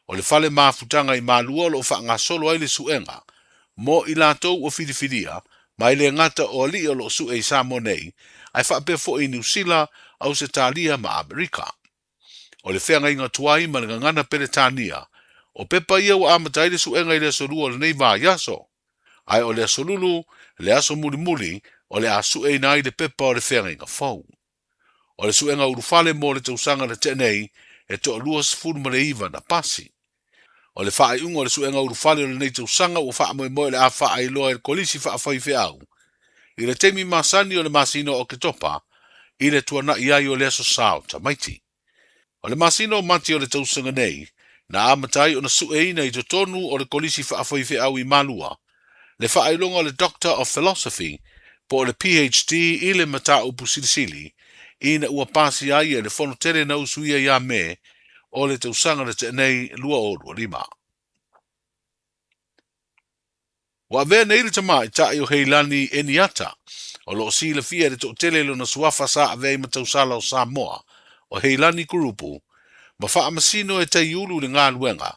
O le fale mafutanga I malua lo wha ngā solo ai le suenga. Mō I lātou o whidiwhidia. Mai le ngata o li o lo su e Samoa nei. Ai wha pe fo I New Zealand au se talia ma Amerika. O le whenga inga tuai ma le ngana Peretania. O pepa ia wa amatai le suenga I le solua le nei va yaso. Ai o le asolulu, le aso muli o le asu e nai le pepa o le whenga inga fau. O le suenga urufale mo le tausanga le tenei e to lua sifuru ma le iwa na pasi. O le wha unga o le suenga urufale o le nei tausanga o wha moe le a wha loa e kolisi wha whaife au. I le temi masani o le masino o ke topa, I le tuana iai o le aso sao tamaiti. O le masino mati o le tausanga nei, na amatai o na sueina I tonu o le kolisi whaafaife au I malua. Le whaelonga o le Doctor of Philosophy, po le PhD I le mata upu silisili, I na ua pasi ai e le whono tere na usuia ia me, o le tausanga le te nei lua o lua lima. Wa vea nei le tama I tai o heilani eniata, o lo si le fia le to tele lo na suafa sa avei ma tausala o Samoa, o heilani kurupu, ma wha amasino e tai ulu le ngā luenga,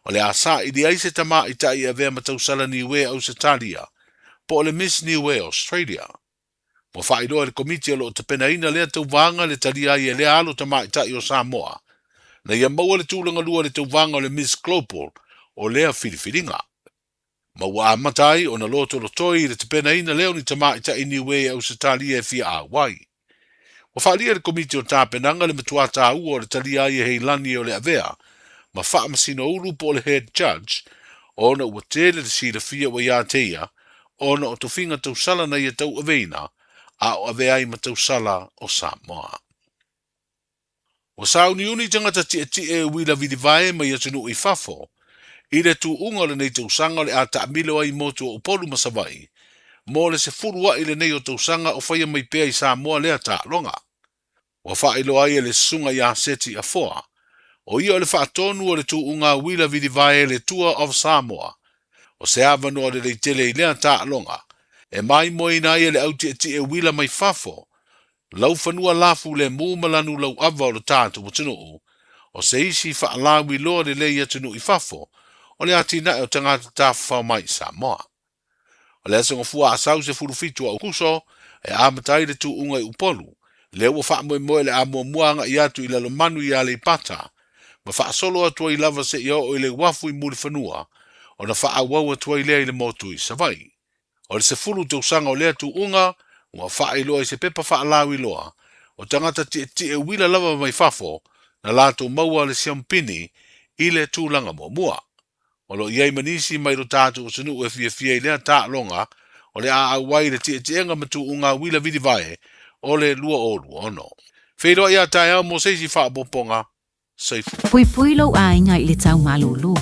o le asa I di aise tama I tai avea ma tausala Niue au Australia, po le Miss Niue Australia. Mo wha I loa le komiti o lo te penaina lea tauvanga le talia I e lea alo tama I tai o Samoa, na ia maua le tūlanga lua le tauvanga o le Miss Global, o lea whiriwhiringa. Ma ua amatai o na loto lo toi le te penaina leo ni tama I tai Niue Australia e fia Hawaii. Wa whaalia le komiti o tāpenanga le matuata au o le talia I heilani o le avea, ma wha masino ulu po le head judge, o na ua tele le sila fia wa ia teia, o na o tofinga tausala na ia tau aveina, a o avea I ma tausala o Samoa. Wa sauni uni tangata tie wila vidivae ma ia tunu I fafo, I le tu unga le nei tausanga le a taamilo ai motu o upolu masavai, mo le se furua I le nei o tausanga o whaia mai pea I Samoa lea ta longa. Wa whaelo ai le sunga ia seti a foa. O ia le whaatonu o le tu unga wila vidivae le Tour of Samoa. O se avano le leitele I lea ta longa. E mai moina ia le auti e wila mai fafo. Lau whanua lafu le mūmalanu lau ava o le tātu o tunu. O se isi whaalawi loa le leia tunu I fafo. O le ati na o tangata tāwhau mai Samoa. O le asonga fua asau se furufitu au kuso. E amatai le tu unga I upolu. Le ua wha moe le a muamuanga I atu I lalo manu I ale pata. Ma wha solo atua I lava se ia o I le wafu I muli whanua. O na wha awau atua I lea I le motu I savai. O le se fulu tausanga o lea tu unga. Ua wha I loa I se pepa wha alawi loa. O tangata tie wila lava mai fafo. Na lato maua le siampini I le tūlanga mua. O lo iei manisi mai ro tātu o sanu e fia I lea tā longa. O le a awai le tienga matu unga wila vidivae. O le lua o lua ono. Whairoa ia tae au mo seisi wha poponga. Seifu. Pui pui lau a inga I le tau malulu.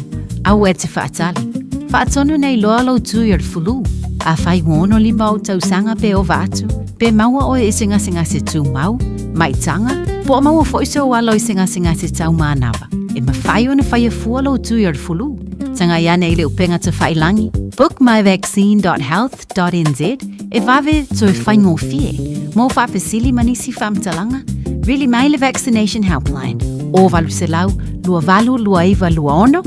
Au e te whaatali. Whaatonu nei loa lau tū I ar fulu. A whai wono lima o tausanga pe o vātu. Pe maua o e singa se tū mau. Mai tanga. Po maua foiso o alo I singa se tau mānawa. E ma whai o na whai a fua lau tū I ar fulu. Tanga ia nei le upenga te whailangi. Book myvaccine.health.nz. E vave to e whai ngō fie. Mo whapesili manisi whamtalanga. Really mai le vaccination helpline. o valu se lau, lua valu lua iwa lua ono,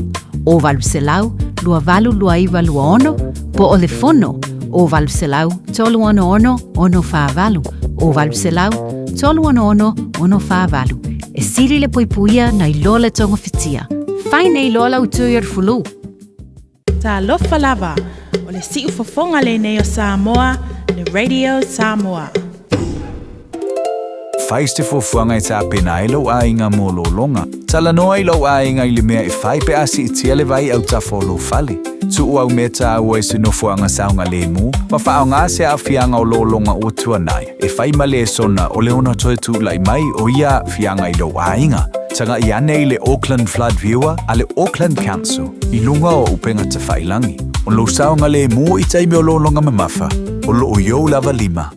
o valu se lau, lua valu lua iwa lua ono, po o le fono, o valu se lau, tolu ono ono, ono wha valu, o valu se lau, tolu ono ono, ono wha valu. E siri le poipuia na i loa le tonga fitia. Whai nei loa lau tui ar fulu. Ta lofa lava, o le si ufafonga le nei o Samoa, le Radio Samoa. Faiste fofuanga I ta pena I lau a inga mo lo longa. Tala noa I lau a inga I le mea I fai pe asi I tia le vai au ta folo fale. Tu ua meta au e se no fuanga saunga le mu, ma wha ngā se a fianga o lo longa o tuanai. E fai ma le sona o le ona toe tu lai mai o ia fianga I lau a inga. Tanga I ane I le Auckland Flood Viewer a le Auckland Council I lunga o upenga te whailangi. O lo saunga le mu I taime o lo longa mamafa, o lo o iou lava lima.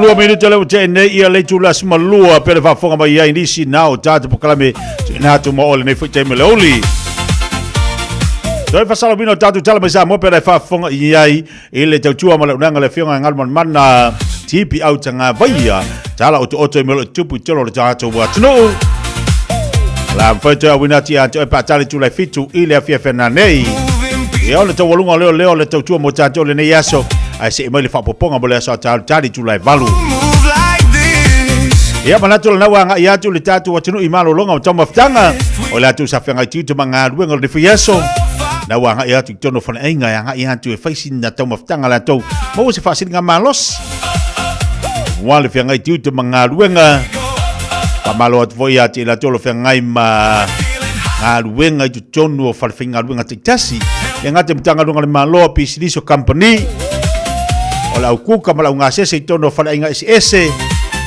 Lua minuto le te nei ia le tula sma lua per fa fonga mai ai nisi nao tata pokalame na tu mo ole nei fu te meloli. Doi fa sala bino tatu tala mai mo per fa fonga ai ile te tua mo le nanga le fionga ngal mana tipi au tanga vaia tala o to melo tupu tolo le tatu wa tno. La foto wina ti a pa tali tu le fitu ile Fiafia Mai. E ole te walunga leo le tua mo tatu le nei yaso. Ai se mai le fa poponga mo le sa tali tu le valu. Ia manatul na wanga ia tu le tatu watunu I malo longa tama ftanga. O le atu sa fanga ti tu manga ruenga le fiaso. Na wanga ia tu tono fana inga ia tu e faisi na tama ftanga la tu. Mo se faisi nga malos. wale fia ngai tiu te mga luenga pa malo at foi ati la tolo fia ngai ma ngā luenga i tu tonu o whalwhinga luenga te tasi e ngate mtanga lunga le malo pisiliso company o lau kuka ma lau ngā sese i tonu o whalainga ese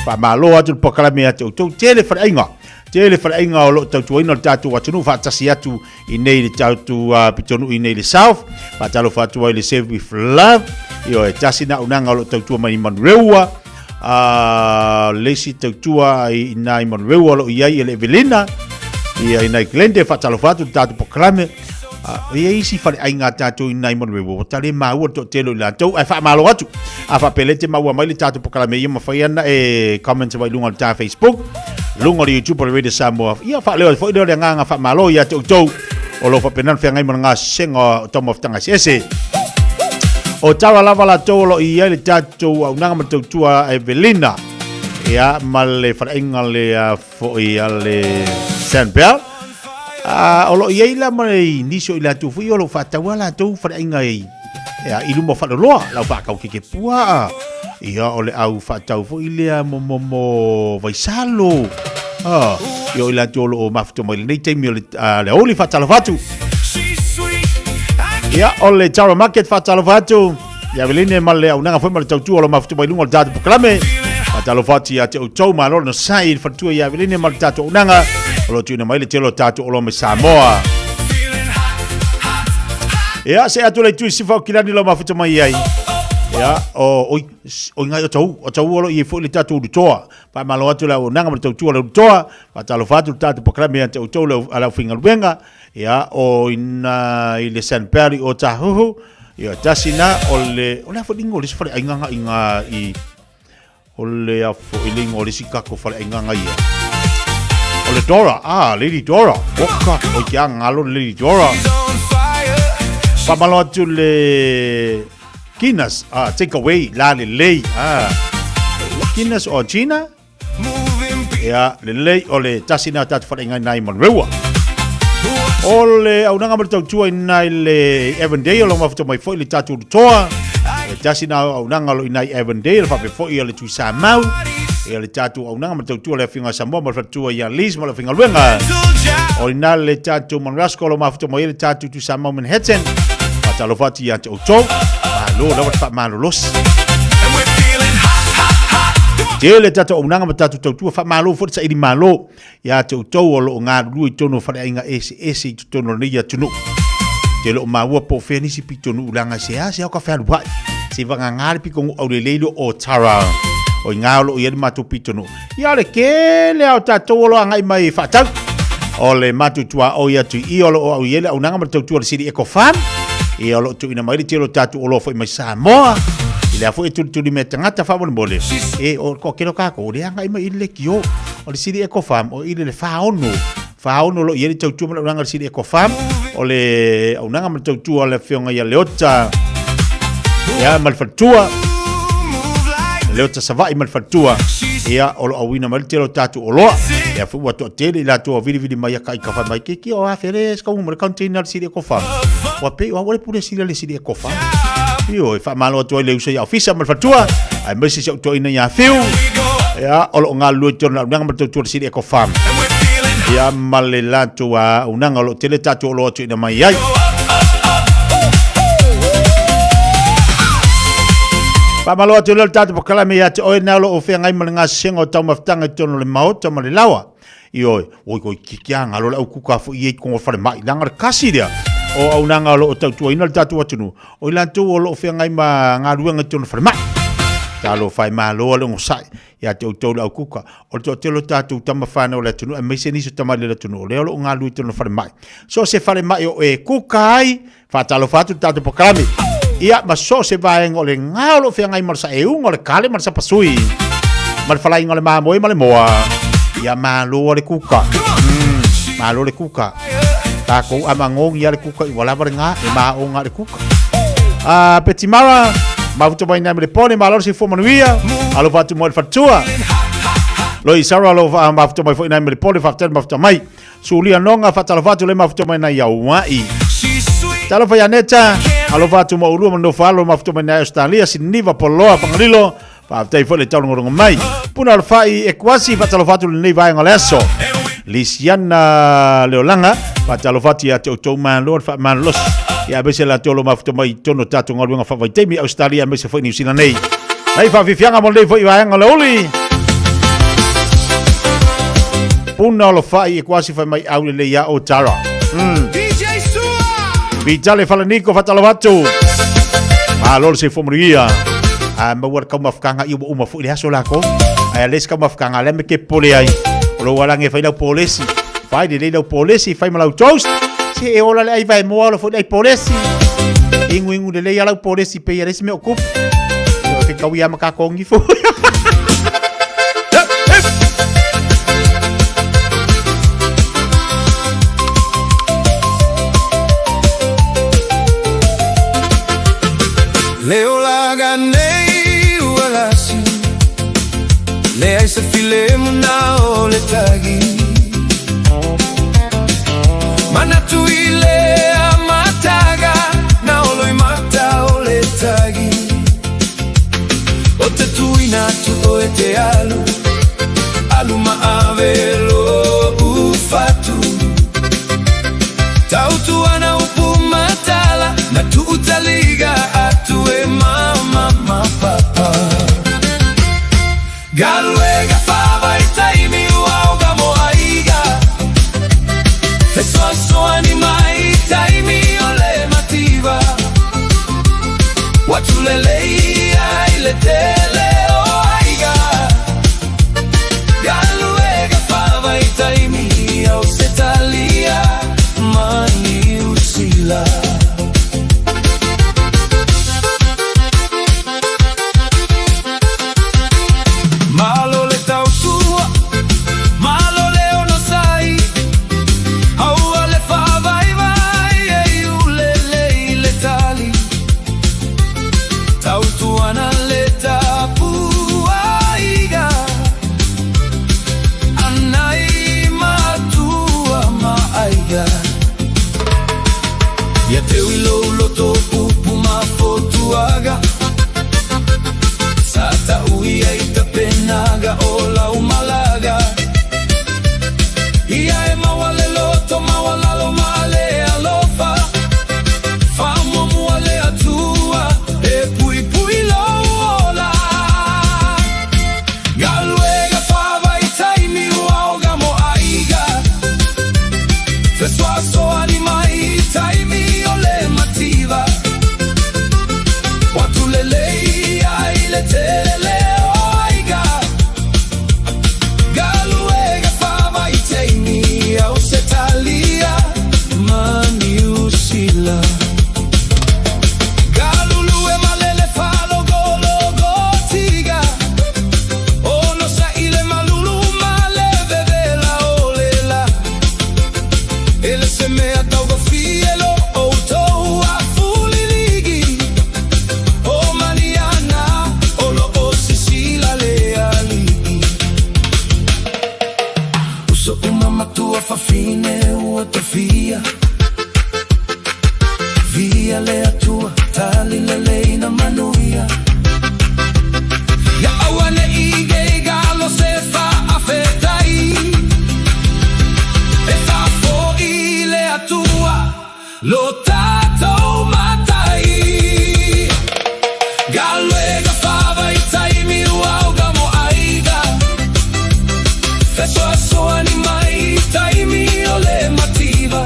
pa malo atu pakalame atu tau tele whalainga o lo tau tuaina o tatu watunu whaatasi atu i nei le tatu pitonu i nei le south pa talo whaatua i le save with love i o e tasi na unanga o lo tau tua mai manureua lesi tau tua i nai manureua lo iai ele Evelina i ai nai Glende whaatalo whaatu tatu pakalame ia isi whare ai ngā tātou i nai manureua o tale maua to telo i lātou ai wha malo atu a wha pelete maua mai le tātou pakalame ia mawhai ana e comment mai lunga le tā Facebook lunga le YouTube o le Radio Samoa ia wha leo fo i leo le nganga wha malo ia tau o lo wha penan wha ngai mana ngā senga o tomo whtanga ese o tawa lava la tau lo i ai le tātou au nanga matau tua Evelina ia ma le whare inga le fo i ale Sandbell o lo i ai la mai niso i la tu fui o lo whataua la tau whare inga i luma whanoloa lau whakau ke pua ia o le au whatau fo i lea mo vaisalo ia o i la tolo o mafuto mai le nei teimi o le oli whatalo whatu ia o le Tara Market whatalo whatu ia veline ma le au nanga fwema le tautua o lo mafuto mai lunga o le tātu pukalame whatalo whatu ia te utau ma lolo no sai i whatua ia veline ma le tātu o nanga o lo tuina mai le telo tātu o lo me Samoa ia se atu le tui sifa o kilani lo mafuto mai ai ia o ngai o tau o lo i fo le tatu utoa pa malo atu la o nanga ma tau le utoa pa talo fatu tatu pakrame ante utau le ala finga luenga ia o ina i le San Perry o tahuhu ia tasina o le fo dingo le sfare ainga i o le afo ilingo le sikako fale ainga ia o le Dora Lady Dora oka o kia ngalo Lady Dora pa malo atu le Kinas, take away, la lei, Kinas o China, ya lei o le tasina tatu wharenga nai manreua. O le au nanga mara tua nai le Avondale, o lo mafuta mai foi le tatu toa, le tasina au nanga lo nai Avondale, whape foi le tui Samau, e le tatu au nanga mara tua le finga Samoa, mara tua ia Liz, mara finga luenga. O nai le tatu Manrasco, lo mafuta mai le tatu tui Samau Manhattan, talo fati ia te autou lo la wat fa malo los tele tata o nanga matatu tautua fa malo fo sa ili malo ia te autou o lo ngā lui tono fa inga ese tono ni ia tunu tele o maua po fenisi pi tonu ulanga se o ka fa ruai se vanga ngari pi kongu au le leilo o Tara o ngalo ia matu pi tonu ia le kele au tatou lo ngai mai fa tau o le matu tua o ia tu i o lo au ia o nanga matatu le siri eco farm e o lo tu ina mai tiro tatu o lo foi mai Samoa ile foi tu me tangata fa bon bole e o ko kero ka ko le anga mai ile kio o le siri eco farm o ile le faono lo ile tu tu na nga siri eco farm o le o nanga tu tu o le fionga ia leota ia malfatua leota savai malfatua ia o lo awina mai tiro tatu o lo ia fu wato tele la tu vidi mai ka fa mai ki o afere ska mo container siri eco farm wa pe wa wale pure sila le sili kofa io fa malo to le usa ya ofisa mal fatua ai mesi se to ina ya fiu ya o nga lu to na nga mal to sili kofa ya male la to wa una nga lo tele tatu lo to ina mai ai pa malo to le tatu pakala me ya to na lo ofe ngai mal nga sengo to maftanga to le mau to mal lawa io o ko kikianga lo au kuka fu i ko fa mai langa kasi dia o au nanga lo tau ina tatu atunu o ila tu o lo fe ngai ma nga ruanga tunu fa mai talo fai ma lo lo ngosai ya te o au kuka o te lo tatu tama fa no le tunu me se ni se tama le tunu le lo nga lu tunu fa mai so se fa mai o e kuka ai fa talo fa tu tatu pakami ia ma so se va en o le nga lo fe ngai mar sa e un o le kale mar sa pasui mar fa lai ngole ma mo le moa ia ma lo le kuka ma lo le kuka ta ko amangong ya le kuka i wala nga e ma o nga le kuka petimara ma vuto mai na me pone ma lo si fo manuia alo fatu mo fatua lo i sara lo ma vuto mai fo na me pone fatel ma vuto mai sulia nonga fatalo fatu le ma vuto mai na ya wai talo fa ya neta alo fatu mo ulu no falo ma vuto mai na Australia si niva poloa pangalilo Whaatai fo le taulongorongo mai. Puna le whai e kuasi whatalofatu le nei vai ngaleso. Lisiana leolanga, whatalofati a te outou mālo, wha mālos. Ia bese la te olo mafuta mai tono tātou ngaruenga whawai Australia, mese fo New Zealand nei. Nei whawhiwhianga mo nei fo i waianga le oli. Puna lo whai e kuasi whai mai au le ia o Tara. Vitale Falaniko whatalofatu. Mālo se fomria. Mawar kau mafkanga iu uma fu le haso lako. Ai les kau mafkanga le me ke pole ai. Lo wala nge fai lau polisi. Fai de lau polisi fai malau toast. Se e ola le ai vai mo lo fu le polisi. Ingu de le lau polisi pe ya me okup. Ke kau ia maka kongi fu. Leo laga nei ualasi Le ai se file muna o le tagi Mana tu ile a mataga Na olo i mata o le tagi O te tuina tu o e te alu Alu ma avelo ufatu Tau tu ana upu matala Na tu utaliga atu e mama ma papa Galuega fava i taimi uauga mo aiga Feso so animai i taimi ole mativa Watu lelei ai le tele o aiga Galuega fava i taimi au setalia mani usila Malo le tau tua, malo le ono sai Aua le fa vai vai e iu le tali Tau tua na le tapu aiga Anai matua ma aiga Ia teu ilo loto pupu ma fotuaga Sata uia ita penaga o lau malaga Ia e mawale loto mawalalo male alofa Famo muale atua e pui pui lola Galuega fava i taimi uauga mo aiga Fesuaso animai i taimi ole mativa Watu lelei ai le tele Fine uota via le atua tali le lei na manuia ya awane ige galo se fa afetai e fa fo ile atua lo tato matai galo e gafava i taimi uauga mo aiga feso aso animai taimi ole mativa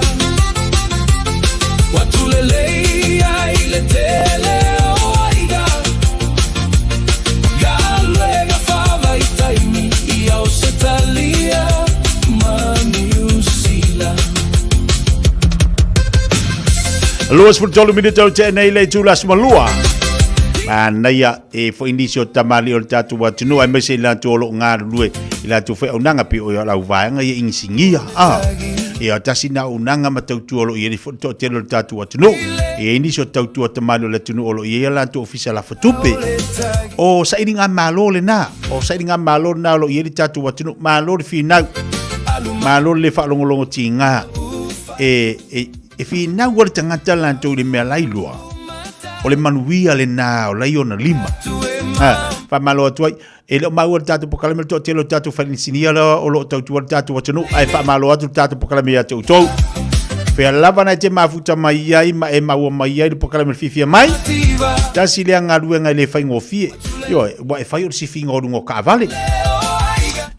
Watu lelei ai le tele o aiga Galuega fava i taimi I au setalia mani usila Luas futolo minuto tēnei le tūlas malua Naya e fo inisio tamali o tatu watunu ai mese la tolo ngā lue I la tu whai unanga pi o lau vaenga I insingia E a tasi na unanga ma tautu olo I fo to telo tatu watunu E inisio tautu o tamali o la tunu olo I la tu ofisa la fatupe O sa iri ngā malo le na O sa iri ngā malo na olo I tatu watunu malo le finau Malo le whaalongolongo ti ngā E finau wale tangata la tu le mea lailua o le manuia le nā o lai ona lima. Whamalo atuai, e leo mau o tātou pokalame to te lo tātou whanisinia o lo tautua tātou watanu, ai whamalo atu tātou pokalame a tau tau. Pea lava na te mafuta mai ai, ma e maua mai ai le pokalame Fiafia Mai. Tasi lea ngā ruenga le whai ngofie. Yo, wa e whai o si whinga o rungo kaavale.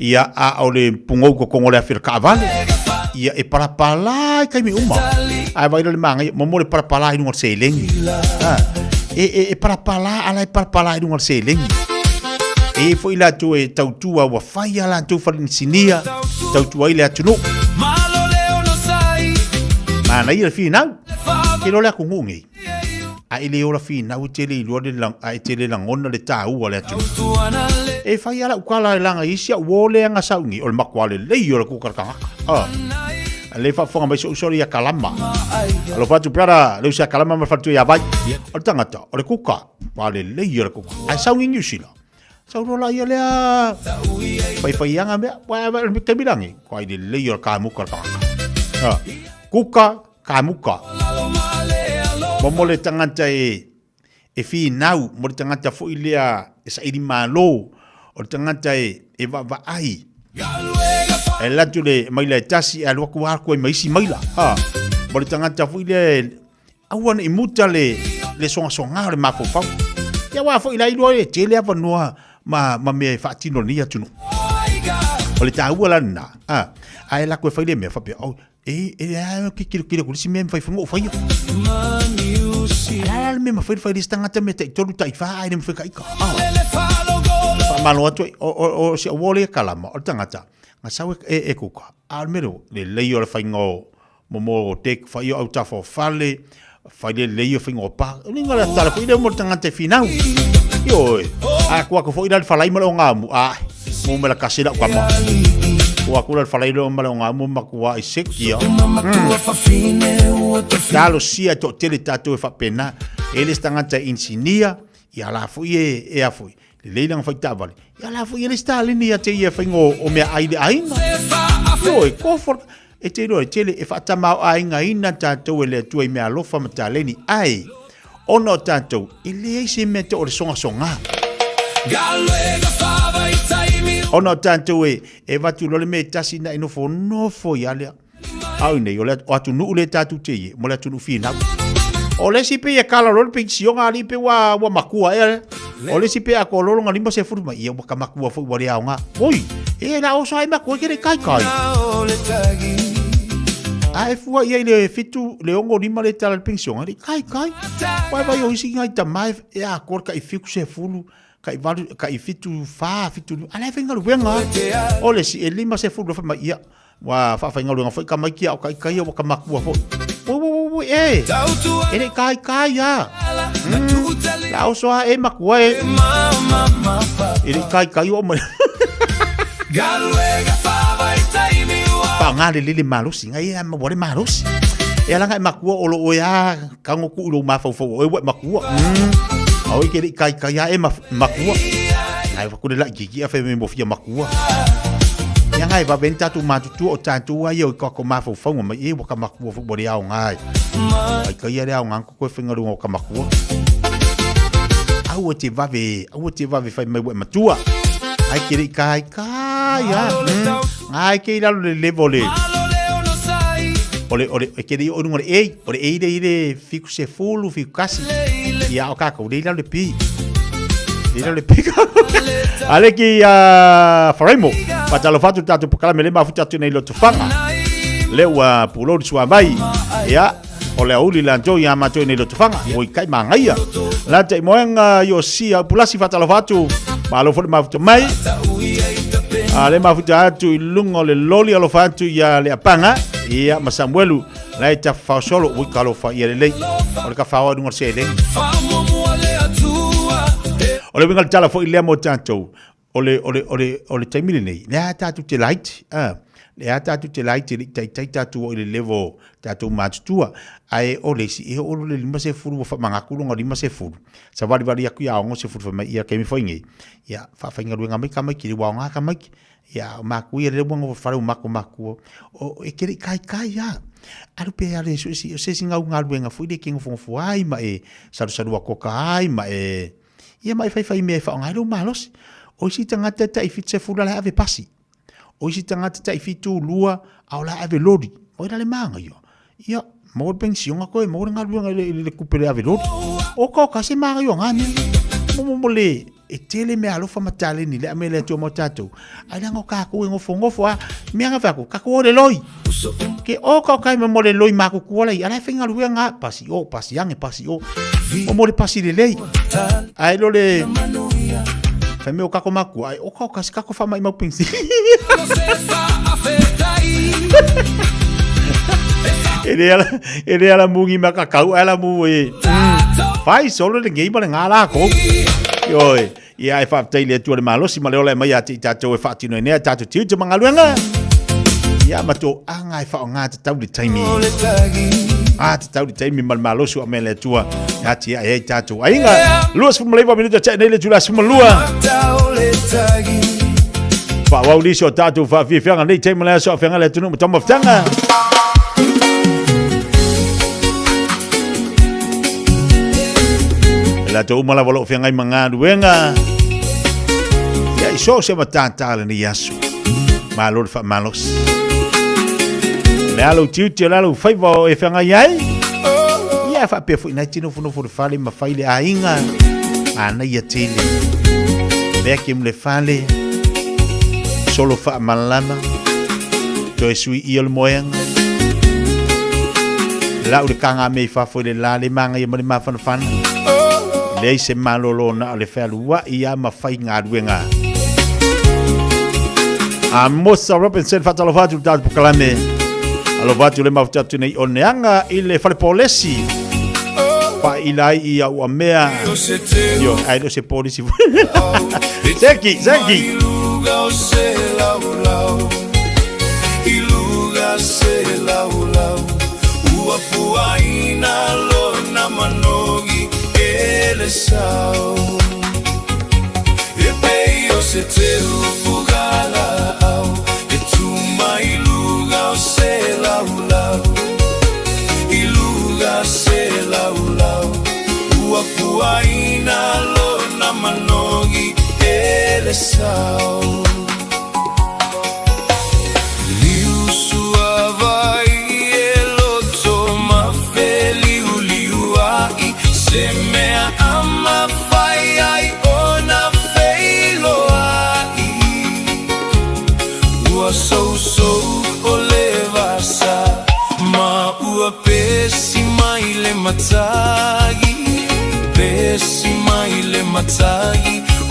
Ia a o le pungou ko kongo lea whira kaavale. Ia e parapala i kaimi uma. Ai waira le maanga, momo le parapala i rungo se lengi. E parapala, ala e parapala i rungo se lengi. E fo ila tu e tautua wa whai ala tu whalinsinia, tautua i lea tunu. Mana ia fi nau. Ke lo le kungungi. A ile ora fi nau tele i luade lang a tele lang ona le tau le atu. E fai ala ukala langa isia wole anga saungi o le makwale le i ora kukarkanga. Le fa fonga mai so ya kalama. Alo fatu para le usia kalama ma fatu ya vai. O tangata o le kuka wale le i ora kuka. Ai saungi nyusila. Saurola ia lea. Fai anga me wa me kebilangi. Ko ai le i ora kamu karkanga. Kuka kamuka. Momo le tangata e fi nau, mo le tangata fo ilea e sa iri malo, o le tangata e va ai. E latu le maila e tasi e aluaku arko e maisi maila. Mo le tangata fo ilea awan e muta le songa le mafofau. Ia wa fo ilea ilua e tele ava noa ma me fatino ni atunu. O le taua lana. Ai la ko fa ile me fa pe. Que kilo kulisi me fai fungo fai. Ala me ma fai tangata me te tolu tai fa ai me fai ka. Malo atu o se wole kalama o tangata. Nga sawe e kuka. Al mero le leio le fai ngo momo tek fai au ta fo fale fai le leio fai ngo pa. Ni ngala tala fai de mo tangata finau. Yo a ko fo ida falai mo ngamu. Mo me la kasira kwa mo. Wa kula falai lo mala nga mo makua i sekia. Dalo sia to tele tatu e fa pena. Ele stangata insinia ya la fu e a fu. Le lang fa tabale. Ya la fu ele sta linia te ye fa ngo o me ai ai. Yo e comfort e te ro tele e fa tama ai nga ina tatu ele tu e me alofa mataleni ai. Ono tatu ele se mete o songa songa. Ono tanto e vatu lo le me tasi na ino fo ya le au nei o le atu nu le tatu te ye mo le atu nu fina o le sipe e kala lo le pension ali pe wa makua e o le sipe a ko lo nga limba se furu ma ia wa makua fo wa le nga oi e la o sai makua ke kai ai fu ia le fitu le ongo lima le tala le pension ali kai wa yo isi ngai tamai e a korka i fiku se fulu kai fitu ala venga luenga ole si elima se fu fa ia wa fa venga luenga fa kamai kia o kai o kamakua fo wo ele kai ya la o so e makua e ele kai o ma pa ngale lili malusi ngai ma bore malusi e ala ngai makua o lo ya kango ku lo ma fo e makua Au ke kai ya e makua. Ai va kule la gigi a fe me mofia makua. Ya ngai va venta tu matutu o tantu ai o ko mafo fongo ma e wa makua fo bori au ngai. Ai kai ya au ngai ko fe ngaru ko makua. Au te va ve fa me matua. Ai ke kai ya. Ai ke la le vole. Ole ke di o ngore e fiku se fulu fiku kasi. Ya o kako de la le pi. Ale ki faremo. Patalo fatu tatu pakala mele ma futa tune lo tufanga. Le wa pulo di sua mai. Ya ole uli la jo ya ma tune lo tufanga. O kai mangaia. La te moenga yo sia pulasi fatalo fatu. Ma lo fo ma futa mai. Ale ma futa atu ilungo le loli alo fatu ya le apanga. Ya ma Samuelu la ta fa solo o kalo fa ye le. O ka fa o ngor se le. Ole wingal tala fo ile mo tanto ole taimile nei. Na ta tu te light. le ata tu te lai te tai tatu o le level tatu matutua ai o le si o le lima se furu fa manga kulunga lima se furu sa vali vali aku ya ngo se furu fa mai ia kemi foingi ya fa fa ngalu ngamai kamai ki wa nga kamai ya maku ia le bongo fa maku o e kiri kai ya alu pe ale se singa ngalu nga fu de king fu ai ma e saru ko kai ma e ia mai fai me fa ngalu malos o si tangata ta ifitse furu la ave pasi o si tangata ta ifitu lua au la ave lodi o le manga yo ia mo pension ko mo nga luanga le kupere ave lodi o ka se manga yo ngani mo le e tele me alo fa matale ni le amele to motato ai ngo ka ko ngofo a me nga fa ko ka ko le loi ke o ka me le loi ma ko la ia fa nga luanga pasi o mo le pasi le lei ai lo le fa me o kako maku ai o ka se kako fa mai mau pensi ele ala mungi makakau ala mu e fai solo le game le ngala ko yoi ia ai fa tai le tu le malo si male ole mai ati tato e fa tino ne tato tiu te mangaluanga ia mato anga e fa nga tau di taimi tau di taimi malo su amele tua ati ai tato ainga luas fu male va minuto cha ne le jula su malua fa wa uli so tato fa Fiafia nei taimi le so fa ngale tu no tamo ftanga la to mala volo fe ngai manga duenga ya iso se matata le ni yasu malor fa malos le alo tiuti le alo fai vo e fe ngai ai ya fa pe fu na tino fu no fu fale ma fai le ainga ana ya tele bekim le fale solo fa malama to esui il moeng la u kanga me fa fu le la le manga ye ma fan le se malolo na le felua ia ma fai nga duenga a mosa Robinson fatalovatu dat bukalame alovatu le mafutatu nei oneanga ile fale polisi pa ilai ia wa mea yo ai do se polisi zeki iluga se lau uapuaina lo na manogi ele sao e peio se te ufugala au e tu mai luga se lau iluga se lau uapuaina lo na manogi ele sao liu suavai se mea ama fai ai ona feilo ai ua so o levasa ma ua pesi mai le matagi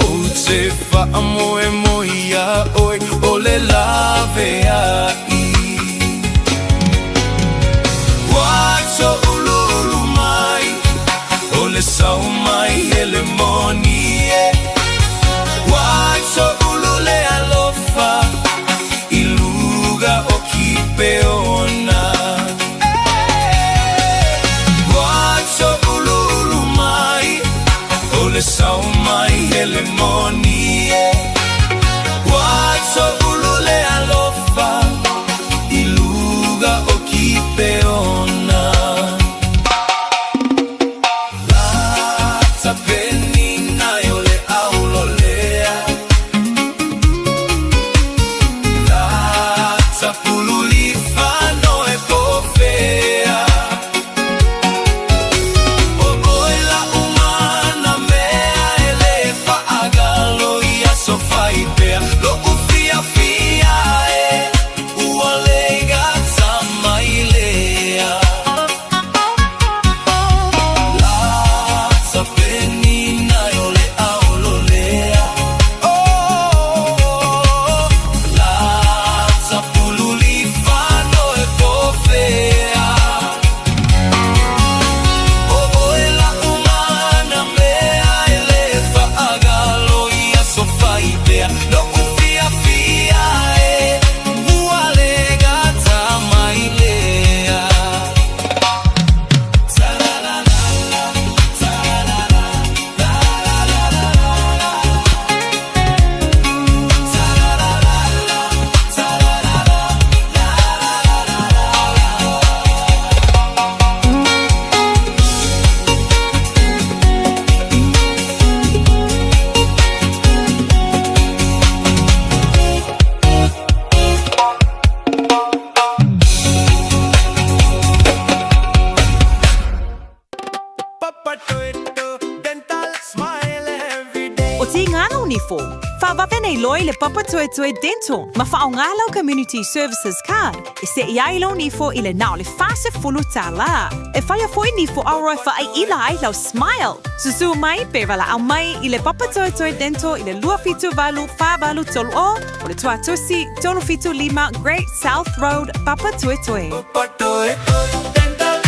o te fa amoe moia oi o le lave ai wacho ululu mai ole sau mai ele monie wacho ulule alofa iluga o kipeona wacho ululu mai ole sau mai ele monie wacho ulule alofa iluga o kipeona Fiafia ti ngalo ni fo. Fa va nei loi le papa toe dental. Ma fa ngalo community services card. E se ia lo ni fo ile na le fase fulu tala. E fa ia foi ni fo auroi fa ai ilai lo smile. Susu mai pe vala au mai ile papa toe dental ile lua fitu valu fa valu tolu o le tua tusi tolu fitu lima Great South Road papa toe.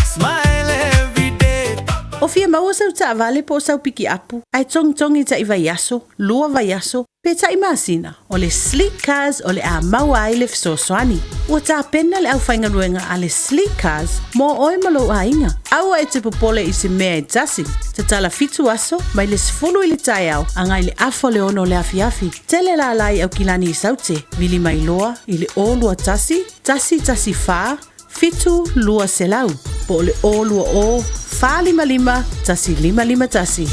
Smile every day. O fia maua sau ta vale po sau piki apu. Ai tong ta iwa yaso, lua va yaso. Pe ta imasina, o le sleek cars o le a maua ai le fsoswani. Ua ta pena le au whainga ruenga a le sleek cars, mo oi malo a inga. Aua e te popole i se mea e tasi. Te tala fitu aso, mai le sfulu i le tai au, angai le afo le ono le afiafi. Tele la lai au kilani i saute, vili mai loa, i le o lua tasi fa, fitu lua selau. Po le o lua o, fa lima, tasi lima tasi.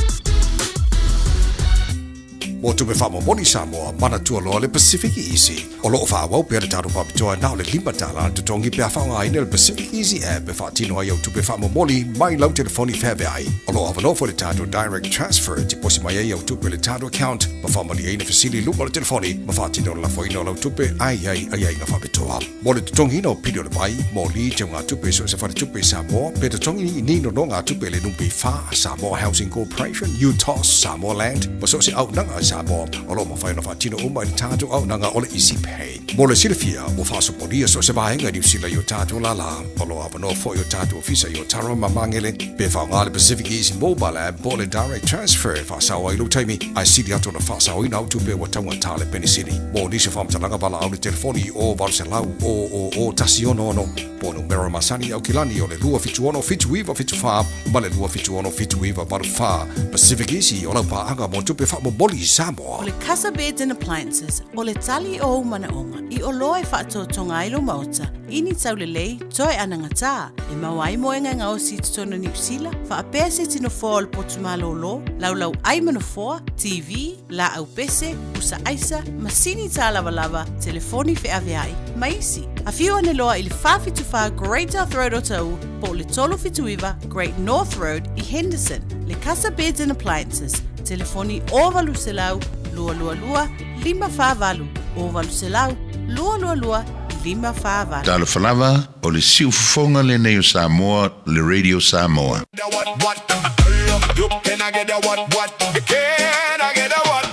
Mo tupe whamo moni Samoa, mana tua loa le Pacific Easy. O loo whawau pia le tāru whapitoa nao le lima tāla te tongi pia whaunga ina le Pacific Easy app e whaatino ai au tupe whamo moni mai lau telefoni Fiafia Mai. O loo awanofo le tātu direct transfer ti posi mai ai au tupe le tātu account ma whamani aina fasili lupa le telefoni ma whaatino la whaino lau tupe ai nga whapitoa. Mo le tongi no pidio le mai, mo li te ngā tupe so se whare tupe Samoa, pe te tongi ni no ngā tupe le numpi wha Samoa Housing Corporation, UTOS, Samoa Land, ma so se au nanga Samoa, o lo mawhaina whaatino uma i tātu au nanga o le Easy Pay. Mo le silifia, o whaasoponia so se vahenga ni usila i o tātu la la, o lo awano fo i o tātu ofisa i o tara mamangele, pe whaunga le Pacific Easy Mobile app, po le direct transfer, whaasawa i lo taimi, ai sili atu na whaasawa i nau tupe wa taunga tāle penisini. Mo nisi whamtalanga wala au le telefoni o Varselau o Tasiono ono, po numero masani au kilani o le lua fitu ono fitu iwa fitu wha, ma le lua fitu ono fitu iwa maru wha, Pacific Easy o lau paanga mo tupe wha mo boli Samoa. O le Casa Beds and Appliances, o le tali o umanaonga, i o loa e whaatotonga ilo mauta, ini tau le lei, toe ananga tā, e mawai moenga ngā o si tutona ni usila, wha apea se tino fōa le potumalo lo, lau ai manofoa, TV, la au pese, usa aisa, masini tā lava, telefoni Fiafia ai, maisi. A fiu ane loa i le whawhituwha Great South Road o tau, po le tolo fituiva Great North Road i Henderson, le Casa Beds and Appliances, telefoni ovalu selau, lua, lima whāwalu, ovalu selau, lua, lima whāwalu. Talo whalawa o le siu fonga le nei o Samoa, le Radio Samoa. You can I get a what? Can I get a what?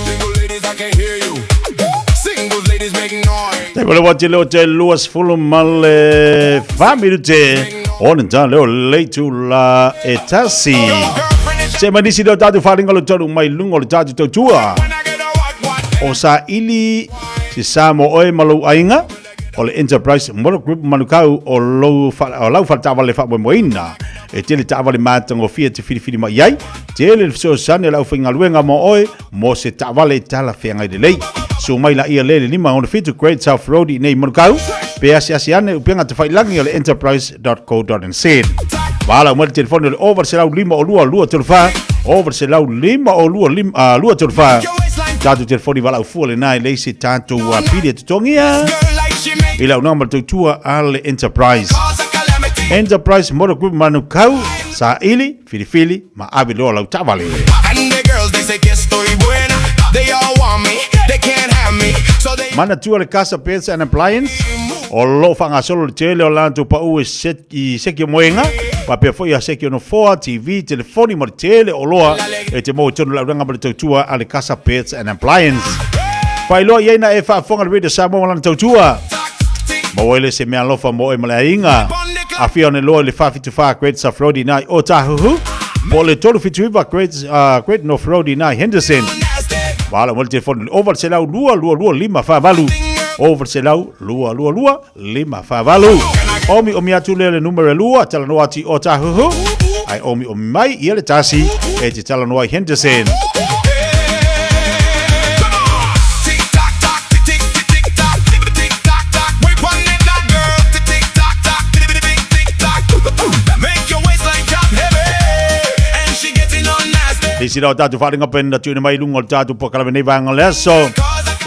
Single ladies, I can hear you. Single ladies make noise. Te vole wati leo te luas fulu male familu te onenta leo leitu la etasi. Se manisi leo tatu wharinga lo tonu mai lungo le tatu tautua. O sa ili si Samo oe malu ainga o le Enterprise Motor Group manukau o lau whatawale whamoina. E tele tawale mātango fia te whiriwhiri mai iai. Tele so sane lau whainga luenga mo oe mo se tawale tala whiangai de lei. So mai la ia lele lima on the fitu Great South Road i nei manukau. Pe asi ane upianga te whailangi o le enterprise.co.nz. Wala umari telefoni o le over se lau lima o lua telefā. Over se lau lima o lua telefā. Tātu telefoni wala ufua le nai leisi tātu pide tutongia. Ila unama tutua ale Enterprise. Enterprise Motor Group manukau sa ili filifili ma abi loa lau tavale. And the girls they say que estoy buena. They all want me. They can't have me. So they Mana tua le Casa Beds and Appliance. O lo whanga solo le tele o lantu pa ue seki o moenga. Pa pia foi a seki ono foa, TV, telefoni mo le tele o loa. E te mo tonu lau ranga ma le tautua a le Casa Beds and Appliance. Whailoa ieina e whaafonga le radio Samoa lana tautua. Mawele se mea lofa mo e male inga. A fia ne loa le whawhituwha Great South Road i nai o tahuhu. Mo le tolu fituiva Great North Road i nai Henderson. Wala mo le telefoni over se lau lua lima whavalu. Over se lau lua lima whavalu. Omi atu le numero lua tala noa ti o tahuhu. Ai omi mai i ele tasi e te tala noa i Henderson. Isi rao tātu wharinga pena tūne mai lungo le tātu pokalawe nei vanga le aso.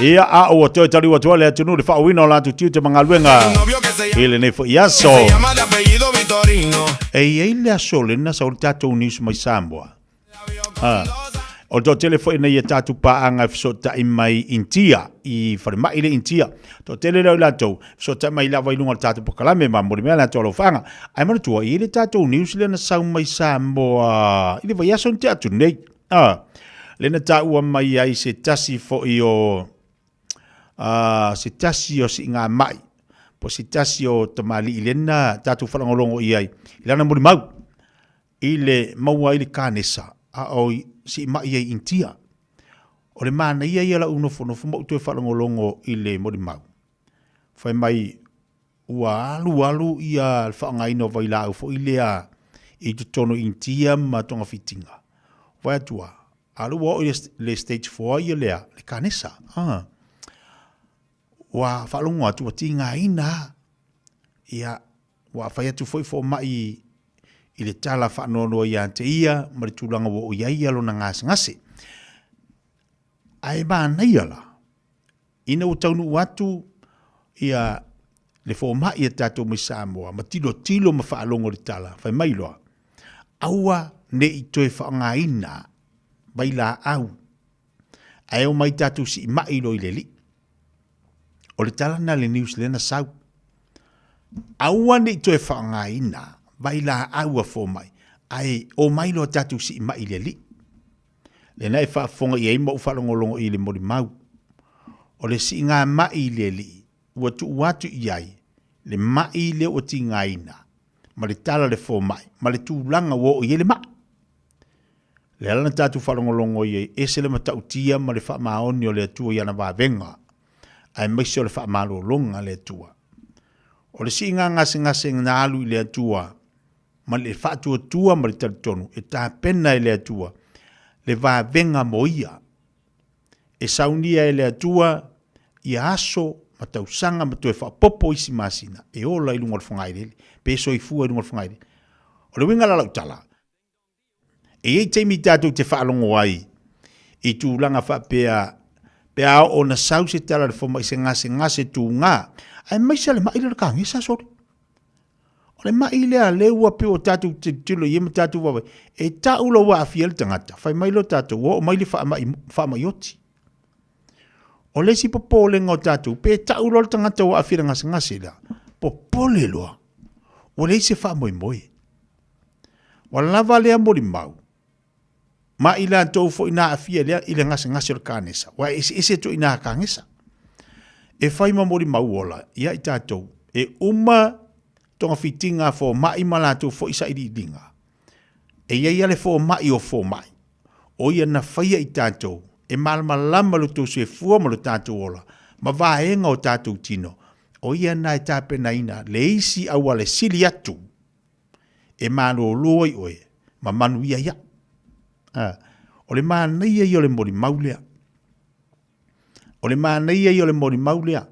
Ia a o toi tari wa tuale atu nuri whauina o lātu tiu te mga luenga. Ile nei fo i aso. E iei le aso le na sa o le tātou nius mai Samoa. O to telefo ina ia tatu paanga fisota mai intia I wharimai le intia. To tele rau latou fisota mai la wailunga tatu pakalame ma mori mea latou alofanga. Ai maratua I le tatu New Zealand sau mai Samoa. I le vai aso te atu nei. Lena taua mai ai se tasi fo I o se tasi o si ngā mai. Po se tasi o tamali I lena tatu whalangolongo I ai. I lana mori mau. I le maua I le kānesa. O si mai ai intia. O le mana ia ia la uno fono mo tu whalangolongo I le mori mau. Whai mai ua alu ia whaangaino vai lau fo I lea I tu tono intia ma tonga fitinga. Wai atua. Alu o le stage 4 ia lea le kanesa. Wa whalongo atua tinga ina. Ia wa whai atu foi fo mai I le tala whaanono ia te ia, mare tūlanga wo ia ia lo na ngase. Ai mana ia la. Ina o taunu watu ia le fo mai ia tato mai Samoa, ma tilo ma whaalongo le tala, whai mai loa. Aua ne I toe whaangaina, bai la au. Ai o mai tato si mai lo I le li. O le tala na le New Zealand sau. Aua ne I toe whaangaina, vai la aua fo mai. Ai, o mai lo tatu si mai le li. Le nai whaafonga I ei mo whalongolongo I le mori mau. O le si ngā mai le li. Ua tu watu I ai. Le mai le o ti ngaina. Ma le tala le fo mai. Ma le tūlanga wo o I le mai. Le alana tatu whalongolongo I ei. Ese le matautia ma le whaamaoni o le atua I ana wavenga. Ai maisi o le whaamalo le atua. O le si ngase ngā alu I le atua. Ma le whaatua tua ma le taritonu, e tā pena I le atua, le vāvenga mo ia. E saunia I le atua, I aso, ma tausanga, ma tue whaapopo isi masina, e ola I lunga le whangairele, peso I fua I lunga le whangairele. O le winga la lautala. E ei teimi tātou te whaalongo ai, I tūlanga whaapea, pea o na sau se tala le whoma I se ngase tū ngā, ai maisa le maile le kāngesa sori. O le mai lea leua pe o tatu te tilo I ema tatu wawe. E ta ula wa afiel tangata. Whai mailo tatu o maili wha oti. O le si popole ngā tatu. Pe ta ula tangata wa afiel ngase lea. Popole loa. O le se wha moi. Wa lava lea mori mau. Ma ila tau fo ina afiel lea ila ngase o kānesa. Wa ese to ina kāngesa. E whai ma mori mau ola. Ia I tatu. E tonga fitinga fo mai malatu fo isa I dinga. E ia le fo mai o fo mai. O ia na whaia I tātou. E malama lo tō se fua ma lo tātou ola. Ma vaenga o tātou tino. O ia na e tāpena ina. Le isi awa le sili atu. E malo loi oe. Ma manu ia ia. O le mana ia I o le mori maulea. O le mana ia I o le mori maulea.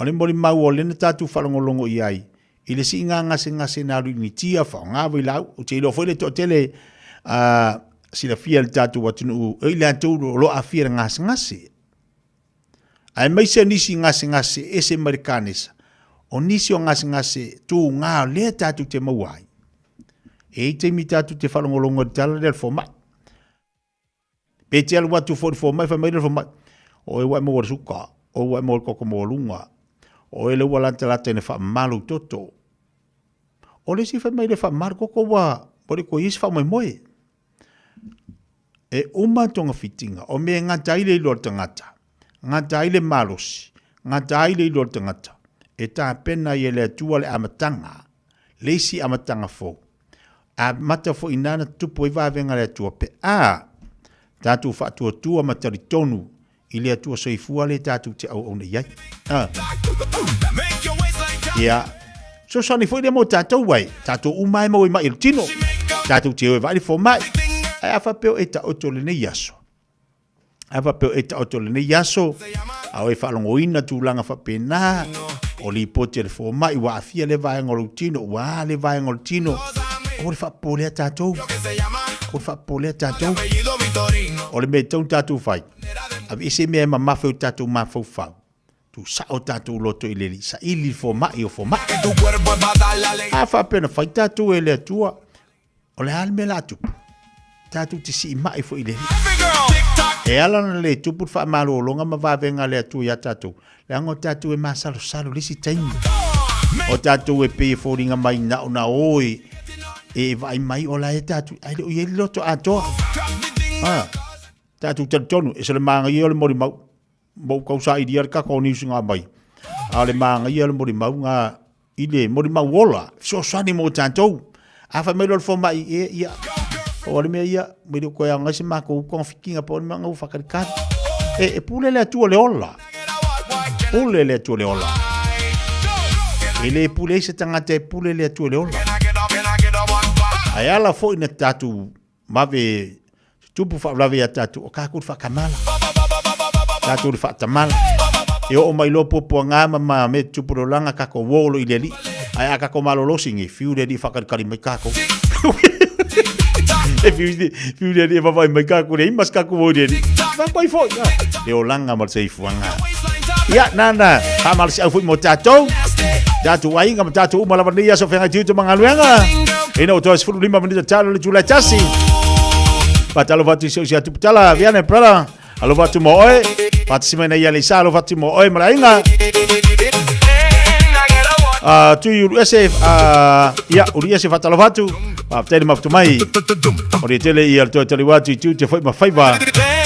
O le mori mau o lena tātou whalongolongo I ai. I le si ngase naru ni tia whao ngā wai lau. O te ilo whaile to tele sila fia le tātou watunu. E le antou lo a fia ngase. Ai maise nisi ngase ese marikanesa. O nisi o ngase tū ngā lea tātou te mauai. E te mi tātou te whalongolongo te tala lea fo mai. Pe te alu watu fo mai whai mai lea fo mai. O e wai mo suka. O wai mo koko mo lunga. O ele ua lata ne whaamalu toto. O le si whai mai le whaamalu koko wa, pore ko isi wha moe. E tonga fitinga, o me ngā taile I lor tangata, ngā taile malosi, ngā taile I lor tangata, e tā pena I le atua le amatanga, le si amatanga fo. A mata fo inana tupo I vavenga le atua pe tātou whaatua tua matari tonu, I le atua soifua le tātou te au ne iai. Ia. So sani foi le mo tātou wai. Tātou umai mo I mai il tino. Tātou te oe vali fo mai. Ai awha peo e ta oto le ne yaso. Awha peo e ta oto le ne yaso. Au e whalongo ina tūlanga whapena. O li pote le fo mai. Wa afia le vai ngolo tino. Wa le vai ngolo tino. O le whapole a tātou. O le whapole a tātou. O le me tau tātou whai. Avi ese mea ma mafau tātou mafau whau. Tu sao tātou loto I leli. Sa ili fo mai o fo mai. A whapena whai tātou e le atua. O le halme la tupu. tātou te si mai fo i le. E ala na le tupu wha malolonga ma wawenga le atu ia tātou. Le ango tātou e masalo lisi taimi. O tātou e pe fōringa mai na una oi. E vai mai o la e tātou. Ai le ui e loto atoa. Tātou tonu. E se le maanga i o le mori mau. Mau kausa i diar kako ni usinga mai. A le maanga i o le mori mau ngā i le mori mau wola. So sani mo tātou. A wha mai lor fo mai e ia. O le mea ia. Mire o koe anga se mako ukong fikinga po le mga u whakarikari. E pule le atua le ola. Pule le atua le ola. E le pule se tangata e pule le atua le ola. Ai ala fo ina tātou mawe tupu whaulawe a tātou o kākut whakamala. Tātou le whatamala. E o mai lo popo ngāma ma me tupu rolanga kako wolo i le li. Ai a kako malolosi ngi fiu le li whakarikari mai kako. E fiu le li e wawai mai kako le imas kako wo le li. Wapai fo ia. Le o langa mal se ifuanga. Ia nana. Hamal si au fui mo tātou. Tātou ainga ma tātou umalawani ia so whenga tiutu mga luenga. Ina o toa sifuru lima manita talo le tula tasi. Patalo vatu si osia tuputala. Viane prala. Alo vatu mo oe. Patisima ia le sa alo vatu mo oe marainga. Tui uru ese. Ia uri ese fatalo vatu. Tele maftu mai. Ori tele ia toa tali watu i tu te foi ma faiva.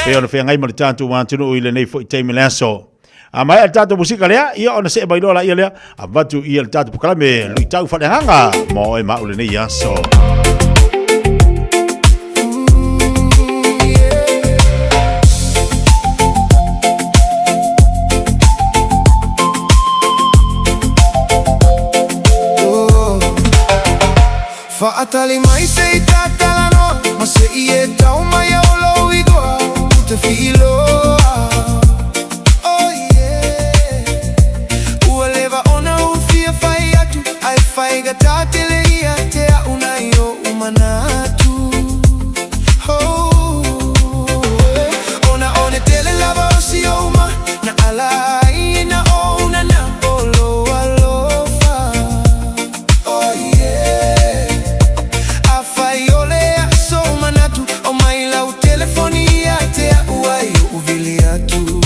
Pea ona whenga ima le tātou wantunu ui le nei foi teime leaso. Mai al tātou musika lea, ia ona se bailola ia lea, a vatu ia al tātou pukalame, lui tau whanehanga, mo e maule nei aso. Whaatali mai se I tātala no, ma se I e tau mai au lau I goa, te whiloa. Fai gata tele ia te a una yo umanatu. Ona one tele lava o si oma na ala ina ona na olo alofa. Oh yeah. A fai ole a so manatu o mai lau telefonia te a uai o uviliatu.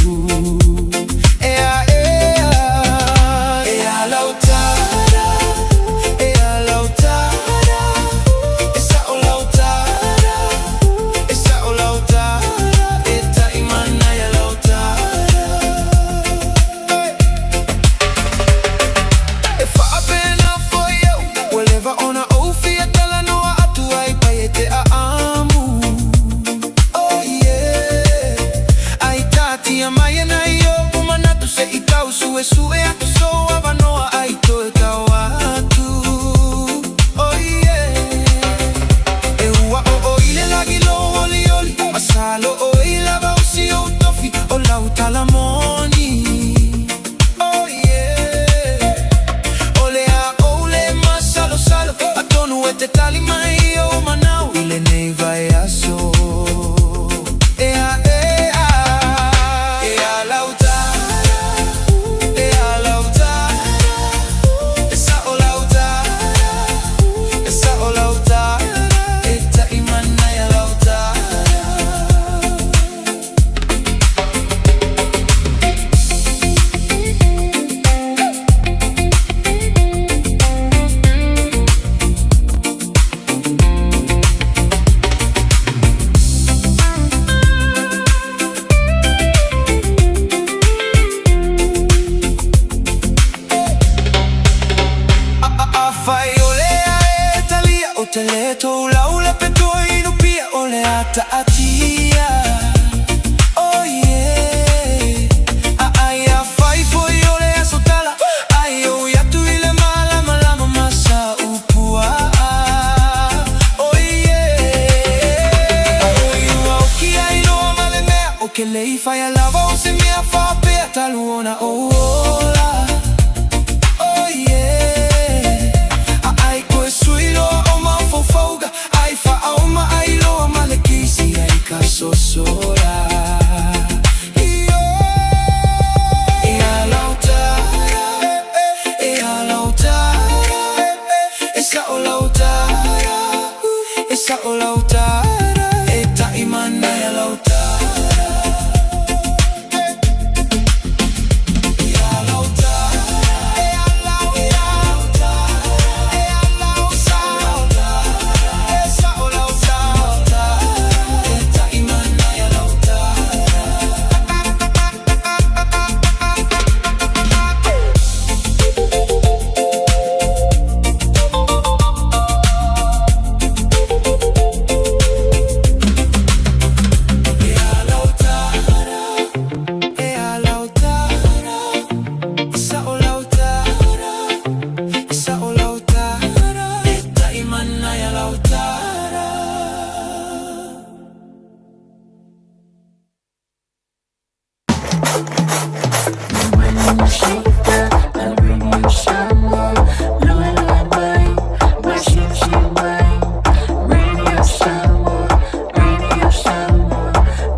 Sue a so avanoa ai to e kawatu. Oh yeah. E ua o ile lagi lo oli oli. Masalo o ila ba usi o tofi o la utalamoni. Oh yeah. Ole a ole masalo salo. Atonu e te tali mai o manau ile nei vai aso. Oh yeah. Aya fai foi ole asotala. Ayo ya tu ile mala mala masa upua. Oh yeah. Ayo ki ai no male me o ke lei fai lava o se me fa pe taluona ola. Oh yeah. Ai ko suilo o ma fo fauga. Ai fa o ma ai lo male kisi ai kaso sola. Esa o lautara, Radio Samoa, Lua Lua Mai, Fiafia Mai. Radio Samoa, Radio Samoa,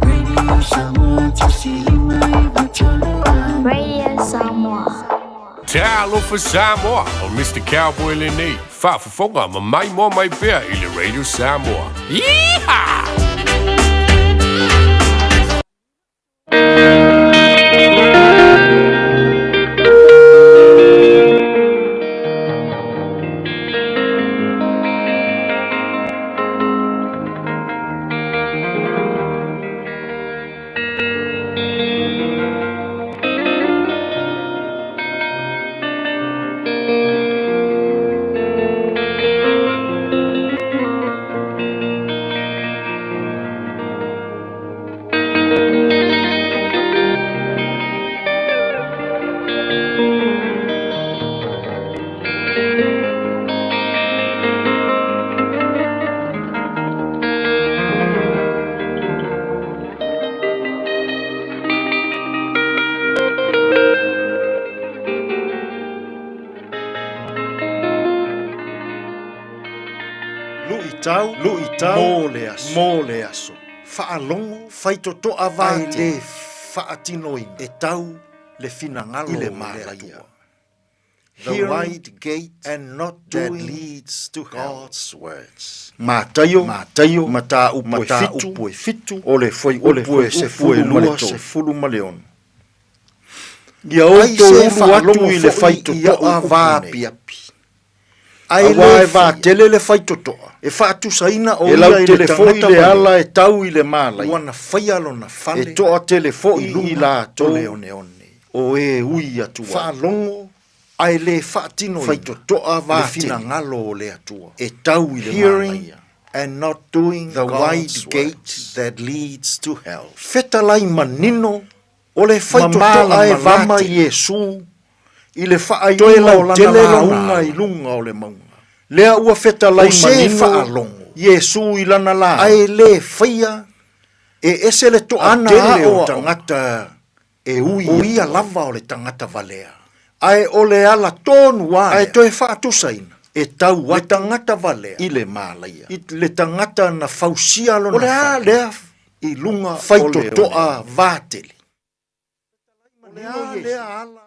Radio Samoa, Tasilima Iva Tolu Amo. Radio Samoa. Talo for Samoa, or Mr. Cowboy Lene. Fafafonga, mamai mo mai pea ile Radio Samoa. Yeehaw! Mo le aso. Whaalongo, whaitotoa vāte. Ai le whaatinoina. E tau le finangalo le mālaia. The wide gate and not that leads to God's words. Mātaio, mata upoe fitu, ole foi upoe se fue lua se fulu maleon. Ia o ulu atu i le whaitotoa vāpiapi. Ai le va tele le whaitotoa. E whaatu saina o ia i le tangata le ala e tau i le mālai. Wana whaialo na whale. E toa telefoi i la tō. O e ui atua. Whaalongo. Ai le whaatino whaitotoa vāte. Le fina ngalo o le atua. E tau i le mālai. And not doing the wide gate that leads to hell. Whetalai manino. O le whaitotoa e vama Iesu. I le whaaiunga o lana maunga i lunga o le maunga. Lea ua feta lai manino, Iesu i lana la. Ai le whaia, e ese le toa tele o tangata, e ui a lava o le tangata valea. Ai o le ala tonu a, ai toe whaatusaina, e tau le tangata valea, i le mālaia. I le tangata na fausia lo na whaia. O lea i lunga whaito toa vāteli. O lea ala.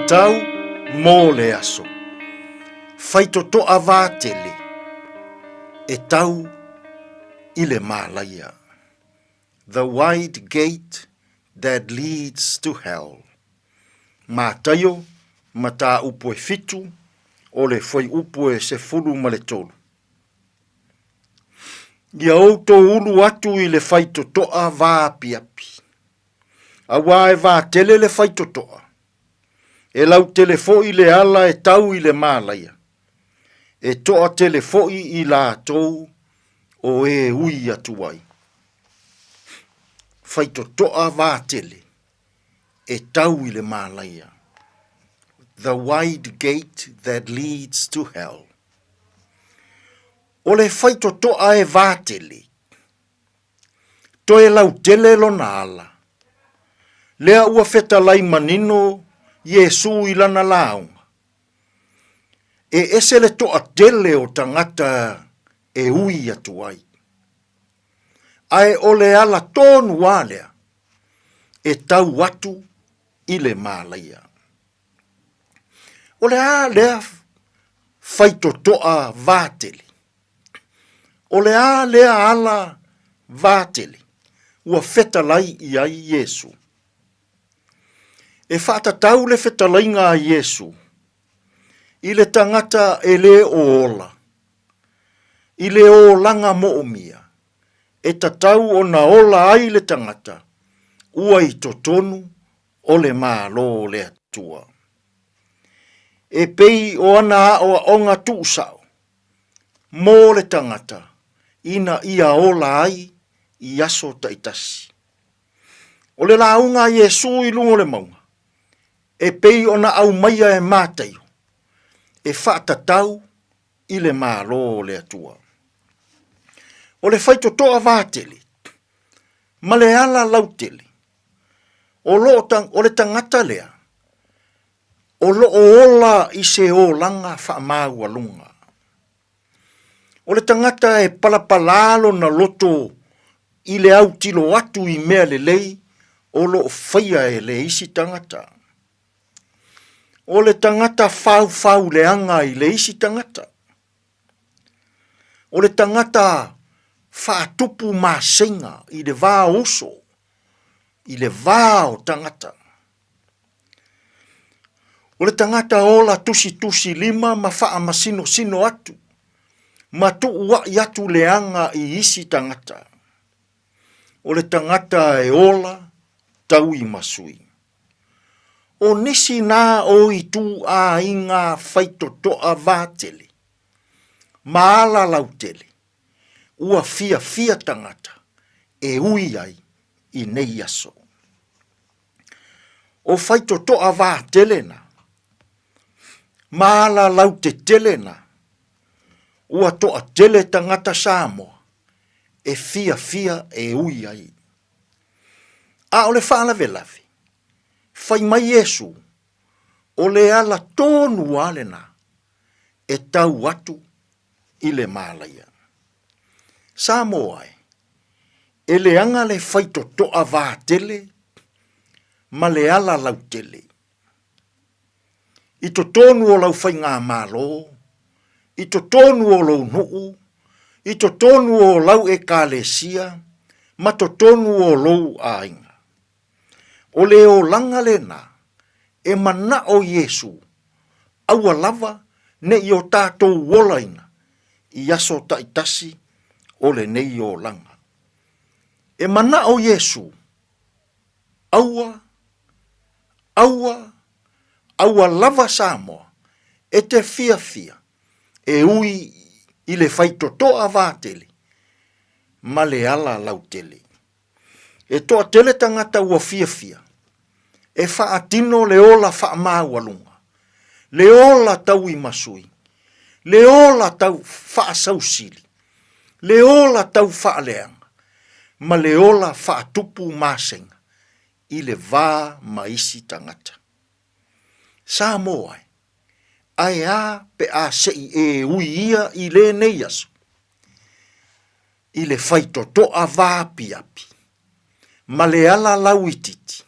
Tau mō le aso. Whaitotoa vātele. E tau i le mālaia. The wide gate that leads to hell. Mātaio, mata upoe fitu, o le foi upoe se fulu ma le tolu. Ia outo ulu atu i le whaitotoa vāpiapi. Awa e vātele le whaitotoa. E lau telefoi le ala e tau i le mālaia. E toa telefoi i la tou o e ui atu ai. Whaito toa vātele e tau i le mālaia. The wide gate that leads to hell. O le faito toa e vātele. Toe lau tele lo na ala. Lea ua feta lai manino Yesu ilana launga. E ese le toa tele o tangata e ui atu ai. Ai o le ala tonu alea e tau watu i le mālaia. O le a lea faito toa vātele. O le a lea ala vātele. Ua feta lai i ai Yesu. E whātatau le feta lai ngā Yesu. I le tangata e le o ola. I le o langa mo o mia. E tatau o na ola ai le tangata. Ua i totonu o le mālo le atua. E pei o ana o onga tūsao. Mō le tangata. Ina ia ola ai i aso taitasi. O le launga Yesu i lungo le maunga. E pei o na au maia e mātaio. E whātatau i le mālo le atua. O le whaito toa vātele. Ma le ala lautele. O le tangata lea. O lo ola i se o langa whaamāua lunga. O le tangata e palapalalo na loto i le au tilo atu i mea le lei o lo whaia e le isi tangata. O le tangata fau leanga i le isi tangata. O le tangata whaatupu māsenga i le vā oso, i le vā o tangata. O le tangata ola tusi lima ma wha masino sino atu, ma tua i atu leanga i isi tangata. O le tangata e ola tau i masui. O nisi nā o i tū a inga whaito toa vātele. Maala lautele. Ua fia tangata. E ui ai i nei aso. O whaito toa vātele na. Maala laute tele na. Ua toa tele tangata Samoa. E fia e ui ai. A o le whaala velavi. Fai mai Yesu, o le ala tonu ale na, e tau atu i le mālaia. Samoa e le anga le faito toa vātele, ma le ala lautele. I to tonu o lau fai ngā mālo, i to tonu o lau nuu, i to tonu o lau e kālesia, ma to tonu o lau ainga. O le o langa le na, e mana o Yesu, aua lava ne i o tātou wolaina, i aso taitasi o le nei o langa. E mana o Yesu, aua lava Samoa, e te fiafia, e ui i le faito toa vātele, ma le ala lautele. E toa tele tangata ua fiafia. E whaatino le ola whaamāwalunga. Le ola tau i masui. Le ola tau whaasausili. Le ola tau whaaleanga. Ma le ola whaatupu māsenga. I le vā maisi tangata. Samoa ai a pe a sei e ui ia i le nei aso. I le whaito toa vā piapi. Ma le ala lauititi,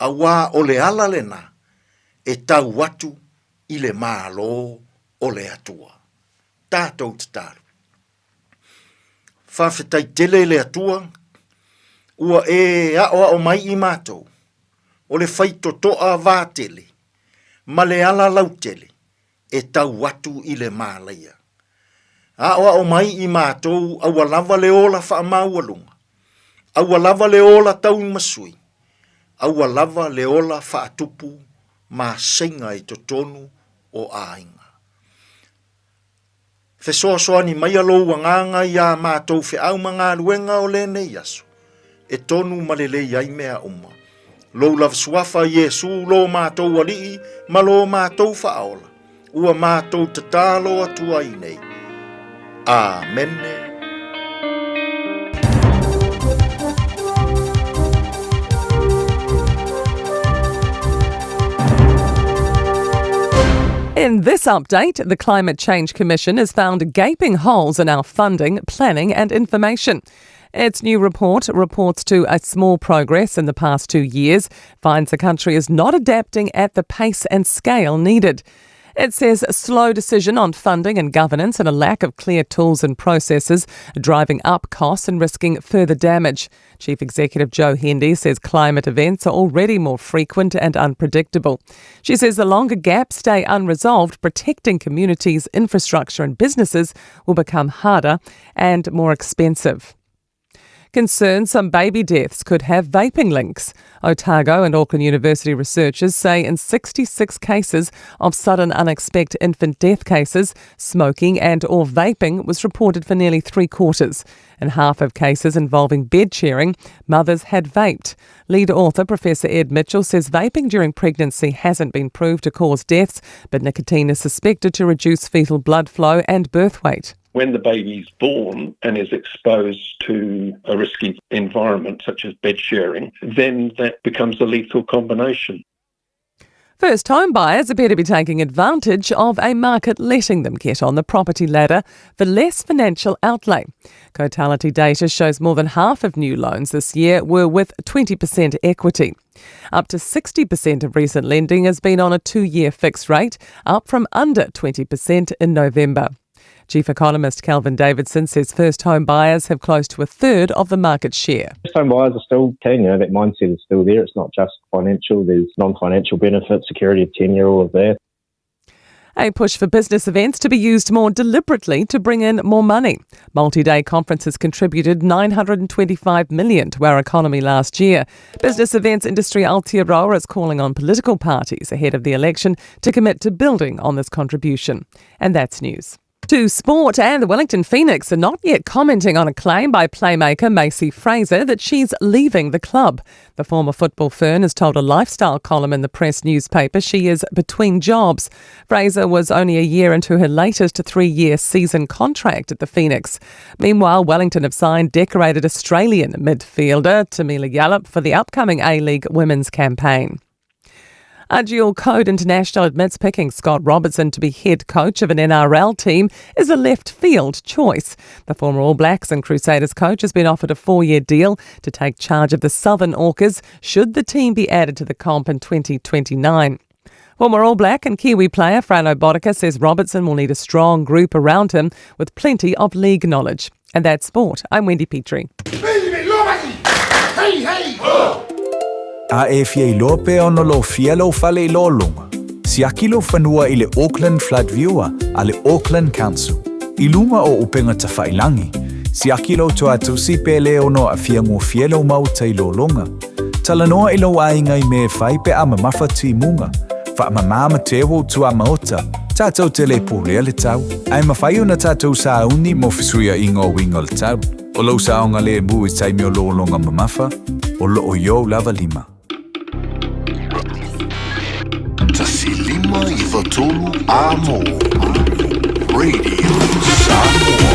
awa o le ala le na, e tau watu i le mālo o le atua. Tātou te tāru. Whawhetai tele le atua, ua e aoa o mai i mātou, o le whaito toa vātele, ma le ala lautele, e tau watu i le mālaia. Aoa o mai i mātou, awa lava le ola whaamaualunga. Aua lava le ola tau masui. Aua lava le ola whaatupu ma senga i totonu o ainga. Fesoasoani mai alo wanganga i a mātou fe au mga luenga o le nei aso. E tonu malele iai mea uma. Lo lav suafa Yesu lo mātou alii ma lo mātou whaola. Ua mātou tatalo atua i nei. Amene. In this update, the Climate Change Commission has found gaping holes in our funding, planning and information. Its new report reports to a small progress in the past 2 years, finds the country is not adapting at the pace and scale needed. It says a slow decision on funding and governance and a lack of clear tools and processes are driving up costs and risking further damage. Chief Executive Jo Hendy says climate events are already more frequent and unpredictable. She says the longer gaps stay unresolved, protecting communities, infrastructure and businesses will become harder and more expensive. Concerns some baby deaths could have vaping links. Otago and Auckland University researchers say in 66 cases of sudden unexpected infant death cases, smoking and or vaping was reported for nearly 3/4. In half of cases involving bed sharing, mothers had vaped. Lead author Professor Ed Mitchell says vaping during pregnancy hasn't been proved to cause deaths, but nicotine is suspected to reduce fetal blood flow and birth weight. When the baby's born and is exposed to a risky environment such as bed sharing, then that becomes a lethal combination. First home buyers appear to be taking advantage of a market letting them get on the property ladder for less financial outlay. Cotality data shows more than half of new loans this year were with 20% equity. Up to 60% of recent lending has been on a 2-year fixed rate, up from under 20% in November. Chief economist Kelvin Davidson says first home buyers have close to a third of the market share. First home buyers are still keen, that mindset is still there. It's not just financial, there's non-financial benefits, security of tenure, all of that. A push for business events to be used more deliberately to bring in more money. Multi-day conferences contributed $925 million to our economy last year. Business events industry Aotearoa is calling on political parties ahead of the election to commit to building on this contribution. And that's news. To sport, and the Wellington Phoenix are not yet commenting on a claim by playmaker Macy Fraser that she's leaving the club. The former football fern has told a lifestyle column in the Press newspaper she is between jobs. Fraser was only a year into her latest 3-year season contract at the Phoenix. Meanwhile, Wellington have signed decorated Australian midfielder Tamila Yallop for the upcoming A-League women's campaign. A dual code international admits picking Scott Robertson to be head coach of an NRL team is a left field choice. The former All Blacks and Crusaders coach has been offered a 4-year deal to take charge of the Southern Orcas should the team be added to the comp in 2029. Former All Black and Kiwi player Frano Bodica says Robertson will need a strong group around him with plenty of league knowledge. And that's sport. I'm Wendy Petrie. A e fia I lope ono lo fia lo fale I lo longa. Si aki lo fanua I le Auckland Flood Viewer a le Auckland Council. I lunga o upenga ta whailangi. Si aki lo toa tusi pele ono a fia ngō fia lo mauta I lo longa. Talanoa I lo ainga I me whai pe ama mawhati munga. Wha mama te wo tua maota. Tātou te le pōlea le tau. Ai mawhai ona tātou sa uni mo fisuia I ngō winga le tau. O lo sa onga le mu I taimi o lo longa mamafa. O lo o yo lava lima. Tasilima Ivatolu Amo Radio Samoa.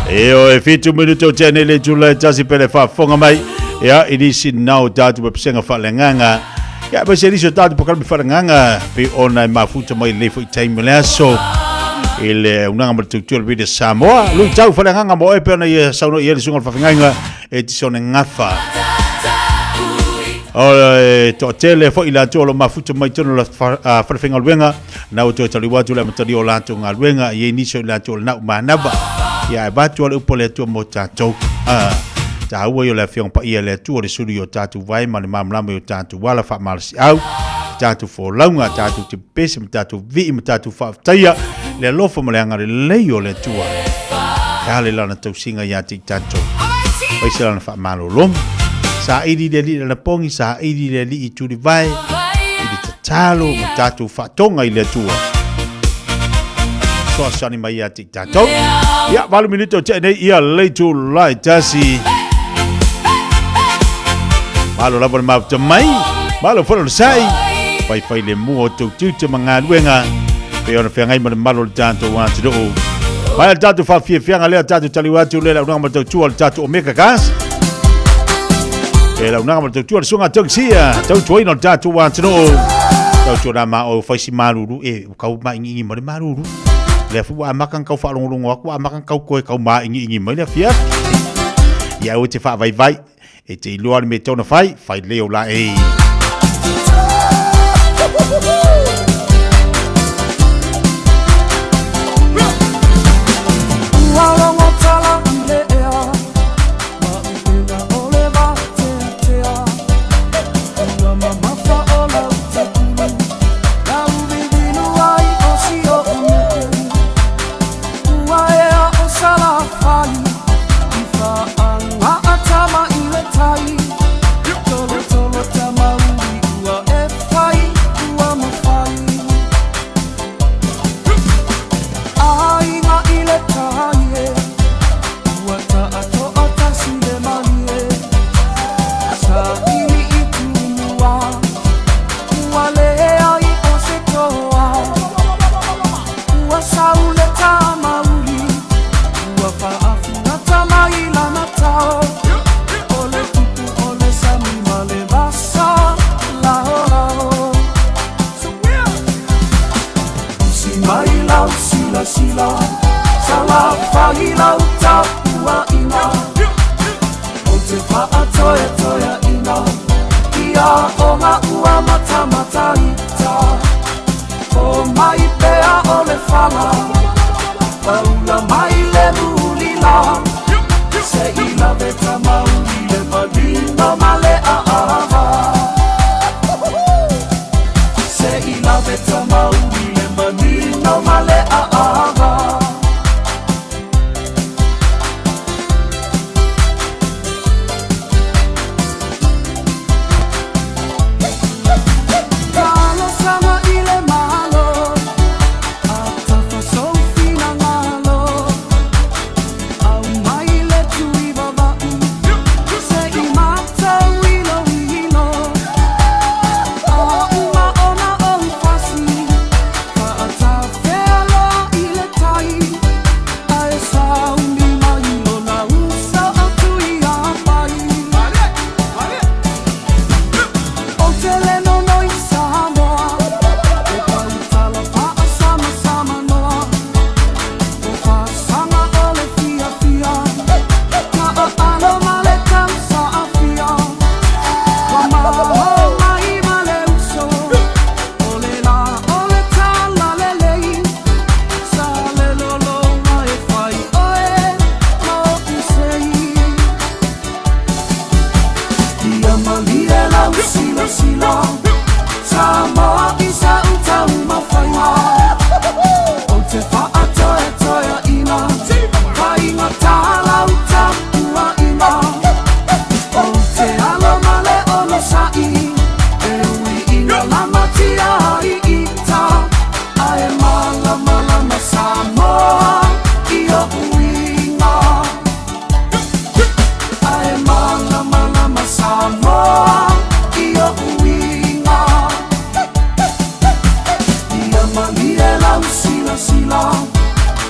Eo e fitu minuto tene le tula tasi pele whafonga mai. Ia inisi nau tātu pa pisenga whalenganga. Ia pa se riso tātu pa kalmi whalenganga. Pe ona e mafuta mai lefo i taimi le aso. Ile unanga ma tutual vide Samoa. Lui tau whalenganga mo e peona i sauno i ele sungal whawhengainga. E tisone ngafa. Ora to tele fo ila tolo mafuta mai tono la whawhenga luenga. Nau to tali watu le matari o lanto ngā luenga. Ie niso ila tolo nau manaba. Ia e batu ale upo le tua mo tātou. Ta ua yo le fiong pa ia le tua le suri o tātou vai ma le mamlama o tātou wala wha malasi au. Tātou fo launga, tātou te pese, ma tātou vii, ma tātou whaaftaia. Le lofa ma le anga le leio le tua. E hale lana tau singa ia te tātou. Paise lana wha malolom. Sa iri le li le pongi, sa iri le li I turi vai. Iri te talo, ma tātou whaatonga I le tua. So sani mai ia te tātou. Ia, malu minuto te nei ia leitu lai tasi. Malu lapa le mafuta mai. Malu whana le sai. Pai le mua o tau te mga luenga. Pe ona whengai ma le malu le tātou wātu doo. Mai le tātou Fiafia lea tātou taliwatu le launanga ma tau tua le tātou omeka kas. E launanga ma tau tua le sunga tau sia. Tau tuaina le tātou wātu doo. Tau tua na ma o whaisi maruru. E kau ma ingi ma le maruru. Le fu wa makan kau fa longo aku wa makan kau koe kau ma ingi mai le fia ia o te fa vai e te loa me tona fai leo la e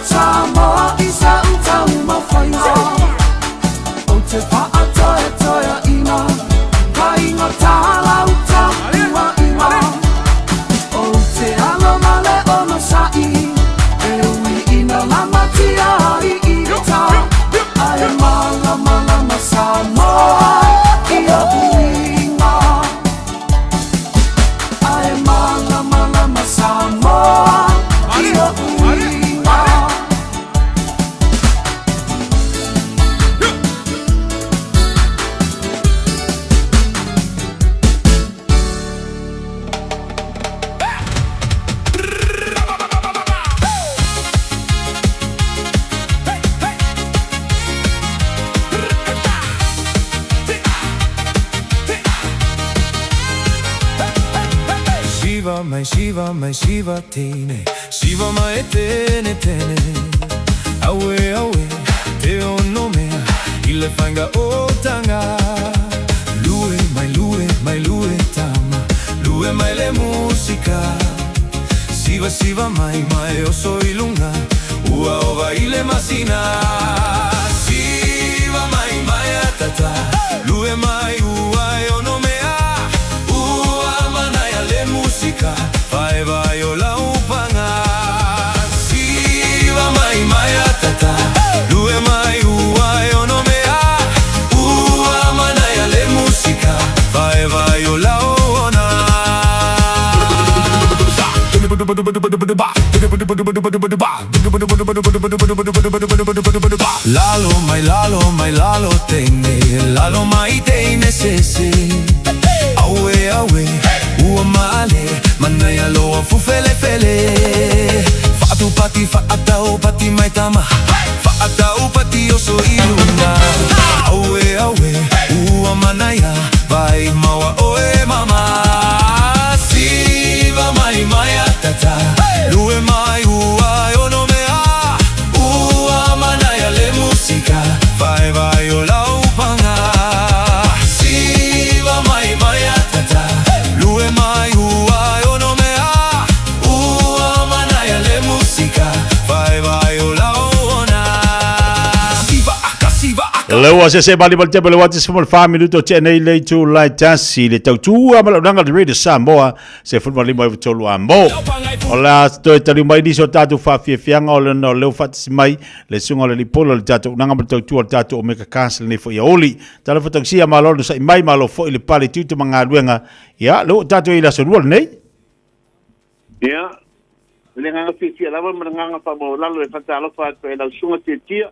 Samoa isa utau mawhainga Shiva mai Shiva mai Shiva tine Shiva mai tene tene Awe awe te ono mea ile fanga o tanga Lue mai lue tama Lue mai le musica Shiva Shiva mai mai o soy luna Ua ova ile masina Shiva mai mai atata Lue mai ua ono mea Ua manaya le musica Vai vai o la upanga Shiva mai mai atata Lue mai ua ono mea Ua manaya le musica Vai vai o la ona Lalo mai tene Lalo mai tene sese Awe awe Ua male Manaya loa fufele fele Fatu pati faatau pati mai tama Faatau pati oso iluna Awe awe Ua manaya Vai mawa oe mama Siva mai mai atata Lue mai ua ono mea Ua manaya le musika Vai vai o la upanga Siva mai mai atata Lue mai ua ono mea Ua manaya le musika Vai vai o la ona Siva aka Lewa se bali bal tebele wati se mol 5 minuto tene le tu lai tasi le tau tua mal nanga de radio Samoa se football mai tolu ambo. Ola to tali mai di so tatu fa fianga ola no le fat mai le sunga le polo le tatu nanga mal tau tua tatu o meka cancel ne fo ya oli. Tala fo tangsia malo no sai mai malo fo ile pale tu manga luenga ya lo tatu ila so ruol nei. Ya. Le nganga fiti ala nganga fa mo lalo e fatalo fa e la sunga tia.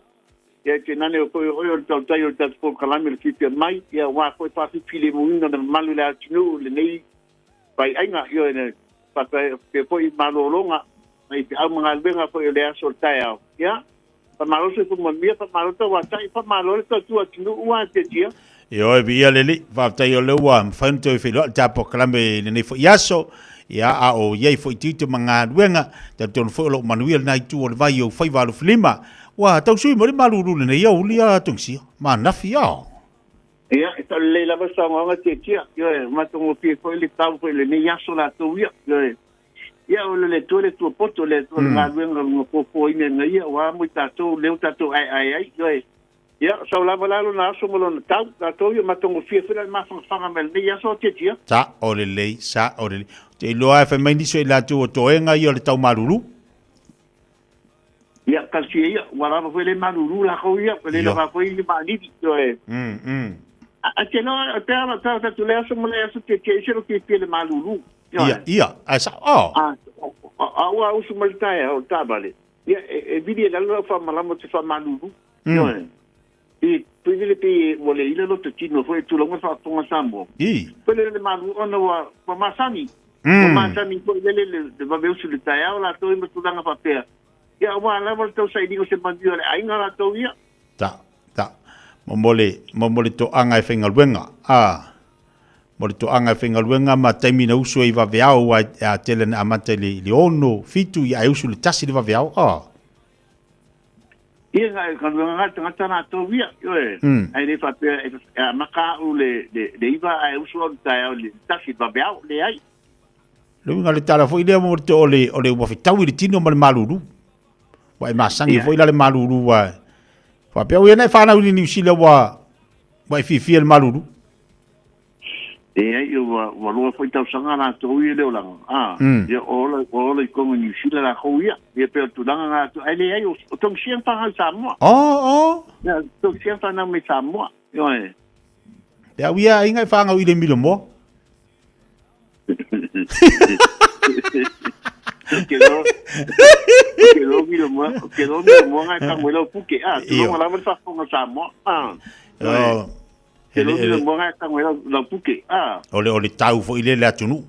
Ya que nane o koe o tau o tau kalami le Fiafia Mai ya wa koe pasi fili muina na malu le atinu le nei pai ainga yo ene pata ke foi malolonga mai te au mga albenga foi le aso tau ya pa malo se fu mia pa malo to wa tai pa malo to tu atinu wa te tia Yo e via leli va tai o le wa fanto e filo tapo kalami le nei fo yaso ya a o ye fo tito mga duenga te ton fo lo manuel nai tu o vai o fai valo flima wa tau sui mo le malulu le ia ulia tungsi ma nafi ya ya ita le la basa nga te tia yo ma tongo pi ko le tau ko le ni ya so la tu ya ya o le tu poto le tu nga wenga ngo po ine nga ya wa mo ta tu le ta tu ai yo ya so la bala na so mo lo tau ta tu yo ma tongo pi fela ma fanga mel ni ya so te tia sa o le sa o le te lo fa mai ni so la tu o toenga yo le tau malulu ya kalsi ya wala ba fele malulu la ko ya le la ko ni ba ni yo a te no ta tu le aso mo le aso te shiro ki pele malulu ia asa wa usu maltaia o tabale ya e vidi la lo fa malamo te fa malulu yo e tu le pe wole ile lo te tino foi tu lo fa tonga sambo pele le malulu ona wa masani masani ko le va be usu le taia la to me tu danga papel ya wa la vol to sai dingo se mandio le ainga la to ia ta momole to anga e fenga luenga mole to anga e fenga luenga ma taimi na usu e va veao a tele na amate li ono fitu ya usu le tasi le va veao ia ga kan luenga tanga na to ia yo ai le fa pe maka u le iva ai usu o ta le tasi va veao le ai luenga le tala fo ile mo to ole wa fitau i tino mal malulu wa masangi fo ile malulu wa fa pe o ene fa na uni ni sile wa Fiafia le malulu ai wa lo foi tau sanga na to ile o lang ya o le ko ni sile la ko ia ya pe tu langa na to ai le ai o tong sian pa ha Samoa ya tong sian pa na me Samoa yo ya wia inga fa nga ile milo mo quedó miro mo nga ka mo lo puke tu mo la versa con Samoa quedó miro mo nga ka mo lo puke ole tau fo ile la tunu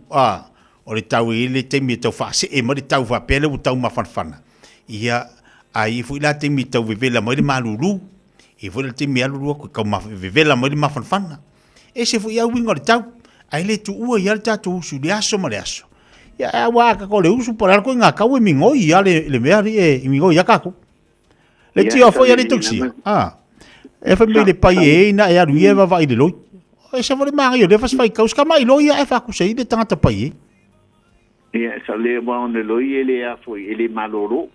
ole tau ile te mi to fa se e mo tau fa pele u tau ma fanfana ia ai fo ile te mi tau vivela mo malulu e fo te mi alu ko ma vivela mo ma fanfana e se fo ia wingo tau ai le tu ua ia tatu su le aso ma le aso Ya wa ka ko le usu por ko nga ka we mingoi ya le mea ri mingoi ya ka ko. Le tio foi ali tuksi. E fa me le pai e na ya ru eva vai de loi. E se vole manga yo le fas fai kaus ka mai loi e fa ku sei de tanga pai. Ia sa le wa on le loi ele a foi ele maloro.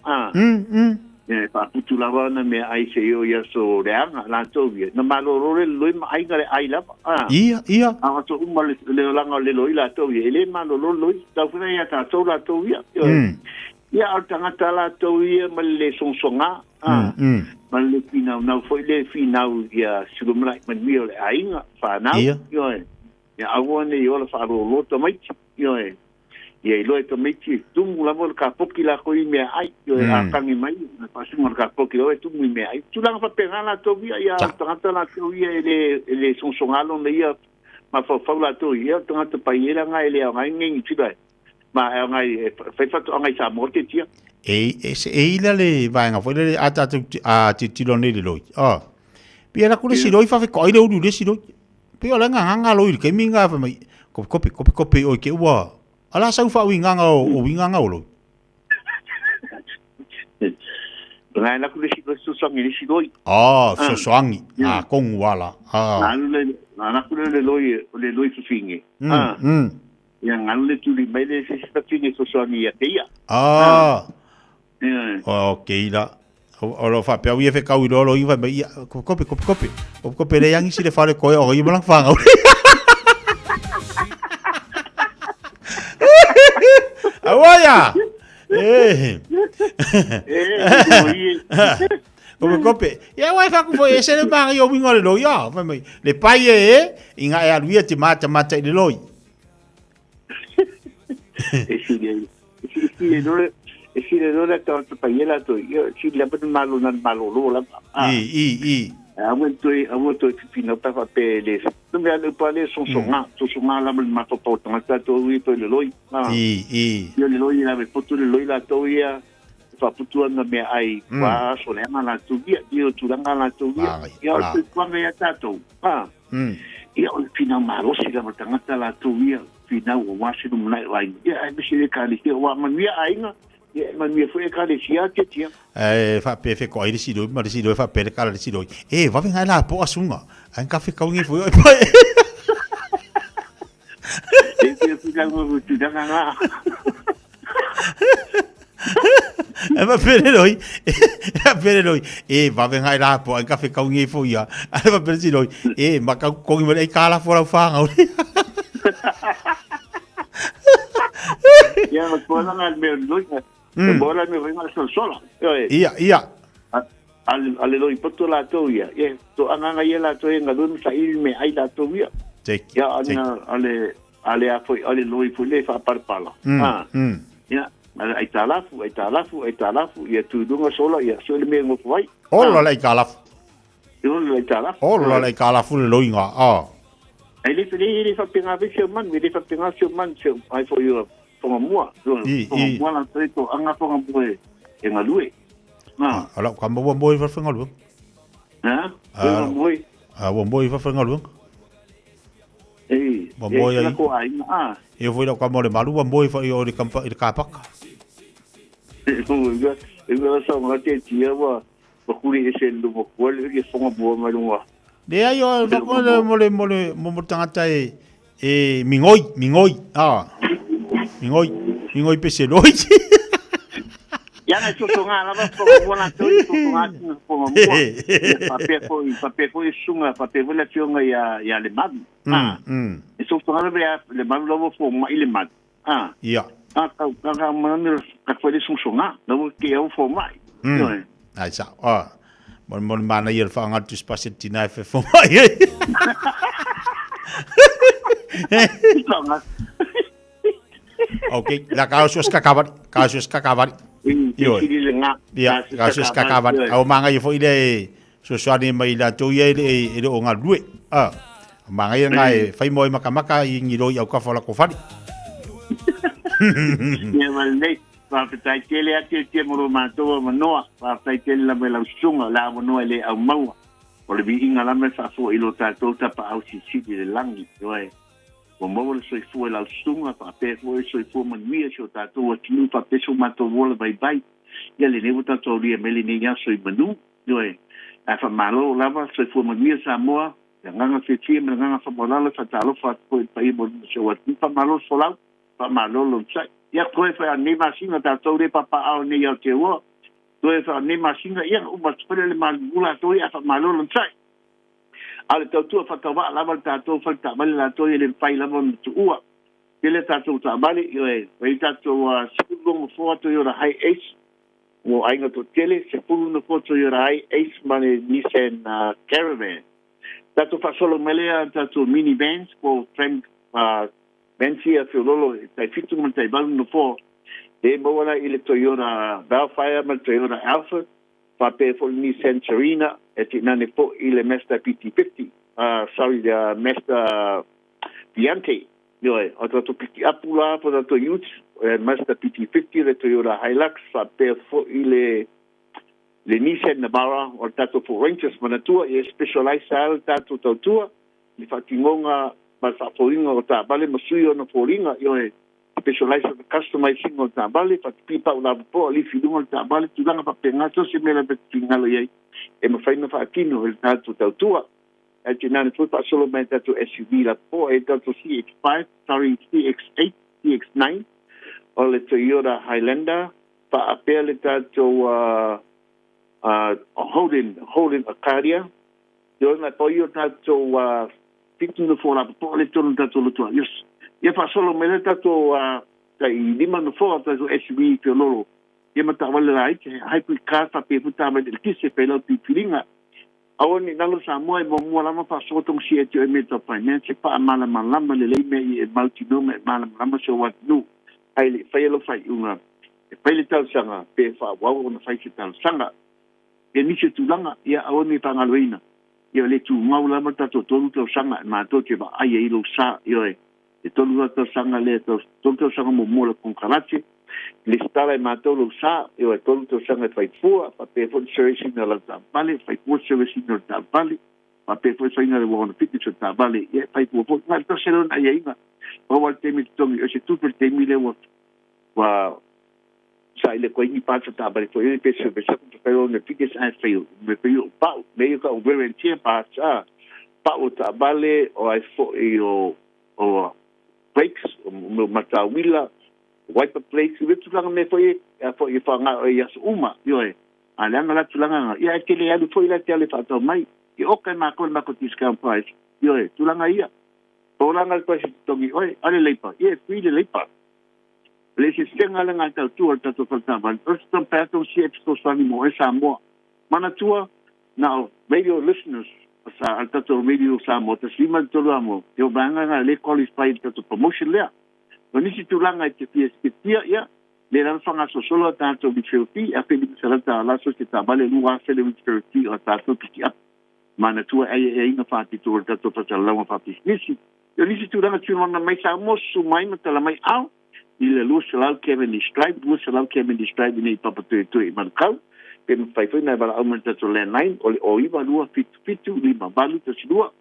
E fa putu lava na me ai se yo ya so reanga la tovia. Na maloro le loi mai ngare ai la. Ia. A to umale le langa le loi la tovia. Ele maloro loi ta funa ya ta to la tovia. Ia al tanga la tovia male sonsonga. Male fina na foi le fina ya sugumla man mi le ainga fa na. Yo. Ya awone yo la fa ro to mai. Yo. Ia i loe to meiti tumu la mo ka poki la ko i mea ai yo a kangi mai na pasu mo ka poki lo e tumu i mea ai tu langa fa pengala to via ia tangata la to via ele sonsongalo le ia ma fa la to ia tangata pa ia nga ele ngai ngi tira ma ngai fa to ngai sa mo te tia la le vai nga foi le ata ti lo ne le loi pia la ku le si loi fa ko i le u le si loi pia la nga loi ke minga fa mai kopi o ke wa ala sa ufa winganga o winganga o lo. Ngai la kule si soangi si loi. So soangi. Kong wala. Na kule le loi fifinge. Ya ngalu le tuli mai le si fifinge so soangi ya keia. Okay la. O lo fa pe wi fe ka wi lo i va mai kopi le yang si le fa le ko o i malang fanga. Awaya. Kope. Ya wa fa ku foi ese le bang yo wingo le lo ya. Le pai inga e alvia ti mata le loi. Si le dole to pai la to yo si le pa malo lo la. Amo to fino pa fa pe le. No me ando pa le son la ma to tanga to wi to le loi. Yo le loi la me poto le loi la to ia fa putu na me ai wa so le ma la tu dia io tu langa la tu dia. Yo tu kwanga ya tato. Yo fino ma ro si la tanga la tu ia fino wa si no mai ai. Ya ai si le ka le wa ma mi ai nga. Man mi foi ka le sia ke tia. Fa pe fe ko ai si do, ma si do fa pe ka le si do. Va venga la po asunga. An ka fe ka ngi foi. Fica mo tu danga nga. Va pere loi. Va venga la po an ka fe ka ngi foi ya. Va pe si do. Ma ka ko ngi le ka la fora fa nga. Ya ko na me loi. Bola me venga sola. Ia. Ale loi poto la to ia. To anga ia la to nga dun sa ilme ai la to ia. Ya ale a foi ale loi foi le fa parpala. Ya, ai talafu ia tu dunga sola ia so le me ngo foi. Olo le kalafu. Yo le talafu. Olo le kalafu le loi nga. Ai le fa pinga visio man, le fa pinga sio man sio ai foi yo. Fonga mua. Mua la treto anga fonga mua e ngalue. Ala ka mo boy fa fonga lu. Boy fa fonga lu. Boy ai. E foi la ka mo le malu boy fa yo le kampa il kapaka. E go sa mo te tia wa. Ba kuri ese lu mo ko le ke fonga mua malunga. De ai yo fa mo tangata mingoi. Mingoi pese loi. Ya na songa la ba ko bona to songa ko mo. Pape ko sunga pape vola tionga ya le mad. E songa le mad lo fo ma ile mad. Ya. Ka man ka foi songa, no ke o fo mai. Ai sa. Mon mana ia fa ngat tu space tina fe fo mai. Okay, la kasus kakavari. Yo. Ya, kasus kakavari. Au manga yo foi le so swani mai la to ye le o nga lue. Manga ye ngai fai moi makamaka i ngiro au ka fola ko fari. Ye mal nei, pa tai tele ati te mo ma to mo no, pa tai tele la bela sunga la mo no le au mau. O le bi inga la me fa fo ilo ta to ta pa au si de langi, yo o mo le soifua la sunga fa pe fo soifua manuia so tatou atu fa pe so mato wola bai ia le nevo tatou lia mele ni ia soi manu yoe a fa malo lava soifua manuia Samoa ia nganga fetia me nganga fa molala fa talo fa ko pa i mo so atu fa malo solau fa malo lo sai ia koe fa ni masinga tatou le papa au ni ia te wo koe fa ni masinga ia o ma spele le malula to ia fa malo lo sai ale tautua whatawa lava tātou whaktamale la toi ele whai lava mtu ua. Ele tātou tamale, wei tātou sepulunga whoato i ora hai ace, o ainga to tele, sepulunga whoato i ora hai ace mane Nissan Caravan. Tātou whasolo melea tātou minivans, ko Frank Bensia Fiololo, tai fitu man tai balu no who, e moana i le Toyota Bellfire, ma Toyota Alpha, pape for Nissan Serena, e tinane po i le Mazda PT50, the Mazda Fiante, o tato piki apula, po tato youth, Mazda PT50, le Toyota Hilux, pape fo i le Nissan Navara, o tato po Rangers manatua, e specialize al tato tautua, li fatingonga, ma faforinga o ta bale masui o na foringa, specialize on customizing o ta bale, pipa o la po, li fidunga o ta bale, tulanga pa pengato se mela betingalo yei, e mawhaina whaakino e tātou tautua. E te nane tuta solo mai tātou SUV la po e tātou CX-5, sorry, CX-8, CX-9, o le Toyota Highlander, pa apea le tātou Holden Acadia, e o na poi o tātou fitu no fōra po le tono tātou lotua. Yes, ia pa solo mai le tātou kai lima no fōra tātou SUV ke loro. Ia matawale la ike, haipu I kāta pe puta mai le kise pe lau pipiringa. Awani nalo Samoa I mua lama pa sotong si e tio e meta finance, pa amala malama le leime I e multinome e mala malama so wat nu. Ai le fai alo fai unga. E fai le tau sanga, pe fa wau na fai se tau sanga. E nise tulanga, ia awani pangaloina. Ia le tu ngau lama tato tolu tau sanga, e mato ke ba ai e ilo sa, ia e tolu tau sanga le tolu tau sanga mo mola kongkarache. Le stala I mātou lo sa, e o tolu tau sanga e whaifua, pa pe fo servicing na la tāpale, whaifua servicing na la tāpale, pa pe fo whainga le wahona piti sa tāpale, e whaifua fo, ngā tau selo na ia inga, o wal temi tongi, o se tūpere temi le wa sa ile koe ingi pāta tāpale, fo ele pe servicing, pa whairo ne piti sa e whaio, me whaio pau, me io ka o wear and tear pāta, pau tāpale, o ai fo I o brakes, o matawila, wiper plates, we tulanga me foi whanga o ias uma, ioe. A leanga la tulanga, ia e tele alu foi la tele whatau mai. I okai mako le mako discount price, ioe, tulanga ia. Tolanga le kwasi tongi, oe, ale leipa, ia kui le leipa. Le se stenga le ngā tau tua tato whaltaban, ostam pētou si epsto sani mo e Samoa. Mana tua, now, radio listeners, sa al tato radio Samoa, ta sima tolu amo, te o banga ngā le college pai tato promotion lea. O nisi tulanga I te fiesketia, ia, le ran whanga so solo tātou witferoti, a wheli sarata a laso ke tābale lua whele witferoti o tātou piki ap. Mana tua e inga whāti tōra tātou patalaunga whāpis nisi. O nisi tulanga tūnanga mai sa mosu mai matala mai au, I le lua salau Cavendish Drive, lua salau Cavendish Drive I nei papatoe I manukau, pe mwhaiwhai nai wala aumana tātou landline, o iwa lua fitu lima balu tasilua,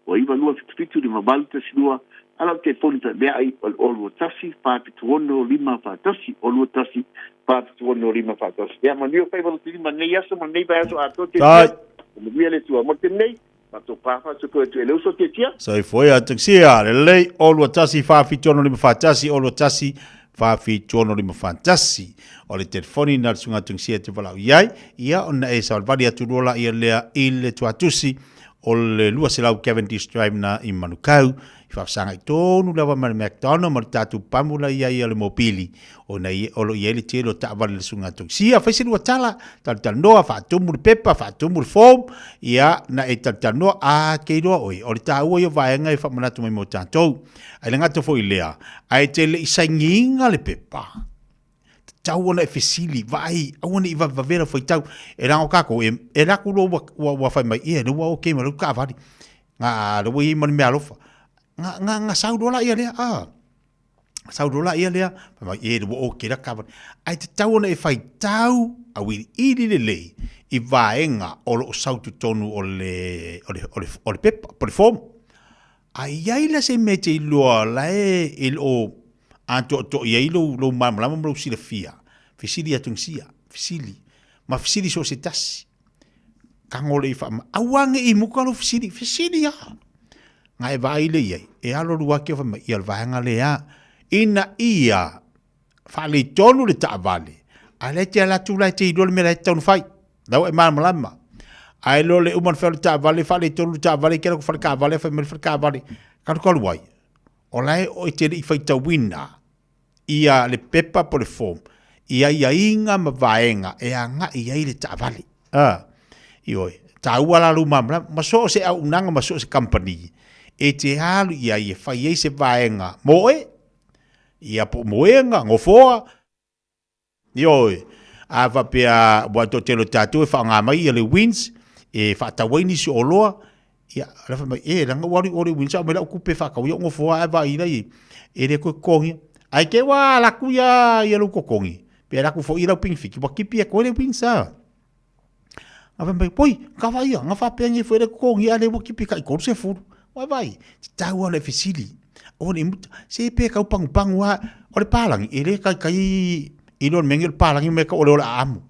o iwa lua fitu lima balu tasilua, ala te poni ta mea ai o lua tasi, pāpitu ono lima whātasi, o lua tasi, pāpitu ono lima whātasi. Ia manio pai wala te lima nei asa, man nei bai aso ato te tia. O mwia le tua mo te nei, pato pāwha tu koe tu e leuso te tia. So I foi a taksia, le lei, o lua tasi, whāpitu ono lima whātasi, o lua tasi, whāpitu ono lima whātasi. O le telefoni na sunga tungsia te walau iai, ia ona e sa walwari atu rola ia lea I le tuatusi, o le lua se lau Cavendish Drive na I manukau, I whafsanga I tōnu lawa mara McDonald, mara tātu pamula ia le mobili, o na olo ia le tēlo tāwale le sunga toksia, whaise lua tala, talanoa, whātumu le pepa, whātumu le foam, ia na e talanoa a keiroa oi, o le tāua I o vaenga I whamanatu mai mo tātou, ai le ngata fo I lea, ai te le isainginga le pepa, tau ona e fesili, vai, awana I vavera foi tau, e rango kako, e raku lo wa whai mai, e lua o keima, lua ka avari, ngā lua I mani mea lofa, nga saudola ia lea, saudola ia lea, pa e lua o kera ka avari, ai te tau ona e whai tau, a wiri iri le lei, I vaenga o lo sautu tonu o le pepa, po le fomu, ai ai la se me te loa la il o to ye lo mam la mo si le fia fisili atungsia fisili ma fisili so se tasi kangole fa awange I mukalo fisili ya ngai vai le ye e alo lua ke fa ia vanga le ya ina ia fa le tonu le tavale ale te la tu la te do le mera tonu fai da e mam lama ai lo le uman fa le tavale fa le tonu tavale ke ko fa ka vale fa me fa ka vale ka ko luai o lai o te I fai tawina ia le pepa po le form ia inga ma vaenga e anga ia le tavale ioi taua la lumamla ma so se au nanga ma so se company e te halu ia fai se vaenga moe ia po moenga ngofoa ioi ava pea boato telo tatu e fa nga mai le wins e fa tawaini si oloa ia la fa mai langa wari ori wins a mela ku pe fa ka yo ngofoa ava ina e le ko kongi ai ke wa la ku ya lo ko kongi pe la ku fo ira ping fiki wa kipi ko le wins a ava mai poi ka vai nga fa pe ngi fo le kongi ale wo kipi ka ko se fu wa vai taua le fisili o ni se pe ka pang wa o le palang ele ka kai ilon mengil palang me ka o le amu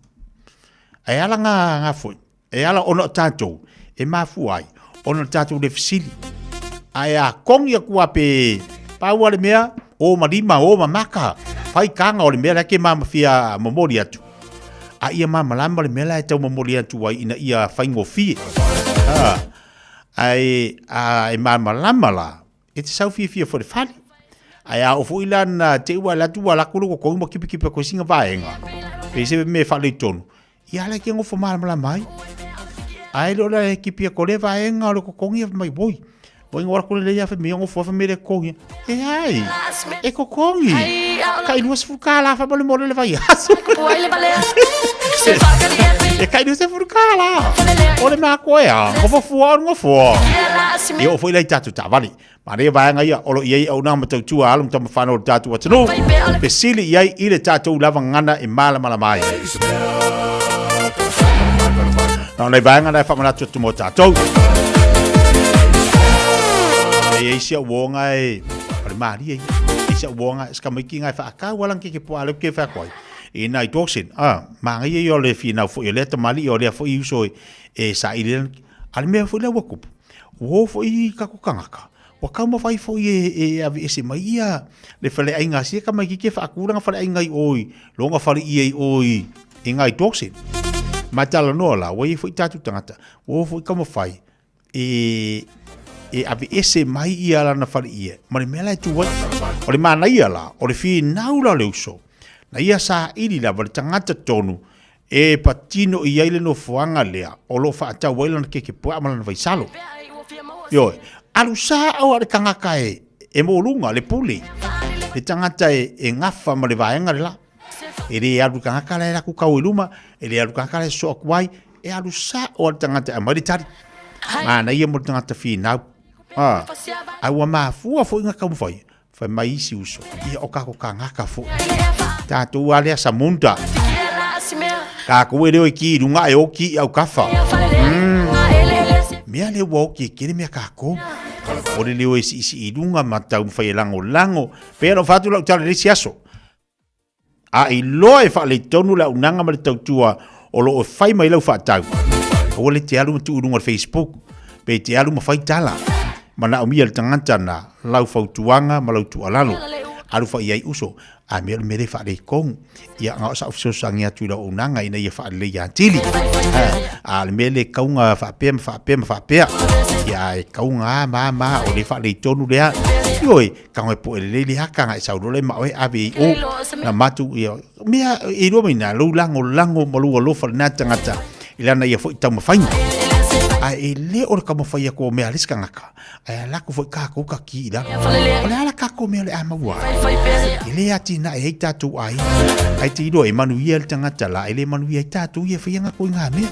ai ala nga fo e ala ono tato e mafu ai ono tato le fisili ai a kongi ku ape pa wa le mea o marima o mamaka fai kanga o le mea ke mama fia momori atu a ia mama lamba le mea e tau momori atu ai ina ia fai ngofi ai mama lamba la e te sau fia for the fali ai a ofu ilana te ua la tua la kulu ko mo kipi ko singa vaenga pe se me fali tonu ia la ke ngofo mama mai ai lo la kipi ko le vaenga lo ko kongi mai boy boy ngora ko le ya fa me ngofo fa me le kongi ai e ko kongi kai duas fukala fa bole mo le vai asu e kai duas fukala ole ma ko ya ngofo io foi lei tatu tavali ma re vai nga ia olo ia au na mata tu alum tam fa no tatu wat no pe sili ia ile tatu lava ngana e mala mai no le vai nga fa mana tu mo tatu e sia wonga e pare mari e sia wonga ska mai kinga fa ka walang ke po ale ke fa koi e nai toxin ma ngai yo le fina fo ile ta mali yo le fo i so e sa ile al me fo le wakup wo fo i ka ko kangaka wa ka mo fai fo e ave ese mai ia le fale ainga sia ka mai ke fa kuranga fale ainga oi longa fale i oi e ngai toxin ma tala no la wo i fo tatu tangata wo fo ka mo fai e ave ese mai ia la na fale ia ma le mela tu wa o le mana ia la o le fi naula le uso na ia sa ili la vale tangata tonu e patino i aile no fuanga lea o lo fa ata wailan ke po amala vai salo yo alu sa o le kangaka e mo lunga le puli le tangata e ngafa ma le vaenga la e le alu kangaka la ku kau luma e le alu kangaka le so kwai e alu sa o le tangata e mari tari mana ia mo tangata fi na ai wa ma fu fo inga kam foi fa mai si uso ia o ka ko kangaka fo ta tu ale sa munta ka ko e ki runga e o ki au kafa mea le wo ki kiri mea ka ko o le leo si runga mata un fai lango pero fatu la tale si aso a i lo e fa le tonu la unanga ma le tautua o lo fai mai lau fa tau o le te alu tu runga Facebook pe te alu ma fai tala mana o mia le tangata na lau fautuanga ma lau tu alalo alu fa iai uso a me me fa le kong ia nga sa so sangia tu la unanga ina ia fa le ya tili a me le kaunga fa pem ia kaunga ma o le fa le tonu le yoi ka ngai po le haka ngai sa le ma o ave o na matu ia me e ro mina lo lango mo lo fa na tangata ila na ia fo tama faina a ele o ka mo faia ko me aliska ngaka a la ko fo ka ko ka ki da o la ka ko me le ama wa ele ati na e tatu ai ti do e manuel tanga tala ele manuel tatu ye fa nga ko nga me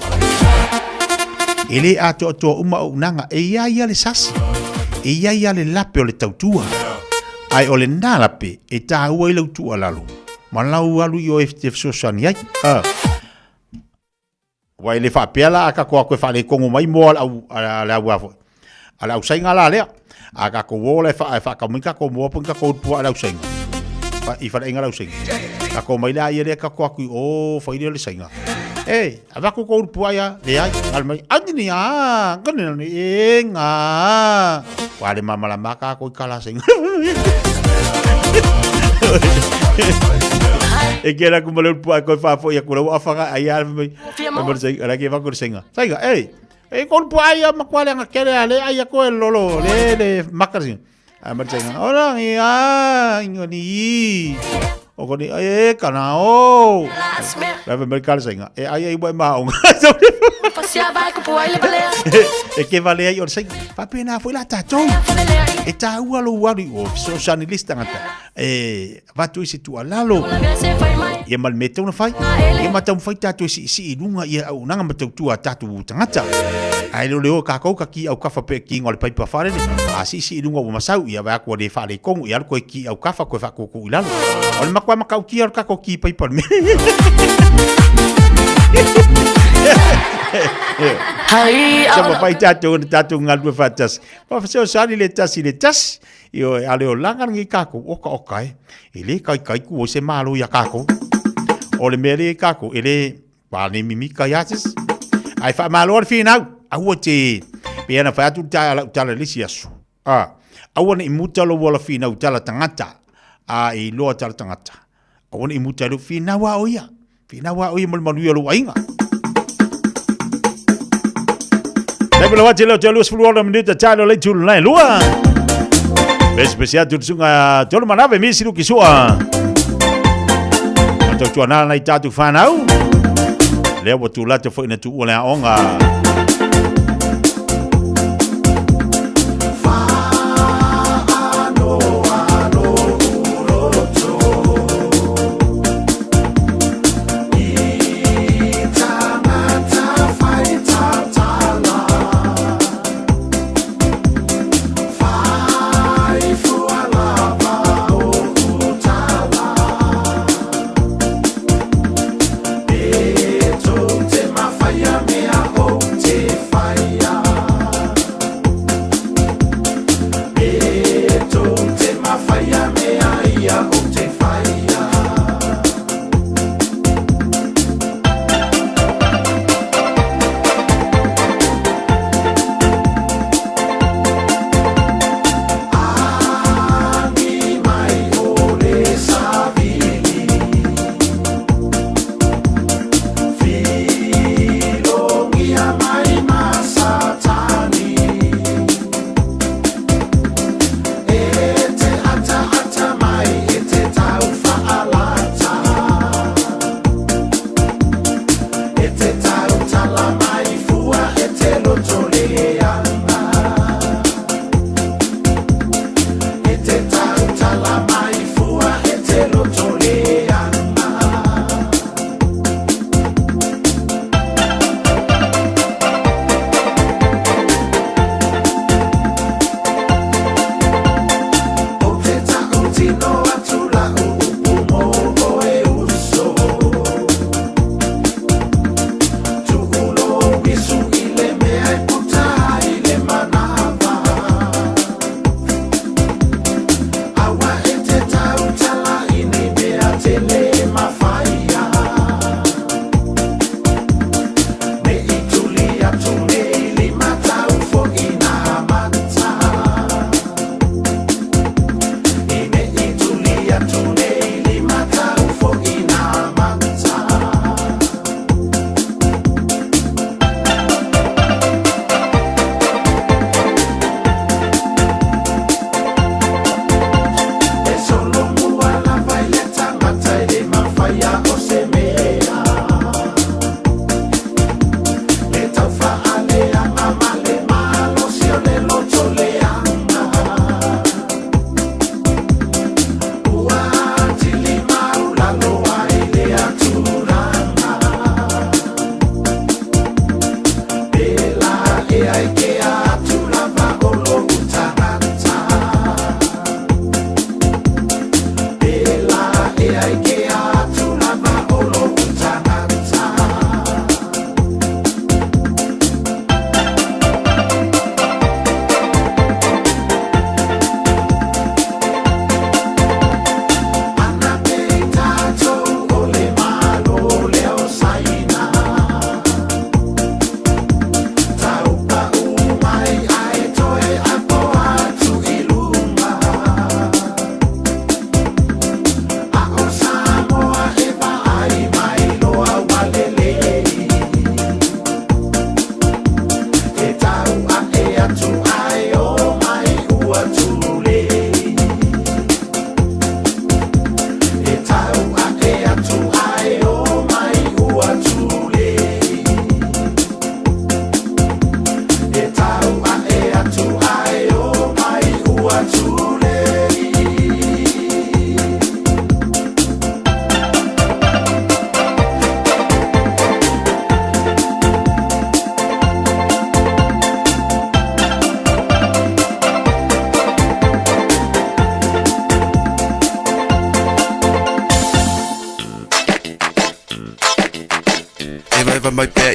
ele ato uma unanga e ia le sasi e ia le lape o le tautua ai o le nalape e ta ua le tu alalu malau alu yo ftf so sani ai wai le fa pela aka ko fa le kongo mai mo au la wa ala au sainga la lea a ka ko wole fa ka minka ko mo pun ka ko pu ala sainga fa I fa inga la sainga ka ko mai la ia ka ko ku o fa ile le sainga ava ko pu ya le ai al mai andini a kan ni nga wale mama la maka ko kala sainga e kera ku malu pu ko fa fo ya ku wa fa ai al mai mo sai ala ke va ko sainga sainga kon pu ai ma kwale nga kere ale ai ko lolo le makarsin amar sainga ora ia ngoni o ko ni kana o la ver kala sainga ai bo ma o passear vai ko pu ai le bale que vale ai o sainga pa pena foi la tatou ta ua lo wari o so sanilista ngata va tu isi tu alalo ia mal mete una fai ia mata un fai tatu si lunga ia au nanga mata tu tatu tangata ai lo leo ka ko ka ki au ka fa pe ki ngol pai pa fare si lunga o masau ia va ko de fale kong ia ko ki au ka fa ko fa ko ilalo o ma kwa ma ka ki ka ko ki pai pa me Sama pai tatu ngal fatas. Pa so sali le tas io ale o langan ngi kako oka ile kai ku o se malo ya kako o le mele kako ile pa ni mimika yatis ai fa malo fina au te pena fa tu tala lisiasu awon imuta lo wala fina utala tangata I lo tala tangata awon imuta lo fina wa oya mal malu lo ainga Tapi lewat jelo jelo 10 menit chalo le chul nai lua. Especial tu sunga jolo manave mi siru kisua. Atau tuana nai tatu fanau. Lewa tu la te foi na tu ola onga. Te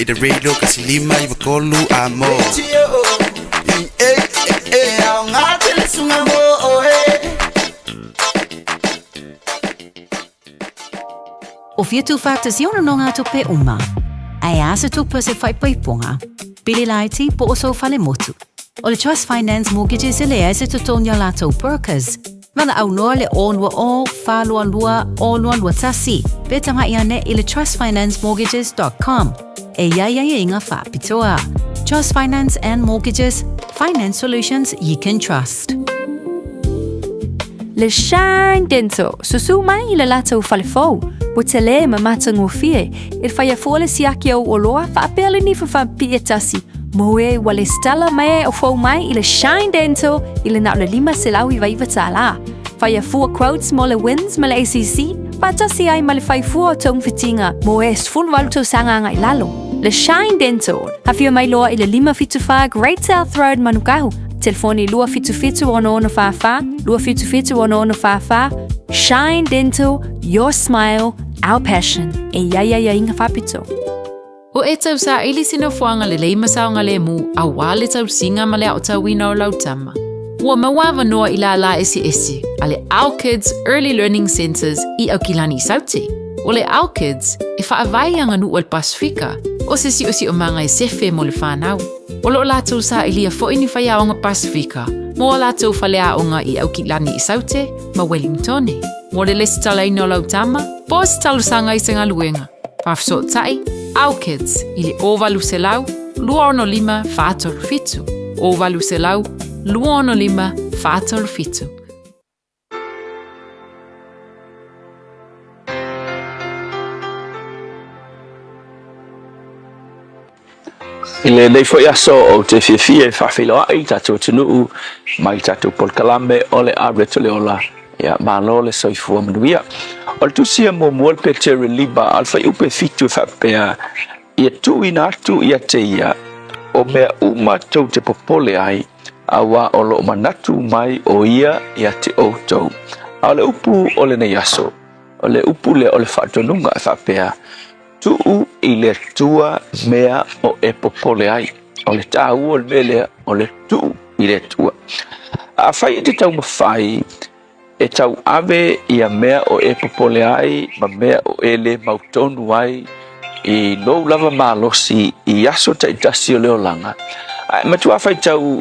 i the radio kasi lima i vakolu amo. Au ngate sunga mo O fia tu whātas iona no ngā tupe uma. Ai asa tupa se whaipoiponga. Pili laiti po oso whale motu. O le Trust Finance Mortgages ele ese tutonia lātou brokers. Mana au noa le onua o, whālua lua, onua lua tasi. Betanga iane i le trustfinanceMortgages.com. E iaia inga whapitoa. Trust Finance and Mortgages. Finance solutions you can trust. Le Shine Dental. Susu mai i le lātou whalefou. O te le ma matango fie. Il whaia fōle siaki au oloa whaapele ni whawhampi e tasi. Moe wale stella mai o fau mai i le Shine Dental i le nao le 5 selau i waiva tāla. Whaia fua quotes mo le wins ma le ACC. Patasi ai ma le whaifua o tong fitinga. Moe sful waluto sanga ngai lalo. Le Shine Dental. Hawhia mai loa i le 5 Great South Road Manukahu. Telefoni 255 255 Shine Dental, your smile, our passion. E ia inga whapito. O e tau sa ili sino fuanga le leima saonga le mu, a wale tau singa ma le au tau wina o lautama. Ua mawawa noa i la esi, a le Our Kids Early Learning Centers i au kilani sauti. O le Our Kids, e whaavai anga nu o le Pasifika, o se si o manga e sefe mo le whanau. O lo lātou sa ilia fo ini whai aonga Pasifika, mo lātou whale aonga i au kilani i saute, ma Wellingtone. Mo le lesi tala ino lautama, po se talu sanga i senga luenga. Whafso tai, Our Kids, i le ovalu se lau, 2 whātolu fitu. Ovalu se lau, 2 whātolu fitu. I le nei foi aso o te fiafia e whawhiloa i tatou tunuu mai tatou polkalame o le areto le ola ia malo le soifua manuia. O le tusia mo mual pe te reliba alfa i upe fitu e whapea ia tu ina atu ia te ia o mea uma tau te popole ai awa o lo manatu mai o ia te outou. A le upu o le nei aso, o le upu le o le whatonunga e whapea tuu i le tua mea o e popole ai. O le tāu o le mele o le tuu i le tua. A whai e te tau mawhai e tau ave i a mea o e popole ai ma mea o ele mautonu ai i nou lava malosi i aso taitasi o leo langa. Ma tu awhai tau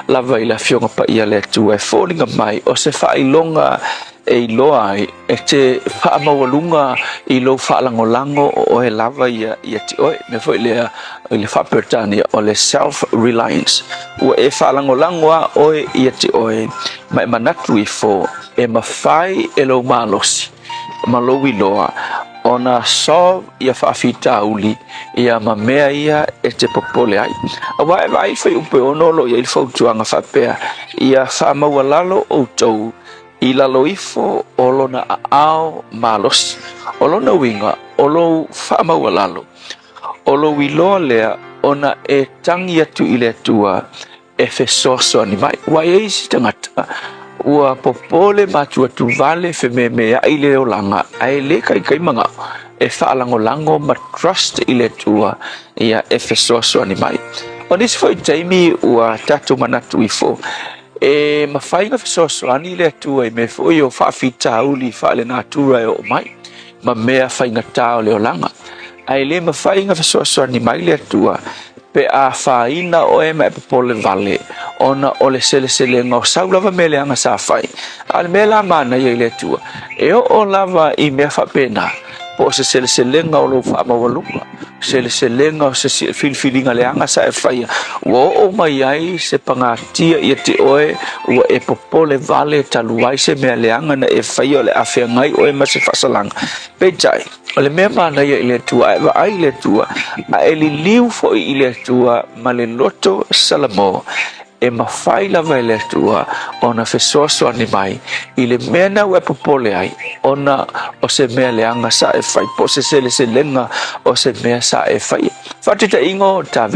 lava i la fionga pa ia le tua e fōringa mai o se whai longa e loa ai e te whaamawalunga i lo whaalangolango o e lava ia ti oe me fo i le whapertani o le self-reliance ua e whaalangolango a oe ia ti oe ma e manatu i fo e mawhai e lo malosi ma lo i loa ona so ia whaafita uli ia ma mea ia e te popole ai a wae vai whai upe onolo ia il fautuanga whapea ia whaamawalalo o tau i laloifo o lona ao malos o lona winga o lo whaamawalalo o lo wiloa lea ona e tangi atu i le tua e fesoso ni mai wa eisi tangata ua popole matua tu vale fe mea i le olanga ai le kai manga e whaalangolango ma trust i le tua ia e fesoso ni mai o nisi foi taimi ua tatu manatu ifo e mawhainga fesoso ani le tua i me foi o whaafita uli whaale natura e o mai ma mea whainga tau le olanga ai le mawhainga fesoso ani mai le tua pe a whaina o e mai popole vale ona o le sele ngau saulava mele anga sa whai ale mela mana i le tua e o lava i mea whapena po se sele ngau lo whaamawalunga sele ngau se filfilinga le anga sa e whai o mai ai se pangatia i te oe ua e popole vale taluai se mea le anga na e whai o le awhia ngai o e mase whasalanga pe jai o le mea mana i le tua e wa ai le tua a e li liu fo i le tua ma le loto salamo e mawhai lava i le tua ona fesoso ani mai i le mea na ue popole ai ona o se mea le anga sa e whai po se lenga o se mea sa e whai whatita ingo ta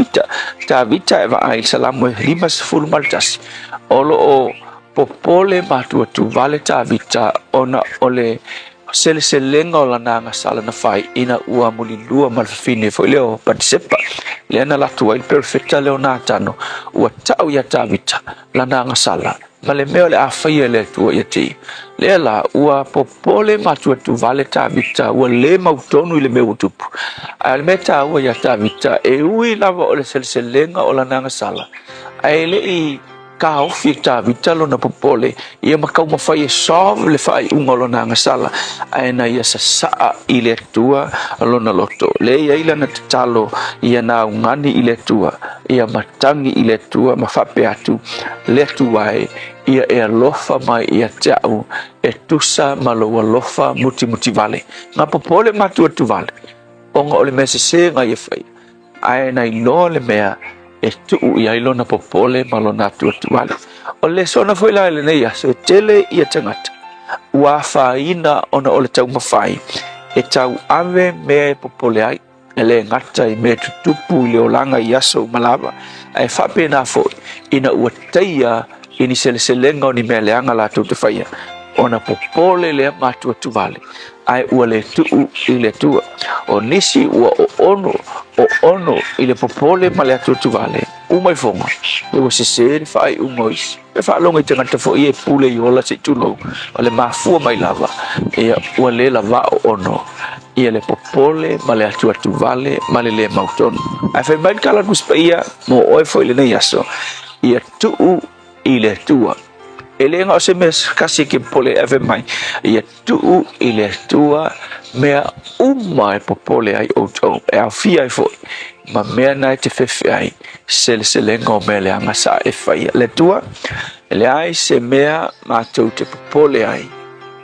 vita e wa ai salamu e 5 maltasi olo o popole matua tu vale ta vita ona ole sele o lana ngasala na fai ina ua mulilua malfine fo leo participa le na latu ai perfecta leo na tano ua tau ya tavita lana ngasala male meo le afai le tu ya ti le la ua popole matua tu vale tavita ua le mautonu ile me utupu al meta ua ya tavita e ui lava o le sele o lana ngasala ai le I ka ofi tavita lo na popole ia makau mafai solve le fai ungolo na ngasala aina ia sa ile tua lo na loto le ia ila na talo ia na ungani ile tua ia matangi ile tua mafape atu le tuai ia e lofa mai ia tau e tusa malo lofa muti vale na popole matu tu vale onga ole mesese nga ia fai aina ilo le mea e tu ia ilo na popole malo na tu vale o le sona foi la le nei so tele ia tangata ua faina ona ole tau mafai e tau ave me popole ai ele ngata I me tutupu le olanga iaso malava ai fape na foi ina ua taia ini seleselenga ni me leanga la tu te faia ona popole le matu tu vale ai ua le tu ile tu o nisi ua o ono ile popole male tu vale umai fonga o se se fai umois e fa longa tanga te fo e pule yola se tulo ole mafua mai lava e ua le lava o ono ia le popole male tu vale male le mauton ai fa ban kala kuspaia mo oi foi le nei aso ia tu ile tua ele nga se mes kasi ke pole ave mai ia tu ile tua mea umai popole ai oto e afia foi ma mea na te fefe ai sele ngo mele anga sa e fai le tua ele ai se mea ma te popole ai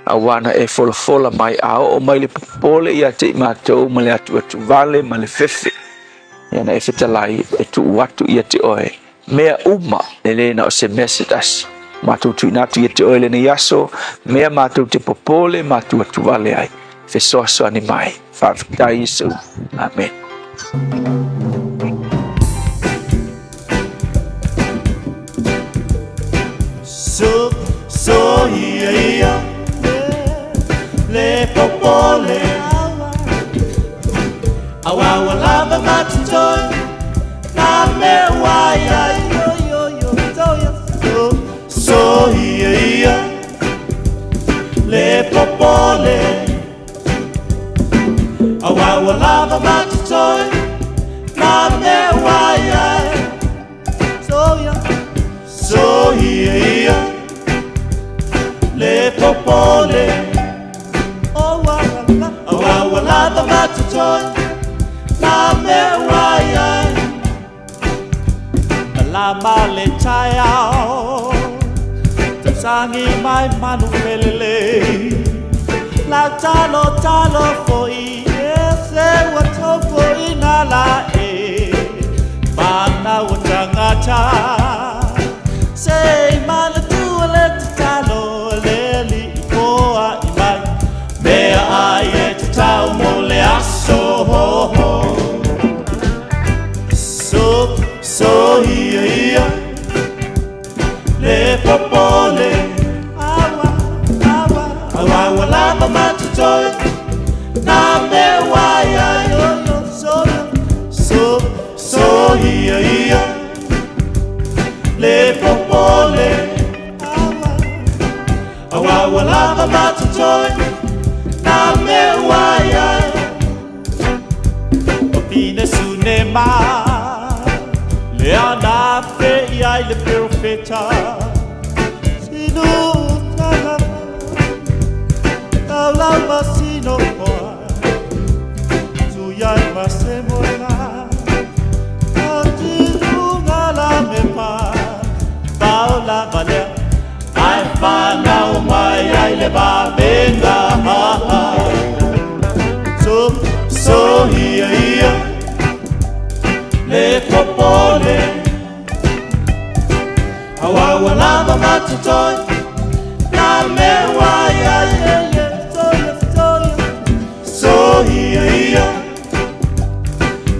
awana e fola mai ao o mai le popole ia te ma to male atu vale male fefe ia na e fetalai e tu watu ia te oe mea uma ele na se mesitas matu tu na tu te oile ni yaso mea matu te popole matu atu vale ai fe so ani mai fa Yesu amen so ia le popole awa lava matu toy na me waya so ia le popole awa lava matoy na me waya so ia le popole awa lava matoy na me waya la male chayao sangi mai manu pelele la talo foi ese wato foi nala mana utangata sei mala tu le talo leli poa imai me ai tau mole aso so ia le popole awa lava matoy na me waya so ia le popole awa lava matoy na me waya opine sunema le ana fe ia le profeta la masino kwa tu ya masemola tu ngala me pa paula vale ai fa na mai ai le ba venga so ia le popole awa lava matoy na me waya so ia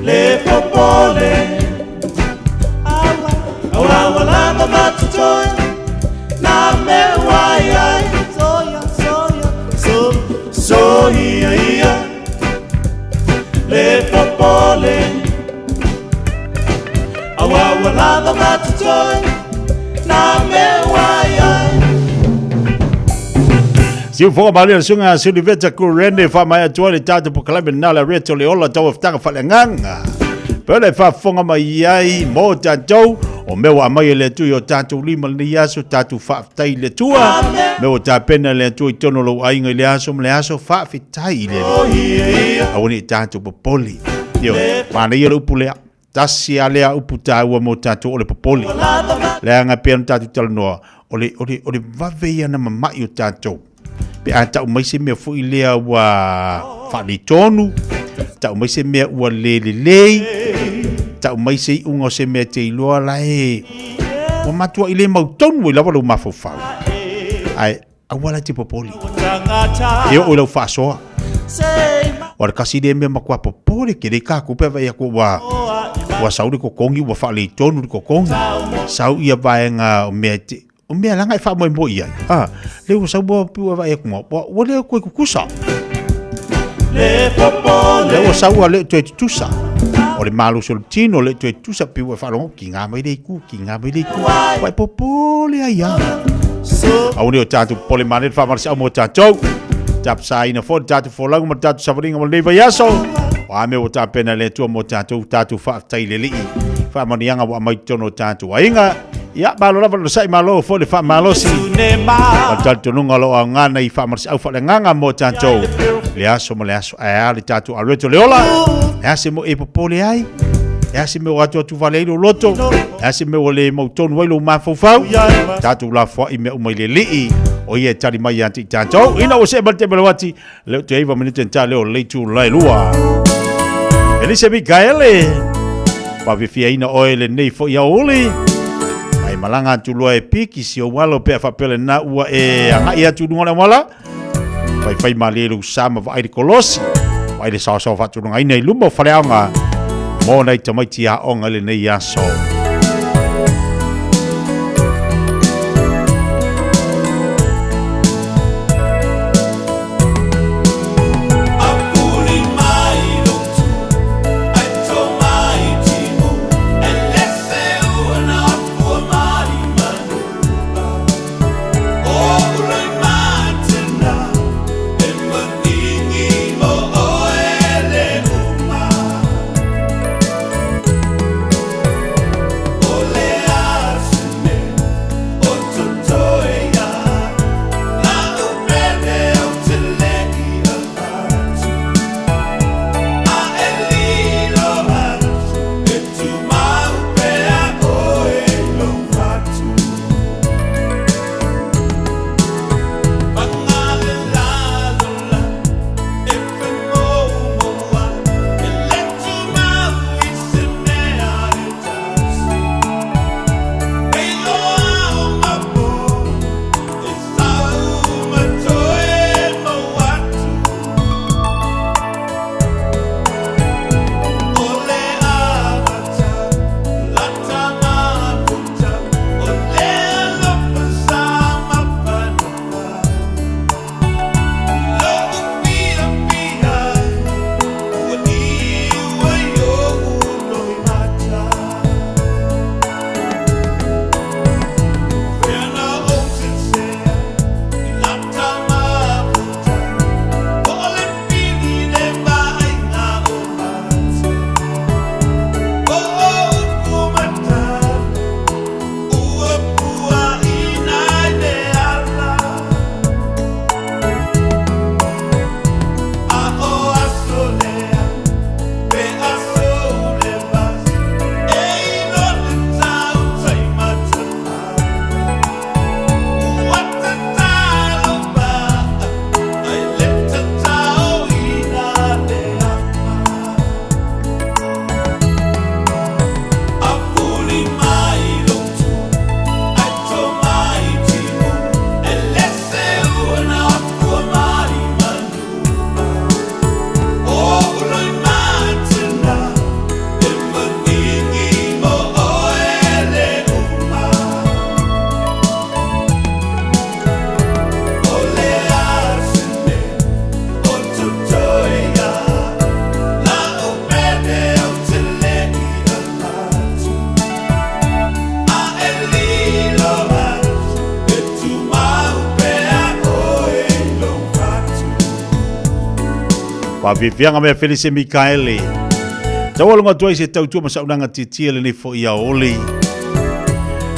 le popole awa lava matoy na me waya so Awalava matutoi Na mewaya Si u fonga mali sunga si liveta ku rende fa mai atua le tatu po kalame na la reto le ola tau ftanga fa nganga. Pele fa fonga mai ai mo tatou o mewa mai le tu yo tatu lima le yaso tatu fa tai le tua. Mewa ta pena le tu itono lo ainga le aso le aso fa fitai le. Awoni tatu popoli. Yo, mana ye upulea. Tasi alea uputa ua mo tatu o le popoli. Le anga pena tatu talanoa. Ole vaveia na mamai o tatu. Pe a tau mai se mea fui lea wa whani tonu, tau mai se mea ua lelelei, tau mai se unga se mea te iloa lai, wa matua i le mau tonu i lawa lau mafofau. Ai, awala te popoli. Eo o lau whasoa. Wara kasi le mea makua popoli, ke le kā kupe vai ako wa sauri ko kongi, wa whali tonu ko kongi. Sau ia vaenga o mea te, o mea langa e wha moe mo ia. Leo sa mo pua vai e kuma. Wa leo koe kukusa. Leo sa ua leo tue tutusa. O le malu sol tino leo tue tutusa pua e whalongo. Ki ngā mai leiku, ki ngā mai leiku. Wai popole a ia. Au ni o tātu pole mane wha marisa au mo tātou. Tap sa ina fo tātu fōlangu ma tātu savaringa ma leiva yaso. Wa me o tā pena le tua mo tātou wha tai le lii. Wha manianga wa mai tono tātu ainga. Ya malo lava lo sai malo fo le fa malo si wa tanto nunga lo ngana I fa marsi au fa le nganga mo tanto le aso a le tatu a reto le ola e ase mo e popole ai e ase me watu tu valeiro loto e ase me ole mo tonu wai lo mafofau tatu la fo I me o mai le lii o ye tari mai anti tanto ina o se balte belwati le te iva minute ta le o le tu lai lua Elise Mikaele pa vifia ina oile nei fo ya oli ai malanga tulua e piki si o walo pe fa pele na ua e anga ia tu ngona wala fai malelu sama va ai kolosi vai le sa fa tu ngai nei lumbo faleanga mo nei tamai tia onga le nei aso Fiafia Mai Felice Mikaele. Tawalunga tua se tautua masaunanga titia le fo ia oli.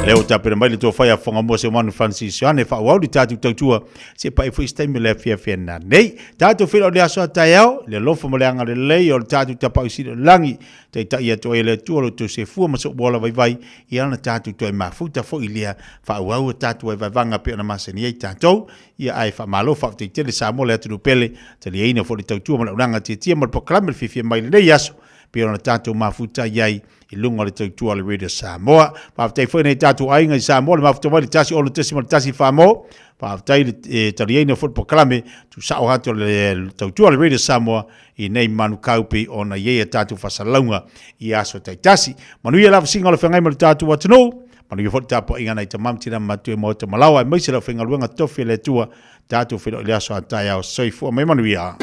Leo tapena mai le to fai afonga mo se manu Francis ane fa wau di tatu tautua se pa ifo istemi le Fiafia na nei tatu filo le aso tayao le lofo mo le anga le lei o tatu tapa usi langi te ta ia to ele tuolo to se fu maso bola vai ia na tatu to mafuta fo ilia fa wau tatu vai vanga pe na maseni ai tatu ia ai fa malo fa te tele Samoa le atu pele te le ina fo le tautua mo langa titia mo proclamer Fiafia Mai le yaso pe ona tatu mafuta iai I lunga le tautua le Radio Samoa. Pāwhatai whaine tatu ainga I Samoa, le mawhata wale tasi o le tesi ma le tasi whamo. Pāwhatai le tariaina football kalame, tu sao hato le tautua le Radio Samoa, I nei manu kaupi o na iea tatu whasalaunga I aso tai tasi. Manu ia lawa singa le whangai ma le tatu watano. Manu ia whata tapo inga nei ta mamtina matue mo te malawa. Maise la whenga luenga tofi le tua, tatu whilo le aso atai au soifua. Mai manu ia.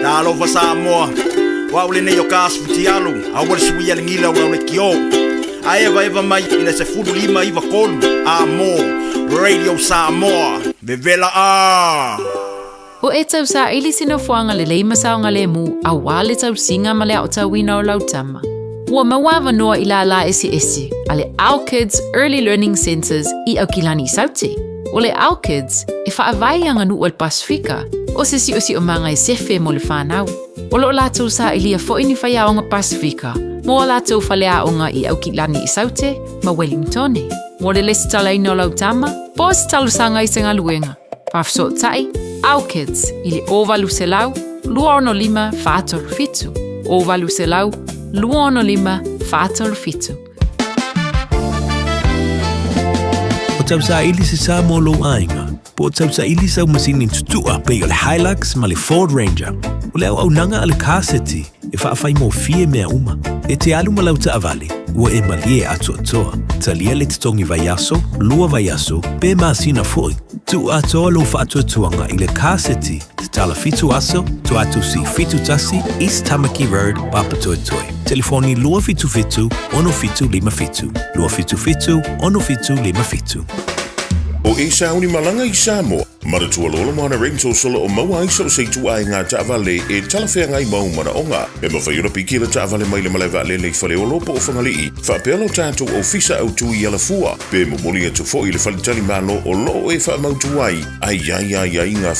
Talo wa Samoa. Wa ule nei o kas futialo, a wale sui ale ngila wa ule kio. A eva mai ina se fudu lima iwa kolu. Amo, Radio Samoa, bevela a. O e tau sa ili sino fuanga le leima saonga le mu, a wale tau singa ma le au tau wina o lautama. Ua mawawa noa ila la esi, ale Our Kids Early Learning Centers I au kilani saute. O le Our Kids, e whaavai anga nu o le Pasifika, o se si o manga e sefe mo le whanau. O lo lātou sa ilia fo ini whai aonga Pasifika, mo lātou whale aonga I au kilani I saute, ma Wellington. Mo le lesi tala ino lautama, po se talu sanga I senga luenga. Pafso tai, Our Kids, ili ovalu se lau, luono lima whātoru fitu. Ovalu se lau, luono lima whātoru fitu. O tau sa ili se sa mo lo ainga, po tau sa ili sa masini tutua pe o le Hilux ma le Ford Ranger. O leo au nanga ale kaseti e whaafai mo fie mea uma. E te alu malau ta avale, ua e malie atua toa. Talia le te tongi vaiaso, lua vaiaso, pe maasina foi. Tu atoa lo whaatua tuanga I le kaseti, te tala fitu aso, tu atu si fitu tasi, East Tamaki Road, Papatoe Toi. Telefoni lua fitu fitu, ono fitu lima fitu. Lua fitu fitu, ono fitu lima fitu. O e sauni malanga I Samoa. Maratua lolo mana rental solo o maua I so sei tu ai ngā taavale e talawhea ngai mau mana onga. E mawhaiura piki la taavale mai le malaiwa le le whale o lopo o whangalii. Whapelo tātou o fisa au tu I ala fua. Pe momoli atu fo I le whalitali malo o loo e wha mautu ai. Ai ngā